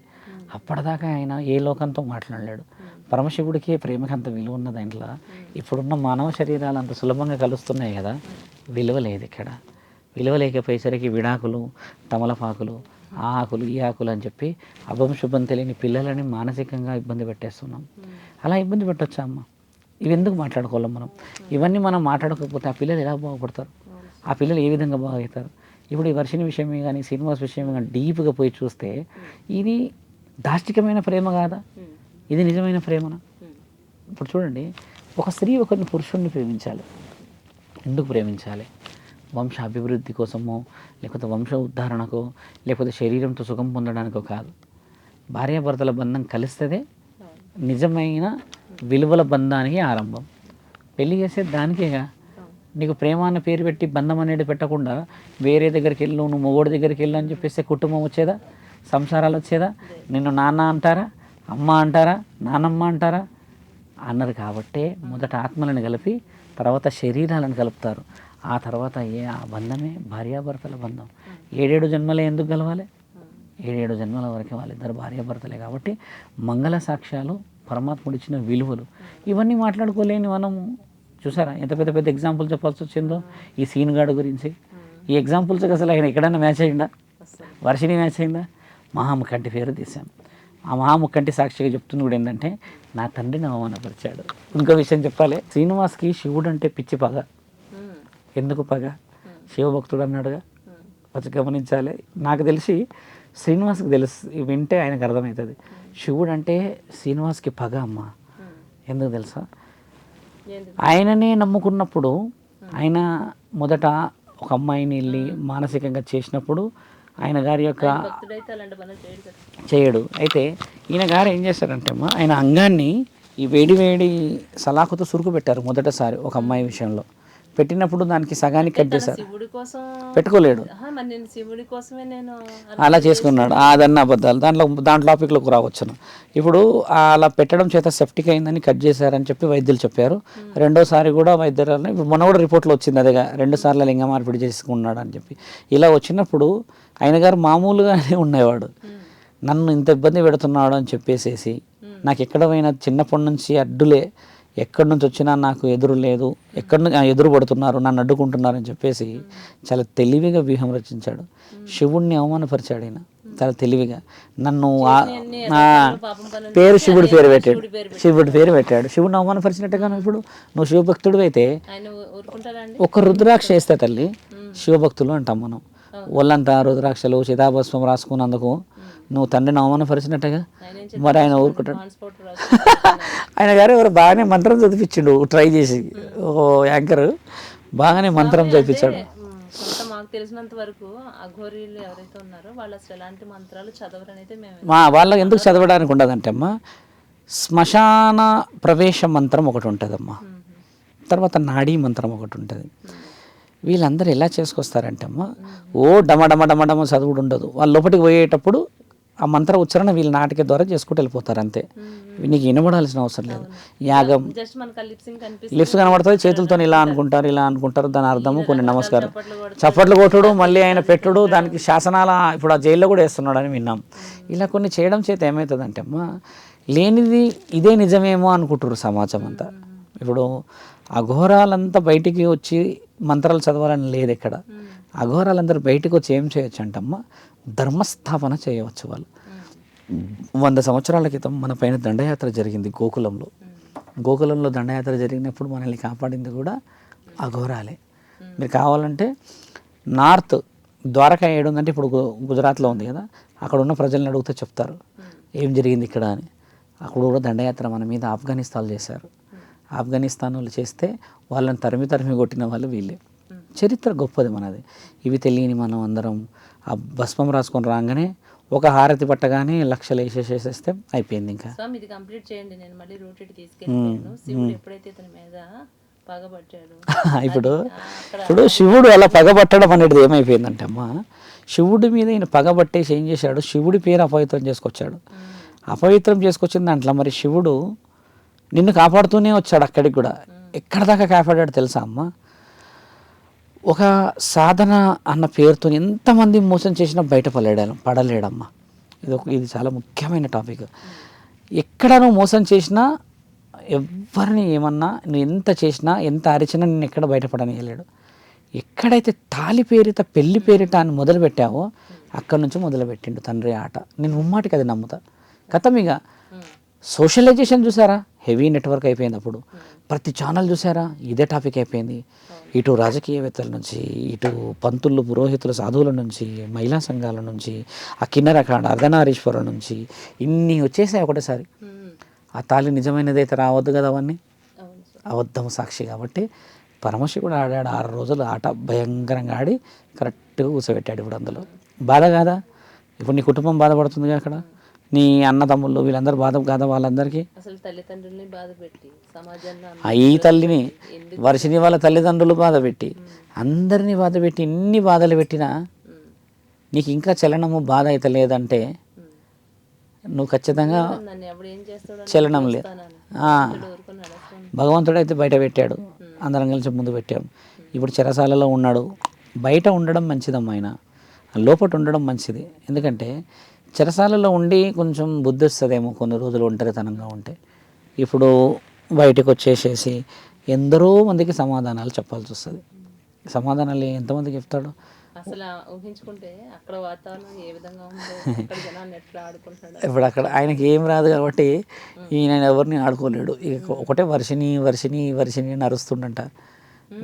అప్పటిదాకా ఆయన ఏ లోకంతో మాట్లాడలేడు. పరమశివుడికి ప్రేమకి అంత విలువ ఉన్న దాంట్లో ఇప్పుడున్న మానవ శరీరాలు అంత సులభంగా కలుస్తున్నాయి కదా, విలువ లేదు ఇక్కడ. విలువ లేకపోయేసరికి విడాకులు, తమలపాకులు, ఆ ఆకులు ఈ ఆకులు అని చెప్పి అభం శుభం తెలియని పిల్లలని మానసికంగా ఇబ్బంది పెట్టేస్తున్నాం. అలా ఇబ్బంది పెట్టొచ్చా అమ్మ? ఇవి ఎందుకు మాట్లాడుకోవాలి మనం? ఇవన్నీ మనం మాట్లాడకపోతే ఆ పిల్లలు ఎలా బాగుపడతారు? ఆ పిల్లలు ఏ విధంగా బాగవుతారు? ఇప్పుడు ఈ వర్షిని విషయమే కానీ శ్రీనివాస్ విషయమే కానీ డీప్గా పోయి చూస్తే ఇది దాష్టికమైన ప్రేమ కాదా? ఇది నిజమైన ప్రేమనా? ఇప్పుడు చూడండి, ఒక స్త్రీ ఒకరిని పురుషుడిని ప్రేమించాలి. ఎందుకు ప్రేమించాలి? వంశ అభివృద్ధి కోసమో, లేకపోతే వంశ ఉద్ధరణకో, లేకపోతే శరీరంతో సుఖం పొందడానికో కాదు. భార్యాభర్తల బంధం కలిస్తేదే నిజమైన విలువల బంధానికి ఆరంభం. పెళ్లి చేసేది దానికేగా. నీకు ప్రేమ అన్న పేరు పెట్టి బంధం అనేది పెట్టకుండా వేరే దగ్గరికి వెళ్ళు, నువ్వు మొగోడి దగ్గరికి వెళ్ళు అని చెప్పేస్తే కుటుంబం వచ్చేదా? సంసారాలు వచ్చేదా? నిన్ను నాన్న అంటారా, అమ్మ అంటారా, నానమ్మ అంటారా? అన్నారు. కాబట్టే మొదట ఆత్మలను కలిపి తర్వాత శరీరాలను కలుపుతారు. ఆ తర్వాత ఆ బంధమే భార్యాభర్తల బంధం. 7 జన్మలే ఎందుకు కలవాలి? 7 జన్మల వరకే వాళ్ళిద్దరు భార్యాభర్తలే. కాబట్టి మంగళ సాక్ష్యాలు, పరమాత్ముడు ఇచ్చిన విలువలు, ఇవన్నీ మాట్లాడుకోలేని మనము. చూసారా ఎంత పెద్ద పెద్ద ఎగ్జాంపుల్ చెప్పాల్సి వచ్చిందో ఈ సీన్ గార్డు గురించి. ఈ ఎగ్జాంపుల్స్కి అసలు ఆయన ఎక్కడైనా మ్యాచ్ అయ్యిందా? వర్షిని మ్యాచ్ అయిందా? మహాముఖంటి పేరు తీశాం. ఆ మహాముఖంటి సాక్షిగా చెప్తుంది కూడా ఏంటంటే నా తండ్రిని అవమానపరిచాడు. ఇంకో విషయం చెప్పాలి, శ్రీనివాస్కి శివుడు అంటే పిచ్చి పగ. ఎందుకు పగ? శివభక్తుడు అన్నాడుగా. వచ్చి గమనించాలి. నాకు తెలిసి శ్రీనివాస్కి వింటే ఆయనకు అర్థమవుతుంది. శివుడు అంటే శ్రీనివాస్కి పగ అమ్మ. ఎందుకు తెలుసా? ఆయననే నమ్ముకున్నప్పుడు ఆయన మొదట ఒక అమ్మాయిని వెళ్ళి మానసికంగా చేసినప్పుడు ఆయన గారి యొక్క చేయడు. అయితే ఈయన గారు ఏం చేశారంటే అమ్మ, ఆయన అంగాన్ని ఈ వేడి వేడి సలాకుతో సురుకు పెట్టారు మొదటిసారి ఒక అమ్మాయి విషయంలో. పెట్టినప్పుడు దానికి సగానికి కట్ చేశారు. పెట్టుకోలేడు, అలా చేసుకున్నాడు. అదన్న అబద్ధాలు. దాంట్లో టాపిక్లోకి రావచ్చును. ఇప్పుడు అలా పెట్టడం చేత సెప్టిక్ అయిందని కట్ చేశారని చెప్పి వైద్యులు చెప్పారు. రెండోసారి కూడా వైద్యులు ఇప్పుడు మొన్న కూడా రిపోర్ట్లో వచ్చింది అదేగా, 2 సార్లు లింగ మార్పిడి చేసుకున్నాడు అని చెప్పి. ఇలా వచ్చినప్పుడు ఆయన గారు మామూలుగానే ఉండేవాడు. నన్ను ఇంత ఇబ్బంది పెడుతున్నాడు అని చెప్పేసేసి నాకు ఎక్కడ పోయినా చిన్నప్పటి నుంచి అడ్డులే, ఎక్కడి నుంచి వచ్చినా నాకు ఎదురు లేదు, ఎదురు పడుతున్నారు, నన్ను అడ్డుకుంటున్నారు అని చెప్పేసి చాలా తెలివిగా వ్యూహం రచించాడు. శివుడిని అవమానపరిచాడు ఆయన చాలా తెలివిగా. నన్ను పేరు శివుడి పేరు పెట్టాడు. శివుడిని అవమానపరిచినట్టుగా ఇప్పుడు నువ్వు శివభక్తుడు అయితే ఒక రుద్రాక్ష వేస్తే తల్లి శివభక్తులు అంటాం మనం. ఒళ్ళంతా రుద్రాక్షలు చితాభస్వం రాసుకున్నందుకు నువ్వు తండ్రిని అవమానపరిచినట్టుగా. మరి ఆయన ఊరుకుంటాడు. ఆయన గారు ఎవరు బాగానే మంత్రం చదివించిండు ట్రై చేసి. ఓ యాంకర్ బాగానే మంత్రం చదివించాడు. మాకు తెలిసినంత వరకు అఘోరీలు ఎవరైతే ఉన్నారో వాళ్ళు అసలు ఎలాంటి మంత్రాలు చదవరనైతే వాళ్ళకి ఎందుకు చదవడానికి ఉండదంటే అమ్మా, శ్మశాన ప్రవేశ మంత్రం ఒకటి ఉంటుందమ్మా, తర్వాత నాడీ మంత్రం ఒకటి ఉంటుంది. వీళ్ళందరూ ఎలా చేసుకొస్తారంటే అమ్మ, ఓ డమ చదువుడు ఉండదు. వాళ్ళు లోపలికి పోయేటప్పుడు ఆ మంత్ర ఉచ్చారణ వీళ్ళ నాటిక ద్వారా చేసుకుంటూ వెళ్ళిపోతారు అంతే. నీకు వినబడాల్సిన అవసరం లేదు. యాగం లిప్స్ కనబడుతుంది, చేతులతో ఇలా అనుకుంటారు. దాని అర్థము కొన్ని నమస్కారం, చప్పట్లు కొట్టుడు, మళ్ళీ ఆయన పెట్టుడు, దానికి శాసనాల ఇప్పుడు ఆ జైల్లో కూడా వేస్తున్నాడు అని విన్నాం. ఇలా కొన్ని చేయడం చేత ఏమవుతుందంటే అమ్మ, లేనిది ఇదే నిజమేమో అనుకుంటారు సమాజం అంతా. ఇప్పుడు అఘోరాలంతా బయటికి వచ్చి మంత్రాలు చదవాలని లేదు ఇక్కడ. అఘోరాలందరూ బయటకు వచ్చి ఏం చేయొచ్చు అంటమ్మ, ధర్మస్థాపన చేయవచ్చు. వాళ్ళు 100 సంవత్సరాల క్రితం మన పైన దండయాత్ర జరిగింది గోకులంలో దండయాత్ర జరిగినప్పుడు మనల్ని కాపాడింది కూడా అఘోరాలే. మీరు కావాలంటే నార్త్ ద్వారకా ఏడుందంటే ఇప్పుడు గుజరాత్లో ఉంది కదా, అక్కడ ఉన్న ప్రజల్ని అడిగితే చెప్తారు ఏం జరిగింది ఇక్కడ అని. అక్కడ కూడా దండయాత్ర మన మీద ఆఫ్ఘనిస్తాన్ చేశారు. ఆఫ్ఘనిస్తాన్ వాళ్ళు చేస్తే వాళ్ళని తరిమి కొట్టిన వాళ్ళు వీళ్ళే. చరిత్ర గొప్పది మనది. ఇవి తెలియని మనం అందరం ఆ భస్మం రాసుకొని రాగానే ఒక హారతి పట్టగానే లక్షలు వేసేసేస్తే అయిపోయింది. ఇంకా స్వామి ఇది కంప్లీట్ చేయండి, నేను మళ్ళీ రూట్ తీసుకెళ్ళాను. శివుడు ఎప్పుడైతే ఇతని మీద పగబట్టాడు ఇప్పుడు శివుడు అలా పగబట్టడం అనేది ఏమైపోయిందంటే అమ్మ, శివుడి మీద ఈయన పగబట్టేసి ఏం చేశాడు, శివుడి పేరు అపవిత్రం చేసుకొచ్చాడు. అపవిత్రం చేసుకొచ్చిన దాంట్లో మరి శివుడు నిన్ను కాపాడుతూనే వచ్చాడు అక్కడికి కూడా. ఎక్కడ దాకా కాపాడాడు తెలుసా అమ్మ? ఒక సాధన అన్న పేరుతో ఎంతమంది మోసం చేసినా పడలేడమ్మా. ఇది చాలా ముఖ్యమైన టాపిక్. ఎక్కడ నువ్వు మోసం చేసినా, ఎవరిని ఏమన్నా, నువ్వు ఎంత చేసినా, ఎంత అరిచినా నేను ఎక్కడ బయటపడనియలేడు. ఎక్కడైతే తాలి పేరిట పెళ్లి పేరిట అని మొదలుపెట్టావో అక్కడి నుంచి మొదలుపెట్టిండు తండ్రి ఆట. నేను ముమ్మాటికి అది నమ్ముతా. కథం ఇక సోషలైజేషన్ చూసారా, హెవీ నెట్వర్క్ అయిపోయింది. అప్పుడు ప్రతి ఛానల్ చూసారా, ఇదే టాపిక్ అయిపోయింది. ఇటు రాజకీయవేత్తల నుంచి, ఇటు పంతులు, పురోహితుల, సాధువుల నుంచి, మహిళా సంఘాల నుంచి, ఆ కిన్నెర కాడ అర్ధనారీశ్వరుల నుంచి ఇన్ని వచ్చేసాయి ఒకటేసారి. ఆ తాళి నిజమైనదైతే రావద్దు కదా, అవన్నీ అబద్ధం సాక్షి. కాబట్టి పరమశివుడు ఆడాడు 6 రోజులు ఆట, భయంకరంగా ఆడి కరెక్ట్గా కూర్చోబెట్టాడు. ఇప్పుడు అందులో బాధ కాదా? ఇప్పుడు నీ కుటుంబం బాధపడుతుందిగా అక్కడ, నీ అన్నదమ్ముళ్ళు వీళ్ళందరూ బాధ కాదా వాళ్ళందరికీ? అసలు తల్లిదండ్రుల్ని బాధ పెట్టి సమాజంలో ఈ తల్లిని, వర్షిని వాళ్ళ తల్లిదండ్రులు బాధ పెట్టి, అందరినీ బాధ పెట్టి, ఇన్ని బాధలు పెట్టినా నీకు ఇంకా చలనము బాధ అయితే లేదంటే నువ్వు ఖచ్చితంగా చలనం లేదు. భగవంతుడు అయితే బయట పెట్టాడు, అందరం కలిసి ముందు పెట్టాం. ఇప్పుడు చెరసాలలో ఉన్నాడు. బయట ఉండడం మంచిదమ్మా, ఆయన లోపట ఉండడం మంచిది. ఎందుకంటే చెరసాలలో ఉండి కొంచెం బుద్ధి వస్తుందేమో కొన్ని రోజులు ఒంటరితనంగా ఉంటే. ఇప్పుడు బయటకు వచ్చేసేసి ఎందరో మందికి సమాధానాలు చెప్పాల్సి వస్తుంది. సమాధానాలు ఎంతమందికి చెప్తాడు? అసలు ఊహించుకుంటే అక్కడ వాతావరణం ఏ విధంగా ఉందో, అక్కడ జనాన్ని ఎట్లా ఆడుకుంటాడు. ఇప్పుడు అక్కడ ఆయనకి ఏం రాదు కాబట్టి ఈయన ఎవరిని ఆడుకోలేడు. ఇక ఒకటే వర్షిని వర్షిని వర్షిని అని అరుస్తుండంట,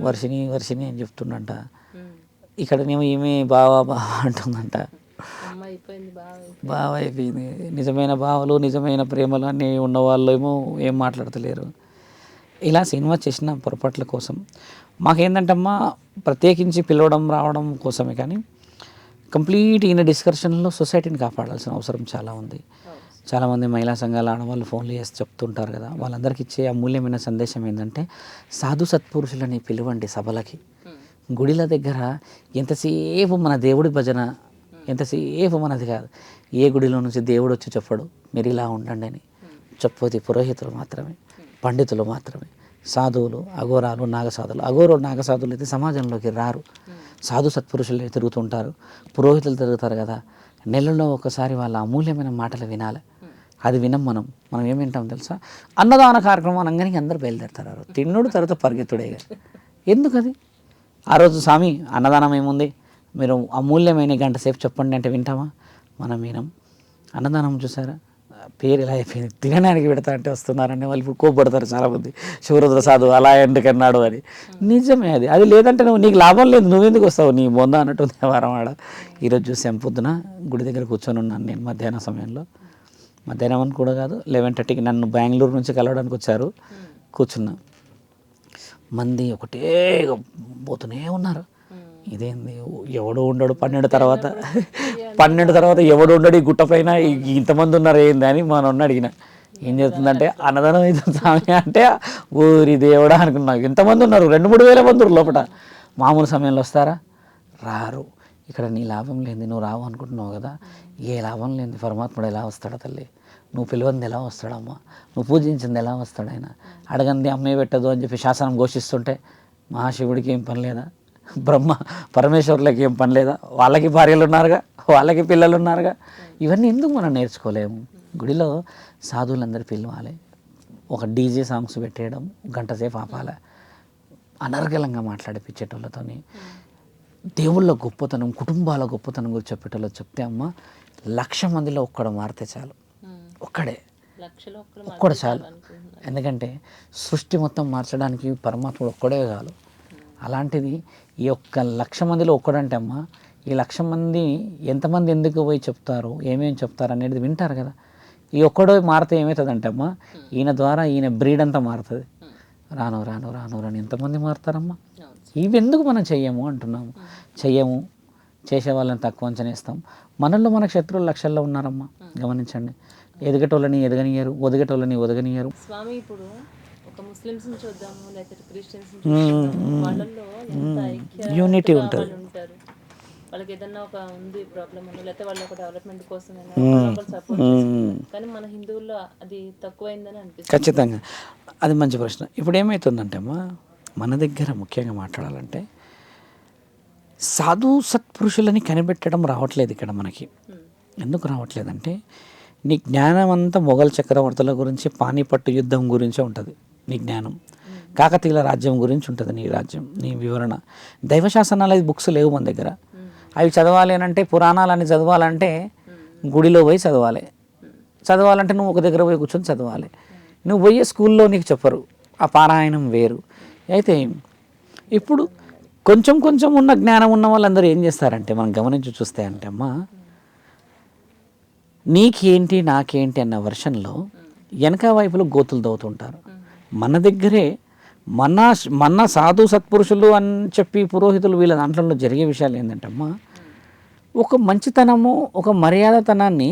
వర్షిని వర్షిని అని చెప్తుండంట. ఇక్కడనేమో ఏమి బావా బావా అంటుందంట. బావ అయిపోయింది. నిజమైన బావలు, నిజమైన ప్రేమలు అన్నీ ఉన్న వాళ్ళు ఏమో ఏం మాట్లాడతలేరు. ఇలా సినిమా చేసిన పొరపాట్ల కోసం మాకేంటంటమ్మా, ప్రత్యేకించి పిలవడం రావడం కోసమే కానీ కంప్లీట్ ఈయన డిస్కషన్లో సొసైటీని కాపాడాల్సిన అవసరం చాలా ఉంది. చాలామంది మహిళా సంఘాల ఆడవాళ్ళు ఫోన్లు చేసి చెప్తుంటారు కదా, వాళ్ళందరికీ ఇచ్చే అమూల్యమైన సందేశం ఏంటంటే, సాధు సత్పురుషులని పిలవండి సభలకి. గుడిల దగ్గర ఎంతసేపు మన దేవుడి భజన, ఎంతసేపు మనది కాదు. ఏ గుడిలో నుంచి దేవుడు వచ్చి చెప్పడు మీరు ఇలా ఉండండి అని. చెప్పేది పురోహితులు మాత్రమే, పండితులు మాత్రమే, సాధువులు, అఘోరాలు, నాగసాధులు. అఘోరులు, నాగసాధువులు అయితే సమాజంలోకి రారు. సాధు సత్పురుషులు తిరుగుతుంటారు, పురోహితులు తిరుగుతారు కదా. నెలలో ఒకసారి వాళ్ళ అమూల్యమైన మాటలు వినాలి. అది వినం మనం. మనం ఏం వింటాం తెలుసా? అన్నదాన కార్యక్రమం అనగానే అందరూ బయలుదేరుతారు. తిన్నుడు తర్వాత పరిగెత్తుడే. ఎందుకు అది? ఆ రోజు స్వామి అన్నదానం ఏముంది, మీరు అమూల్యమైన గంట సేపు చెప్పండి అంటే వింటామా? మనం వినం. అన్నదానం చూసారా, పేరు ఎలా అయిపోయింది, తినడానికి పెడతా అంటే వస్తున్నారని వాళ్ళు ఇప్పుడు కోప్పడతారు చాలామంది. శివరుద్ర సాధు అలా ఎందుకన్నాడు అని. నిజమే అది. అది లేదంటే నీకు లాభం లేదు, నువ్వెందుకు వస్తావు, నీ బొంద అన్నట్టుంది వారం ఆడ. ఈరోజు చూసాం, పొద్దున గుడి దగ్గర కూర్చొని ఉన్నాను నేను మధ్యాహ్నం సమయంలో. మధ్యాహ్నం అని కూడా కాదు, 11:30కి నన్ను బెంగళూరు నుంచి కలవడానికి వచ్చారు. కూర్చున్నా, మంది ఒకటే పోతూనే ఉన్నారు. ఇదేంది, ఎవడు ఉండడు 12 తర్వాత ఎవడు ఉండడు ఈ గుట్ట పైన, ఇంతమంది ఉన్నారు ఏంది అని మా నన్ను అడిగిన. ఏం చేస్తుందంటే అన్నదానం అవుతుంది స్వామి అంటే, ఊరి దేవుడా అనుకున్నాను. ఎంతమంది ఉన్నారు, 2-3 వేల మంది లోపల. మామూలు సమయంలో వస్తారా? రారు. ఇక్కడ నీ లాభం లేనిది నువ్వు రావు అనుకుంటున్నావు కదా. ఏ లాభం లేనిది పరమాత్ముడు ఎలా వస్తాడా తల్లి? నువ్వు పిలువంది ఎలా వస్తాడమ్మా? నువ్వు పూజించింది ఎలా వస్తాడు ఆయన? అడగంది అమ్మే పెట్టదు అని చెప్పి శాసనం ఘోషిస్తుంటే మహాశివుడికి ఏం పని లేదా? బ్రహ్మ పరమేశ్వరులకి ఏం పని లేదా? వాళ్ళకి భార్యలు ఉన్నారుగా, వాళ్ళకి పిల్లలు ఉన్నారుగా. ఇవన్నీ ఎందుకు మనం నేర్చుకోలేము? గుడిలో సాధువులందరూ పిలవాలి, ఒక డీజే సాంగ్స్ పెట్టేయడం, గంట సేపు ఆపాలి, అనర్గళంగా మాట్లాడిపించేటోళ్ళతోని దేవుళ్ళ గొప్పతనం, కుటుంబాల గొప్పతనం గురించి చెప్పేటోళ్ళు చెప్తే అమ్మ 1,00,000 మందిలో ఒక్కడు మారితే చాలు. ఒక్కడు చాలు. ఎందుకంటే సృష్టి మొత్తం మార్చడానికి పరమాత్ముడు ఒక్కడే చాలు. అలాంటిది ఈ 1,00,000 మందిలో ఒక్కడంటే అమ్మ, ఈ 1,00,000 మంది ఎంతమంది ఎందుకు పోయి చెప్తారు, ఏమేమి చెప్తారు అనేది వింటారు కదా. ఈ ఒక్కడో మారితే ఏమవుతుందంటే అమ్మ, ఈయన ద్వారా ఈయన బ్రీడ్ అంతా మారుతుంది. రాను రాను రాను రాను ఎంతమంది మారుతారమ్మా? ఇవెందుకు మనం చెయ్యము అంటున్నాము. చెయ్యము, చేసే వాళ్ళని తక్కువ అంచనేస్తాం. మనల్లో మనకు శత్రువులు లక్షల్లో ఉన్నారమ్మా, గమనించండి. ఎదగటోళ్ళని ఎదగనియరు, ఒదగటోళ్ళని ఒదగనియరు. స్వామి ఇప్పుడు ఒక ముస్లిమ్స్ చూద్దాము, లేకపోతే క్రిస్టియన్స్ చూద్దాము, వాళ్ళల్లో ఎంత యూనిటీ ఐక్యతగా ఉంటుంది. వాళ్ళు ఉంటారు. వాళ్ళకి ఏదన్నా ఒక ఉంది ప్రాబ్లం ఉందో, లేకపోతే వాళ్ళ ఒక డెవలప్మెంట్ కోసం సపోర్ట్ చేస్తారు. కానీ మన హిందువుల్లో అది తక్కువైందని అనిపిస్తుంది. ఖచ్చితంగా అది మంచి ప్రశ్న. ఇప్పుడు ఏమవుతుందంటే అమ్మా, మన దగ్గర ముఖ్యంగా మాట్లాడాలంటే సాధు సత్పురుషులని కనిపెట్టడం రావట్లేదు ఇక్కడ మనకి. ఎందుకు రావట్లేదంటే నీ జ్ఞానం అంతా మొఘల్ చక్రవర్తుల గురించి, పానిపట్టు యుద్ధం గురించే ఉంటుంది నీ జ్ఞానం. కాకతీయుల రాజ్యం గురించి ఉంటుంది నీ రాజ్యం, నీ వివరణ. దైవశాసనాలు బుక్స్ లేవు మన దగ్గర. అవి చదవాలి అని అంటే, పురాణాలని చదవాలంటే గుడిలో పోయి చదవాలి. చదవాలంటే నువ్వు ఒక దగ్గర పోయి కూర్చొని చదవాలి. నువ్వు పోయే స్కూల్లో నీకు చెప్పరు, ఆ పారాయణం వేరు. అయితే ఇప్పుడు కొంచెం కొంచెం ఉన్న జ్ఞానం ఉన్న వాళ్ళందరూ ఏం చేస్తారంటే, మనం గమనించి చూస్తే అంటే అమ్మా, నీకేంటి నాకేంటి అన్న వర్షన్లో వెనక వైపులో గోతులు తవ్వుతుంటారు. మన దగ్గరే మన సాధు సత్పురుషులు అని చెప్పి పురోహితులు వీళ్ళ దాంట్లో జరిగే విషయాలు ఏంటంటే అమ్మా, ఒక మంచితనము, ఒక మర్యాదతనాన్ని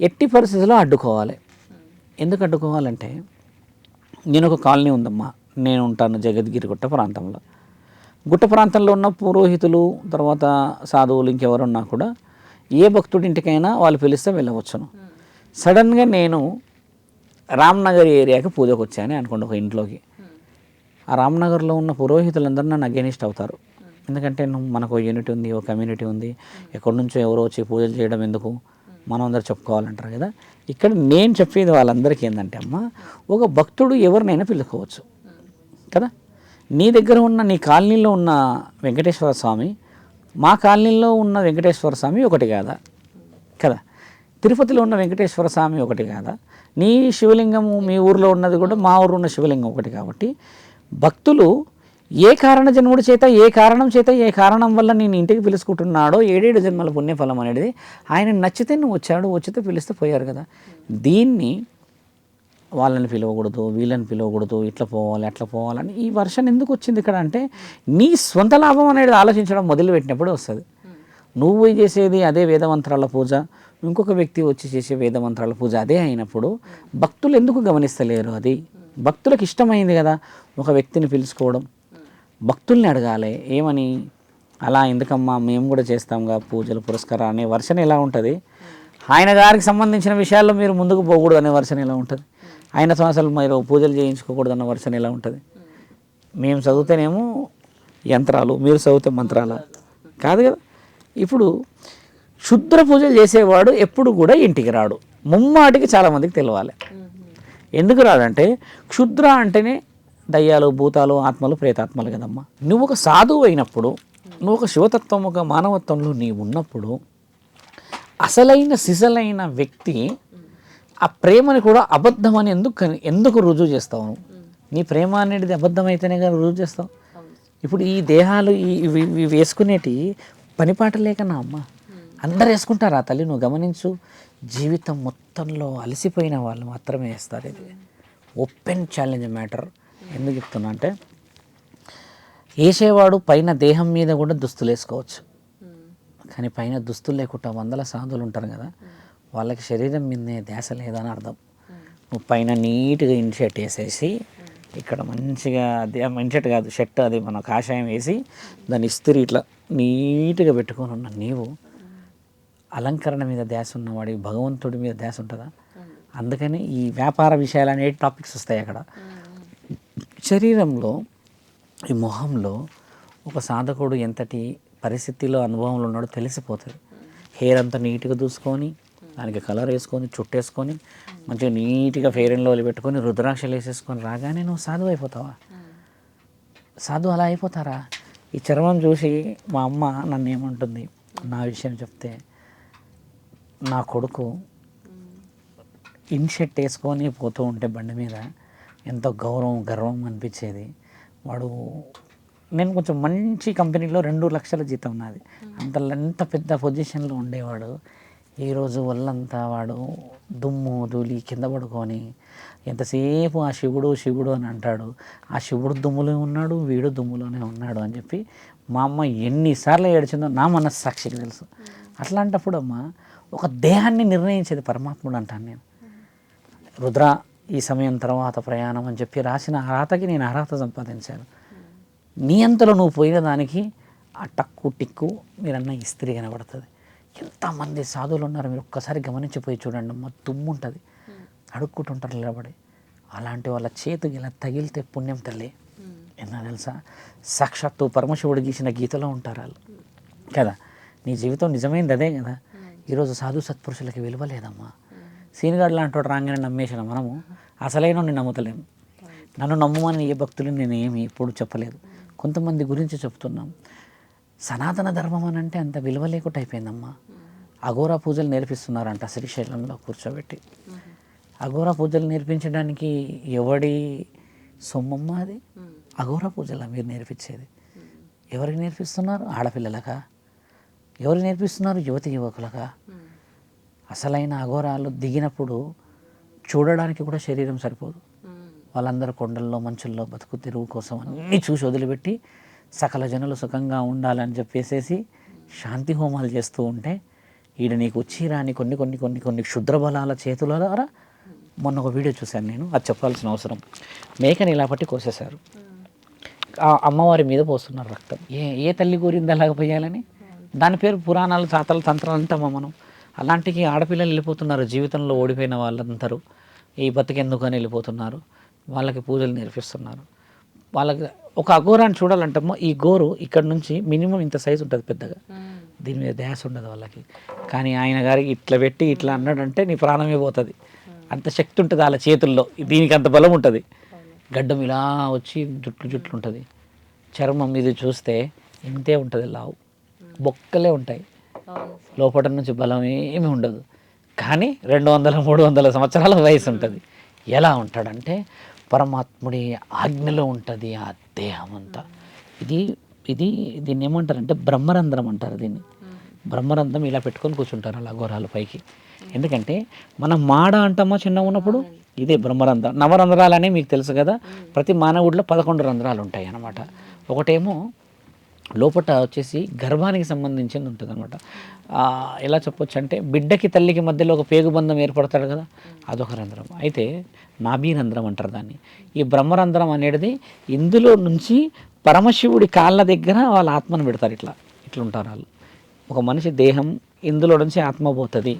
ఎట్టి పరిస్థితుల్లో అడ్డుకోవాలి. ఎందుకు అడ్డుకోవాలంటే, నేను ఒక కాలనీ ఉందమ్మా, నేను ఉంటాను జగద్గిరి గుట్ట ప్రాంతంలో. గుట్ట ప్రాంతంలో ఉన్న పురోహితులు, తర్వాత సాధువులు, ఇంకెవరున్నా కూడా ఏ భక్తుడి ఇంటికైనా వాళ్ళు పిలిస్తే వెళ్ళవచ్చును. సడన్గా నేను రామ్నగర్ ఏరియాకి పూజకు వచ్చాను అనుకోండి, ఒక ఇంట్లోకి. ఆ రామ్నగర్లో ఉన్న పురోహితులందరూ నన్ను అగేనిస్ట్ అవుతారు. ఎందుకంటే మనకు యూనిటీ ఉంది, ఒక కమ్యూనిటీ ఉంది, ఎక్కడి నుంచో ఎవరో వచ్చి పూజలు చేయడం ఎందుకు, మనం అందరూ చెప్పుకోవాలంటారు కదా. ఇక్కడ నేను చెప్పేది వాళ్ళందరికీ ఏంటంటే అమ్మ, ఒక భక్తుడు ఎవరినైనా పిలుచుకోవచ్చు కదా. నీ దగ్గర ఉన్న, నీ కాలనీలో ఉన్న వెంకటేశ్వర స్వామి మా కాలనీలో ఉన్న వెంకటేశ్వర స్వామి ఒకటి కాదా కదా. తిరుపతిలో ఉన్న వెంకటేశ్వర స్వామి ఒకటి కాదా. నీ శివలింగము మీ ఊరిలో ఉన్నది కూడా మా ఊరు ఉన్న శివలింగం ఒకటి. కాబట్టి భక్తులు ఏ కారణ జన్ముడి చేత, ఏ కారణం చేత, ఏ కారణం వల్ల నేను ఇంటికి పిలుచుకుంటున్నాడో 7 జన్మల పుణ్యఫలం అనేది ఆయన నచ్చితే నువ్వు వచ్చాడు, వచ్చితే పిలిస్తే పోయారు కదా. దీన్ని వాళ్ళని పిలవకూడదు, వీళ్ళని పిలవకూడదు, ఇట్లా పోవాలి అట్లా పోవాలని ఈ వర్షన్ ఎందుకు వచ్చింది ఇక్కడ అంటే, నీ స్వంత లాభం అనేది ఆలోచించడం మొదలుపెట్టినప్పుడే వస్తుంది. నువ్వు చేసేది అదే వేదమంత్రాల పూజ, ఇంకొక వ్యక్తి వచ్చి చేసే వేదమంత్రాల పూజ అదే అయినప్పుడు భక్తులు ఎందుకు గమనిస్తలేరు? అది భక్తులకు ఇష్టమైంది కదా ఒక వ్యక్తిని పిలుచుకోవడం. భక్తుల్ని అడగాలి ఏమని, అలా ఎందుకమ్మా మేము కూడా చేస్తాంగా పూజలు పురస్కారం అనే వర్షన్ ఎలా ఉంటుంది. ఆయన గారికి సంబంధించిన విషయాల్లో మీరు ముందుకు పోకూడదు అనే వర్షన్ ఎలా ఉంటుంది. ఆయనతో అసలు మీరు పూజలు చేయించుకోకూడదు అన్న వర్షన్ ఎలా ఉంటుంది. మేము చదివితేనేమో యంత్రాలు, మీరు చదివితే మంత్రాలు కాదు కదా. ఇప్పుడు శుద్ర పూజలు చేసేవాడు ఎప్పుడు కూడా ఇంటికి రాడు, ముమ్మాటికి చాలామందికి తెలియాలి. ఎందుకు రాడంటే, క్షుద్ర అంటేనే దయ్యాలు, భూతాలు, ఆత్మలు, ప్రేతాత్మలు కదమ్మా. నువ్వు ఒక సాధువు అయినప్పుడు, నువ్వు ఒక శివతత్వం, ఒక మానవత్వంలో నీవు ఉన్నప్పుడు, అసలైన సిసలైన వ్యక్తి ఆ ప్రేమని కూడా అబద్ధం అని ఎందుకు రుజువు చేస్తావు? నీ ప్రేమ అనేది అబద్ధమైతేనే కానీ రుజువు చేస్తావు. ఇప్పుడు ఈ దేహాలు ఇవి వేసుకునేటి పనిపాట లేకనా అమ్మ, అందరు వేసుకుంటారు. ఆ తల్లి నువ్వు గమనించు, జీవితం మొత్తంలో అలసిపోయిన వాళ్ళు మాత్రమే వేస్తారు. ఇది ఓపెన్ ఛాలెంజ్ మ్యాటర్. ఎందుకు చెప్తున్నా అంటే, వేసేవాడు పైన దేహం మీద కూడా దుస్తులు వేసుకోవచ్చు, కానీ పైన దుస్తులు లేకుండా వందల సాధువులు ఉంటారు కదా, వాళ్ళకి శరీరం మీదనే ధ్యాస లేదని అర్థం. నువ్వు పైన నీట్గా ఇన్షర్ట్ వేసేసి, ఇక్కడ మంచిగా అది ఇన్షర్ట్ కాదు షర్ట్, అది మన కాషాయం వేసి దాన్ని ఇస్త్రీ ఇట్లా నీట్గా పెట్టుకొని ఉన్న నీవు అలంకరణ మీద ధ్యాస ఉన్నవాడి భగవంతుడి మీద ధ్యాస ఉంటుందా? అందుకని ఈ వ్యాపార విషయాలు అనే టాపిక్స్ వస్తాయి అక్కడ. శరీరంలో, ఈ మొహంలో ఒక సాధకుడు ఎంతటి పరిస్థితిలో అనుభవంలో ఉన్నాడో తెలిసిపోతుంది. హెయిర్ అంతా నీట్గా దూసుకొని, దానికి కలర్ వేసుకొని, చుట్టేసుకొని, మంచిగా నీట్గా ఫెయిర్ అండ్ లవ్లీ పెట్టుకొని, రుద్రాక్షలు వేసేసుకొని రాగానే నువ్వు సాధువు అయిపోతావా? సాధువు అలా అయిపోతారా? ఈ చర్మం చూసి మా అమ్మ నన్ను ఏమంటుంది, నా విషయం చెప్తే, నా కొడుకు ఇన్షర్ట్ వేసుకొని పోతూ ఉంటే బండి మీద ఎంతో గర్వం అనిపించేది. వాడు, నేను కొంచెం మంచి కంపెనీలో 2 లక్షల జీతం ఉన్నది, ఎంత పెద్ద పొజిషన్లో ఉండేవాడు ఈరోజు ఒళ్ళంతా వాడు దుమ్ము ధూళి కింద పడుకొని ఎంతసేపు ఆ శివుడు శివుడు అని అంటాడు. ఆ శివుడు దుమ్ములో ఉన్నాడు, వీడు దుమ్ములోనే ఉన్నాడు అని చెప్పి మా అమ్మ ఎన్నిసార్లు ఏడ్చిందో నా మనస్సాక్షికి తెలుసు. అట్లాంటప్పుడు అమ్మ ఒక దేహాన్ని నిర్ణయించేది పరమాత్ముడు అంటాను నేను. రుద్ర ఈ సమయం తర్వాత ప్రయాణం అని చెప్పి రాసిన అర్హతకి నేను అర్హత సంపాదించాను. నీ అంతలో నువ్వు పోయిన దానికి ఆ టక్కు టిక్కు మీరన్న ఇస్త్రీ కనబడుతుంది. ఎంతమంది సాధువులు ఉన్నారు మీరు ఒక్కసారి గమనించిపోయి చూడండి అమ్మ, తుమ్ము ఉంటుంది, అడుక్కుంటుంటారు నిలబడి. అలాంటి వాళ్ళ చేతికి ఇలా తగిలితే పుణ్యం తల్లి. ఎందుకు తెలుసా? సాక్షాత్తు పరమశివుడు గీసిన గీతలో ఉంటారు వాళ్ళు కదా. నీ జీవితం నిజమైంది అదే కదా. ఈరోజు సాధు సత్పురుషులకి విలువ లేదమ్మా. సీనిగాడు లాంటి వాడు రాగానే నమ్మేసిన మనము అసలైన నమ్ముతలేము. నన్ను నమ్మమని ఏ భక్తులు నేను ఏమి ఎప్పుడు చెప్పలేదు. కొంతమంది గురించి చెప్తున్నాం. సనాతన ధర్మం అని అంటే అంత విలువ లేకుండా అయిపోయిందమ్మా. అఘోరా పూజలు నేర్పిస్తున్నారంట శ్రీశైలంలో కూర్చోబెట్టి. అఘోరా పూజలు నేర్పించడానికి ఎవడి సొమ్మమ్మ అది? అఘోరా పూజలా మీరు నేర్పించేది? ఎవరికి నేర్పిస్తున్నారు? ఆడపిల్లలకా? ఎవరికి నేర్పిస్తున్నారు? యువతి యువకులకా? అసలైన అఘోరాలు దిగినప్పుడు చూడడానికి కూడా శరీరం సరిపోదు. వాళ్ళందరూ కొండల్లో మంచుల్లో బతుకు తెరువు కోసం అన్నీ చూసి వదిలిపెట్టి సకల జనులు సుఖంగా ఉండాలని చెప్పేసేసి శాంతి హోమాలు చేస్తూ ఉంటే ఈడ నీకు వచ్చి రాని కొన్ని కొన్ని కొన్ని కొన్ని క్షుద్ర బలాల చేతుల ద్వారా మొన్న ఒక వీడియో చూశాను నేను, అది చెప్పాల్సిన అవసరం. మేకని ఇలా పట్టి కోసేశారు, ఆ అమ్మవారి మీద పోస్తున్నారు రక్తం. ఏ తల్లి కోరింది అలాగ పోయాలని? దాని పేరు పురాణాలు, చాతలు, తంత్రాలు అంటామా మనం. అలాంటికి ఆడపిల్లలు వెళ్ళిపోతున్నారు, జీవితంలో ఓడిపోయిన వాళ్ళందరూ ఈ బతికెందుకని వెళ్ళిపోతున్నారు. వాళ్ళకి పూజలు నేర్పిస్తున్నారు. వాళ్ళకి ఒక అఘోరాన్ని చూడాలంటమ్మో ఈ గోరు ఇక్కడ నుంచి మినిమం ఇంత సైజు ఉంటుంది పెద్దగా, దీని మీద ధ్యాస ఉండదు వాళ్ళకి. కానీ ఆయన గారికి ఇట్లా పెట్టి ఇట్లా అన్నాడంటే నీ ప్రాణమే పోతుంది. అంత శక్తి ఉంటుంది వాళ్ళ చేతుల్లో, దీనికి అంత బలం ఉంటుంది. గడ్డం ఇలా వచ్చి జుట్లు ఉంటుంది. చర్మం ఇది చూస్తే ఇంతే ఉంటుంది, లావు బొక్కలే ఉంటాయి, లోపల నుంచి బలం ఏమీ ఉండదు. కానీ 200-300 సంవత్సరాల వయసు ఉంటుంది. ఎలా ఉంటాడంటే పరమాత్ముడి ఆజ్ఞలో ఉంటుంది ఆ దేహం అంతా. దీన్ని ఏమంటారంటే బ్రహ్మరంధ్రం అంటారు. దీన్ని బ్రహ్మరంధ్రం ఇలా పెట్టుకొని కూర్చుంటారు అలా ఘోరాల పైకి. ఎందుకంటే మనం మాడ అంటామో చిన్న ఉన్నప్పుడు ఇదే బ్రహ్మరంధ్రం. నవరంధ్రాలనే మీకు తెలుసు కదా, ప్రతి మానవుడిలో 11 రంధ్రాలు ఉంటాయి అన్నమాట. ఒకటేమో లోపట వచ్చేసి గర్భానికి సంబంధించింది ఉంటుంది అనమాట. ఎలా చెప్పొచ్చు అంటే బిడ్డకి తల్లికి మధ్యలో ఒక పేగుబంధం ఏర్పడతాడు కదా, అదొక రంధ్రం. అయితే నాభీరంధ్రం అంటారు దాన్ని. ఈ బ్రహ్మరంధ్రం అనేది ఇందులో నుంచి పరమశివుడి కాళ్ళ దగ్గర వాళ్ళ ఆత్మను పెడతారు. ఇట్లా ఉంటారు వాళ్ళు. ఒక మనిషి దేహం ఇందులో నుంచి ఆత్మ పోతుంది.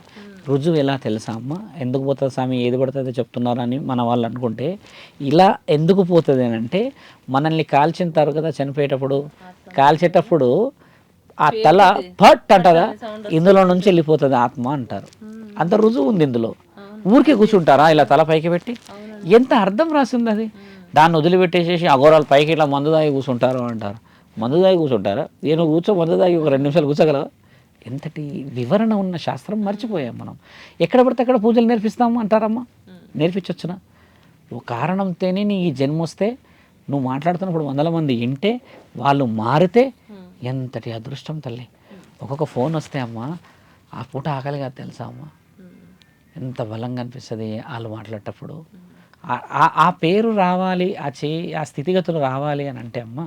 రుజువు ఎలా తెలుసా అమ్మ? ఎందుకు పోతుంది స్వామి, ఏది పడుతుందో చెప్తున్నారు అని మన వాళ్ళు అనుకుంటే, ఇలా ఎందుకు పోతుంది అని అంటే మనల్ని కాల్చింటారు కదా చనిపోయేటప్పుడు, కాల్చేటప్పుడు ఆ తల పట్ అంటారా, ఇందులో నుంచి వెళ్ళిపోతుంది ఆత్మ అంటారు. అంత రుజువు ఉంది ఇందులో. ఊరికే కూర్చుంటారా ఇలా తల పైకి పెట్టి? ఎంత అర్థం రాసింది అది. దాన్ని వదిలిపెట్టేసేసి అఘోరాలు పైకి ఇట్లా మందు దాగి కూర్చుంటారు అంటారు. మందు దాగి కూర్చుంటారా? నేను కూర్చో మందు దాగి ఒక 2 నిమిషాలు కూర్చోగలవా? ఎంతటి వివరణ ఉన్న శాస్త్రం మర్చిపోయాం మనం. ఎక్కడ పడితే అక్కడ పూజలు నేర్పిస్తాము అంటారమ్మా. నేర్పించవచ్చునా? ఓ కారణంతోనే నీ ఈ జన్మ వస్తే నువ్వు మాట్లాడుతున్నప్పుడు 100 మంది వింటే వాళ్ళు మారితే ఎంతటి అదృష్టం తల్లి. ఒక్కొక్క ఫోన్ వస్తే అమ్మా ఆ పూట ఆకలి కాదు తెలుసా అమ్మ, ఎంత బలంగా అనిపిస్తుంది వాళ్ళు మాట్లాడేటప్పుడు. ఆ పేరు రావాలి, ఆ స్థితిగతులు రావాలి అని అంటే అమ్మ,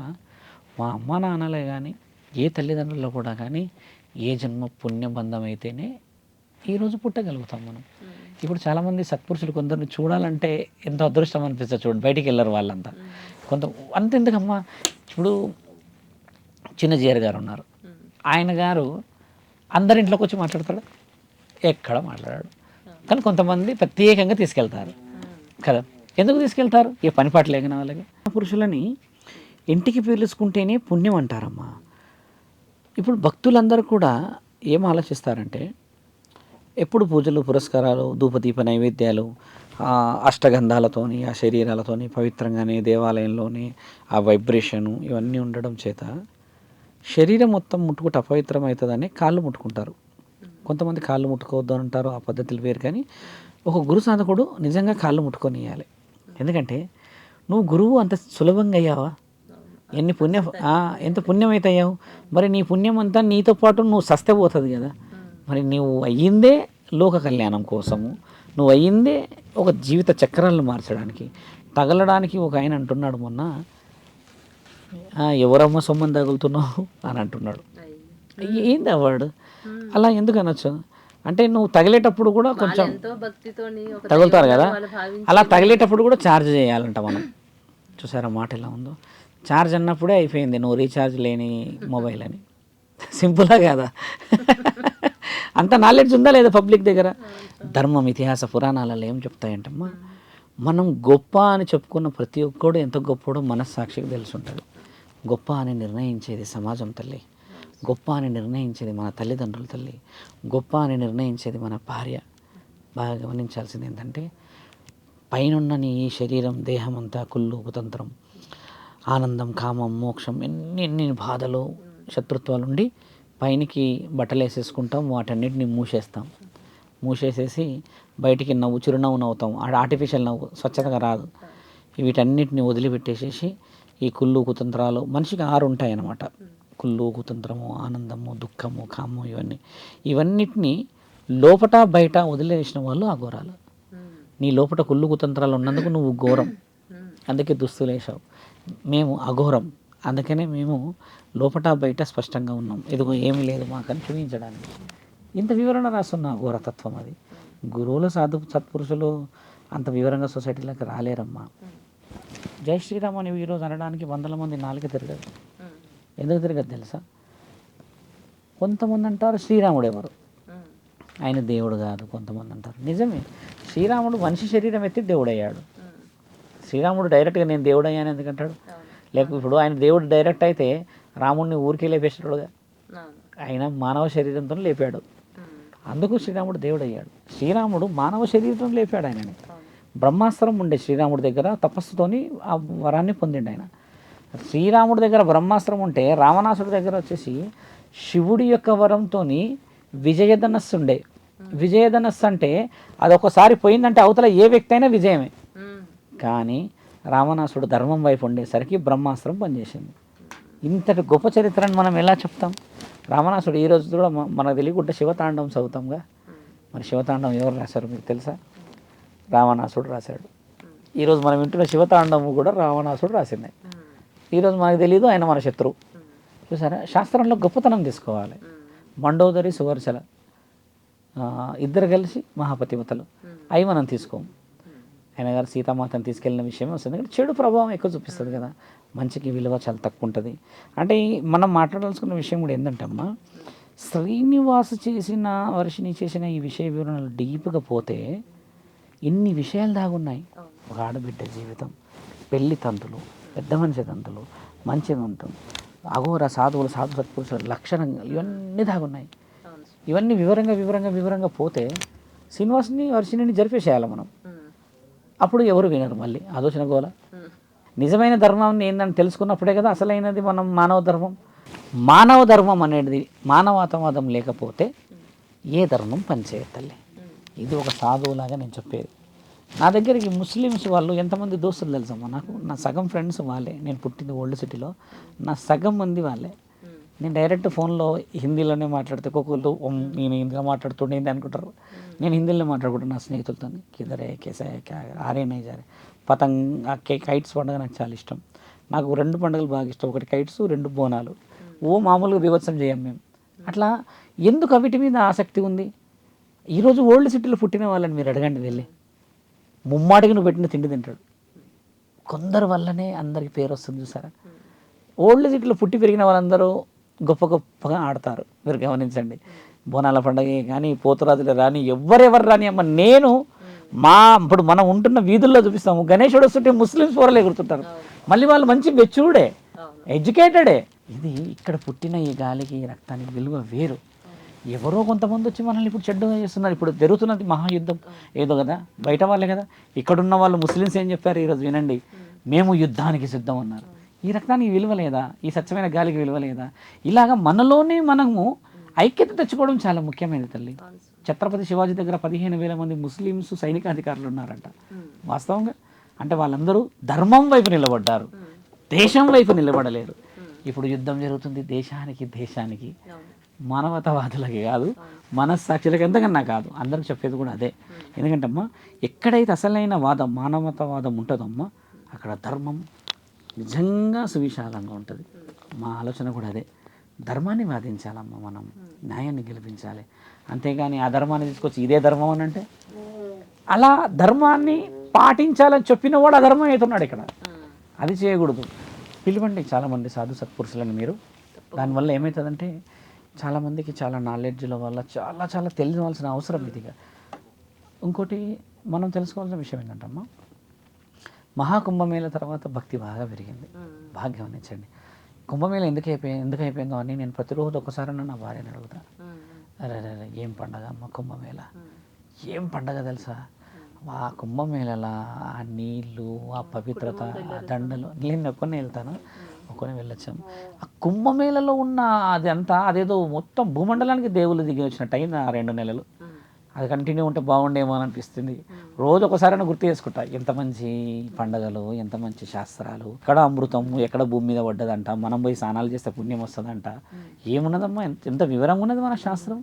మా అమ్మ నాన్నలే కానీ ఏ తల్లిదండ్రులు కూడా కానీ ఏ జన్మ పుణ్యబంధం అయితేనే ఈరోజు పుట్టగలుగుతాం మనం. ఇప్పుడు చాలామంది సత్పురుషులు కొందరిని చూడాలంటే ఎంతో అదృష్టం అనిపిస్తుంది. చూడండి, బయటికి వెళ్ళరు వాళ్ళంతా. అంతెందుకమ్మా, ఇప్పుడు చిన్నజీఆర్ గారు ఉన్నారు, ఆయన గారు అందరింట్లోకి వచ్చి మాట్లాడతాడు? ఎక్కడ మాట్లాడాడు. కానీ కొంతమంది ప్రత్యేకంగా తీసుకెళ్తారు కదా. ఎందుకు తీసుకెళ్తారు? ఏ పని పాట లేకన వాళ్ళకి. పురుషులని ఇంటికి పిలుచుకుంటేనే పుణ్యం అంటారమ్మా. ఇప్పుడు భక్తులందరూ కూడా ఏం ఆలోచిస్తారంటే ఎప్పుడు పూజలు, పురస్కారాలు, ధూపదీప నైవేద్యాలు, అష్టగంధాలతోని, ఆ శరీరాలతోని పవిత్రంగానే దేవాలయంలోనే ఆ వైబ్రేషను ఇవన్నీ ఉండడం చేత శరీరం మొత్తం ముట్టుకుంటే అపవిత్రం అవుతుందని కాళ్ళు ముట్టుకుంటారు. కొంతమంది కాళ్ళు ముట్టుకోవద్దు అని అంటారు, ఆ పద్ధతులు వేరు. కానీ ఒక గురు సాధకుడు నిజంగా కాళ్ళు ముట్టుకొని ఇవ్వాలి. ఎందుకంటే నువ్వు గురువు అంత సులభంగా అయ్యావా? ఎంత పుణ్యం అయితే అయ్యావు. మరి నీ పుణ్యం అంతా నీతో పాటు నువ్వు సస్తే పోతుంది కదా. మరి నువ్వు అయ్యిందే లోక కళ్యాణం కోసము, నువ్వు అయ్యిందే ఒక జీవిత చక్రాలను మార్చడానికి. తగలడానికి ఒక ఆయన అంటున్నాడు మొన్న, ఎవరమ్మ సొమ్మని తగులుతున్నావు అని అంటున్నాడు. ఏంది అవార్డు అలా ఎందుకు అనొచ్చు అంటే, నువ్వు తగిలేటప్పుడు కూడా కొంచెం ఎంతో భక్తితోని ఒక తగులుతారు కదా, వాళ్ళు భావించి అలా తగిలేటప్పుడు కూడా ఛార్జ్ చేయాలంట మనం. చూసారా మాట ఎలా ఉందో, ఛార్జ్ అన్నప్పుడే అయిపోయింది నువ్వు రీఛార్జ్ లేని మొబైల్ అని. సింపుల్గా కాదా? అంత నాలెడ్జ్ ఉందా లేదా పబ్లిక్ దగ్గర? ధర్మం, ఇతిహాస పురాణాలలో ఏం చెప్తాయంటమ్మా, మనం గొప్ప అని చెప్పుకున్న ప్రతి ఒక్కడు ఎంత గొప్పడో మనస్సాక్షికి తెలిసి ఉంటుంది. గొప్ప అని నిర్ణయించేది సమాజం తల్లి, గొప్ప అని నిర్ణయించేది మన తల్లిదండ్రుల తల్లి, గొప్ప అని నిర్ణయించేది మన భార్య. బాగా గమనించాల్సింది ఏంటంటే, పైనున్న నీ శరీరం దేహం అంతా కుళ్ళు కుతంత్రం, ఆనందం, కామం, మోక్షం, ఎన్ని బాధలు, శత్రుత్వాలు ఉండి పైనకి బట్టలు వేసేసుకుంటాం, వాటన్నిటిని మూసేసేసి బయటికి నవ్వు, చిరునవ్వు నవ్వుతాం. ఆర్టిఫిషియల్ నవ్వు స్వచ్ఛతగా రాదు. వీటన్నిటిని వదిలిపెట్టేసేసి ఈ కుళ్ళు కుతంత్రాలు, మనిషికి 6 ఉంటాయన్నమాట. కుళ్ళు కుతంత్రము, ఆనందము, దుఃఖము, కామము, ఇవన్నిటిని లోపట బయట వదిలేసిన వాళ్ళు అఘోరాలు. నీ లోపల కుళ్ళు కుతంత్రాలు ఉన్నందుకు నువ్వు ఘోరం, అందుకే దుస్తులు వేసావు. మేము అఘోరం, అందుకనే మేము లోపట బయట స్పష్టంగా ఉన్నాం. ఇదిగో ఏమీ లేదు మాకని చూపించడానికి ఇంత వివరణ రాస్తున్న అఘోరతత్వం. అది గురువులు, సత్పురుషులు అంత వివరంగా సొసైటీలోకి రాలేరమ్మా. జై శ్రీరామ్ అని ఈరోజు అనడానికి వందల మంది నాలుక తిరగదు. ఎందుకు తిరగదు తెలుసా? కొంతమంది అంటారు శ్రీరాముడు ఎవరు, ఆయన దేవుడు కాదు. కొంతమంది అంటారు నిజమే, శ్రీరాముడు మనిషి శరీరం ఎత్తి దేవుడు అయ్యాడు. శ్రీరాముడు డైరెక్ట్గా నేను దేవుడు అయ్యాను ఎందుకంటాడు? లేకపోతే ఇప్పుడు ఆయన దేవుడు డైరెక్ట్ అయితే రాముడిని ఊరికే లేపేసాడుగా, ఆయన మానవ శరీరంతో లేపాడు. అందుకు శ్రీరాముడు దేవుడు అయ్యాడు. శ్రీరాముడు మానవ శరీరంతో లేపాడు ఆయనని. బ్రహ్మాస్త్రం ఉండే శ్రీరాముడి దగ్గర, తపస్సుతోని ఆ వరాన్ని పొందిండు ఆయన. శ్రీరాముడి దగ్గర బ్రహ్మాస్త్రం ఉంటే రావణాసుడి దగ్గర వచ్చేసి శివుడి యొక్క వరంతో విజయధనస్సు ఉండే. విజయధనస్సు అంటే అది ఒకసారి పోయిందంటే అవతల ఏ వ్యక్తి అయినా విజయమే. కానీ రావణాసుడు ధర్మం వైపు ఉండేసరికి బ్రహ్మాస్త్రం పనిచేసింది. ఇంతటి గొప్ప చరిత్రను మనం ఎలా చెప్తాం? రావణాసుడు ఈ రోజు కూడా మనకు తెలియకుండా శివతాండవం చదువుతాంగా. మరి శివతాండవం ఎవరు రాశారు మీకు తెలుసా? రావణాసుడు రాశాడు. ఈరోజు మనం వింటున్న శివతాండవం కూడా రావణాసుడు రాసిందే. ఈరోజు మనకు తెలియదు, ఆయన మన శత్రువు. చూసారా, శాస్త్రంలో గొప్పతనం తీసుకోవాలి. మండోదరి, సువర్చల ఇద్దరు కలిసి మహాపతివతలు, అవి మనం తీసుకోము. ఆయన గారు సీతామాతను తీసుకెళ్ళిన విషయం వస్తుంది, కానీ చెడు ప్రభావం ఎక్కువ చూపిస్తుంది కదా, మంచికి విలువ చాలా తక్కువ ఉంటుంది. అంటే మనం మాట్లాడాల్సుకున్న విషయం కూడా ఏంటంటే అమ్మా, శ్రీనివాస్ చేసిన, వర్షిని చేసిన ఈ విషయ వివరణలు డీప్గా పోతే ఇన్ని విషయాలు దాగున్నాయి. ఒక ఆడబిడ్డ జీవితం, పెళ్లి తంతులు, పెద్ద మనిషి తంతులు, మంచి తంతులు, అఘోర సాధువులు, సాధు సత్పురుషుల లక్షణంగా, ఇవన్నీ దాగున్నాయి. ఇవన్నీ వివరంగా పోతే శ్రీనివాసుని, వర్షిని జరిపేసేయాలి మనం. అప్పుడు ఎవరు వినరు. మళ్ళీ ఆలోచన గోల. నిజమైన ధర్మాన్ని ఏందని తెలుసుకున్నప్పుడే కదా అసలైనది మనం మానవ ధర్మం అనేది, మానవతావాదం లేకపోతే ఏ ధర్మం పనిచేయదు తల్లి. ఇది ఒక సాధువులాగా నేను చెప్పేది. నా దగ్గరికి ముస్లిమ్స్ వాళ్ళు ఎంతమంది దోస్తులు తెలుసమ్మా నాకు? నా సగం ఫ్రెండ్స్ వాళ్ళే. నేను పుట్టింది ఓల్డ్ సిటీలో, నా సగం మంది వాళ్ళే. నేను డైరెక్ట్ ఫోన్లో హిందీలోనే మాట్లాడితే ఒక్కొక్కరు నేను హిందీలో మాట్లాడుతుండేది అనుకుంటారు. నేను హిందీలో మాట్లాడుకుంటాను నా స్నేహితులతో. కిదరే కేసే ఆరే నై జారే పతంగ్, కైట్స్ పండుగ నాకు చాలా ఇష్టం. నాకు 2 పండుగలు బాగా ఇష్టం, ఒకటి కైట్స్, 2 బోనాలు. మామూలుగా బీభత్సం చేయం మేము. అట్లా ఎందుకు వీటి మీద ఆసక్తి ఉంది? ఈరోజు ఓల్డ్ సిటీలో పుట్టిన వాళ్ళని మీరు అడగండి వెళ్ళి, ముమ్మాటికి నువ్వు పెట్టిన తిండి తింటాడు. కొందరు వల్లనే అందరికి పేరు వస్తుంది చూసారా. ఓల్డ్ సిటీలో పుట్టి పెరిగిన వాళ్ళందరూ గొప్పగా ఆడతారు. మీరు గమనించండి. బోనాల పండుగ కానీ, పోతురాజులు రాని, ఎవరెవరు రాని అమ్మ, నేను ఇప్పుడు మనం ఉంటున్న వీధుల్లో చూపిస్తాము, గణేశుడు వస్తుంటే ముస్లిమ్స్ పోరలు ఎగురుతుంటారు. మళ్ళీ వాళ్ళు మంచి మెచ్యూర్డే, ఎడ్యుకేటెడే. ఇది ఇక్కడ పుట్టిన ఈ గాలికి, ఈ రక్తానికి విలువ వేరు. ఎవరో కొంతమంది వచ్చి మనల్ని ఇప్పుడు చెడ్డగా చేస్తున్నారు. ఇప్పుడు జరుగుతున్నది మహాయుద్ధం ఏదో కదా, బయట వాళ్ళే కదా. ఇక్కడున్న వాళ్ళు ముస్లిమ్స్ ఏం చెప్పారు ఈరోజు వినండి, మేము యుద్ధానికి సిద్ధం అన్నారు. ఈ రక్తానికి విలువ లేదా? ఈ స్వచ్ఛమైన గాలికి విలువ లేదా? ఇలాగా మనలోనే మనము ఐక్యత తెచ్చుకోవడం చాలా ముఖ్యమైనది తల్లి. ఛత్రపతి శివాజీ దగ్గర 15,000 మంది ముస్లిమ్స్ సైనికాధికారులు ఉన్నారంట. వాస్తవంగా అంటే వాళ్ళందరూ ధర్మం వైపు నిలబడ్డారు, దేశం వైపు నిలబడలేరు. ఇప్పుడు యుద్ధం జరుగుతుంది దేశానికి. మానవతావాదులకి కాదు, మనస్సాక్షులకి ఎంతకన్నా కాదు, అందరికి చెప్పేది కూడా అదే. ఎందుకంటే అమ్మా ఎక్కడైతే అసలైన వాదం మానవతావాదం ఉంటుందమ్మా అక్కడ ధర్మం నిజంగా సువిశాలంగా ఉంటుంది. మా ఆలోచన కూడా అదే. ధర్మాన్ని వాదించాలమ్మా, మనం న్యాయాన్ని గెలిపించాలి. అంతేగాని ఆ ధర్మాన్ని తీసుకొచ్చి ఇదే ధర్మం అని అంటే అలా ధర్మాన్ని పాటించాలని చెప్పిన వాడు అధర్మం అవుతున్నాడు ఇక్కడ. అది చేయకూడదు. పిలవండి చాలామంది సాధు సత్పురుషులని మీరు. దానివల్ల ఏమవుతుందంటే చాలామందికి చాలా నాలెడ్జ్ల వల్ల చాలా చాలా తెలియవలసిన అవసరం ఇదిగా. ఇంకోటి మనం తెలుసుకోవాల్సిన విషయం ఏంటంటమ్మా, మహాకుంభమేళ తర్వాత భక్తి బాగా పెరిగింది. బాగా గమనించండి. కుంభమేళ ఎందుకు అయిపోయిందో అని నేను ప్రతిరోజు ఒకసారి నా భార్యని అడుగుతా. అరే ఏం పండగ అమ్మ కుంభమేళ, ఏం పండగ తెలుసా? ఆ కుంభమేళలా ఆ నీళ్ళు, ఆ పవిత్రత, ఆ దండలు, నేను ఒక్కనే వెళ్తాను, ఒక్కనే వెళ్ళొచ్చాము. ఆ కుంభమేళలో ఉన్న అది అంతా అదేదో మొత్తం భూమండలానికి దేవుళ్ళు దిగి వచ్చినట్టు అయింది ఆ 2 నెలలు. అది కంటిన్యూ ఉంటే బాగుండేమో అని అనిపిస్తుంది. రోజు ఒకసారైనా గుర్తు చేసుకుంటా, ఎంత మంచి పండగలు, ఎంత మంచి శాస్త్రాలు, ఎక్కడ అమృతం ఎక్కడ భూమి మీద పడ్డదంట, మనం పోయి స్నానాలు చేస్తే పుణ్యం వస్తుందంట. ఏమున్నదమ్మా, ఎంత వివరంగా ఉన్నది మన శాస్త్రం.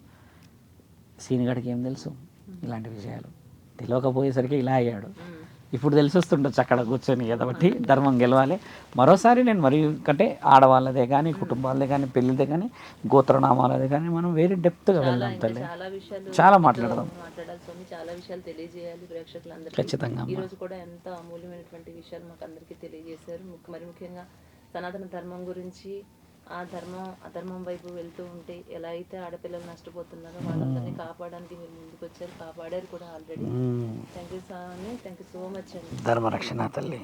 సీనిగాడికి ఏం తెలుసు ఇలాంటి విషయాలు? తెలియకపోయేసరికి ఇలా అయ్యాడు. ఇప్పుడు తెలిసి వస్తుండొచ్చు అక్కడ కూర్చొని. కాబట్టి ధర్మం గెలవాలి. మరోసారి నేను మరి కంటే ఆడవాళ్ళదే కానీ, కుటుంబాలదే కానీ, పెళ్ళిదే కానీ, గోత్రనామాలదే కానీ మనం వేరే డెప్త్గా వెళ్దాం తల్లి. చాలా మాట్లాడదాం, చాలా విషయాలు తెలియజేయాలి ప్రేక్షకులందరికీ. ఖచ్చితంగా ఈ రోజు కూడా ఎంత అమూల్యమైనటువంటి విషయాలు మాకు అందరికీ తెలియజేశారు. మరి ముఖ్యంగా సనాతన ధర్మం గురించి, ఆ అధర్మం వైపు వెళ్తూ ఉంటే ఎలా అయితే ఆడపిల్లలు నష్టపోతున్నారో వాళ్ళందరినీ కాపాడడానికి మీరు ముందుకు వచ్చారు, కాపాడారు కూడా already. Thank you so much అండి. ధర్మరక్షణ తల్లి.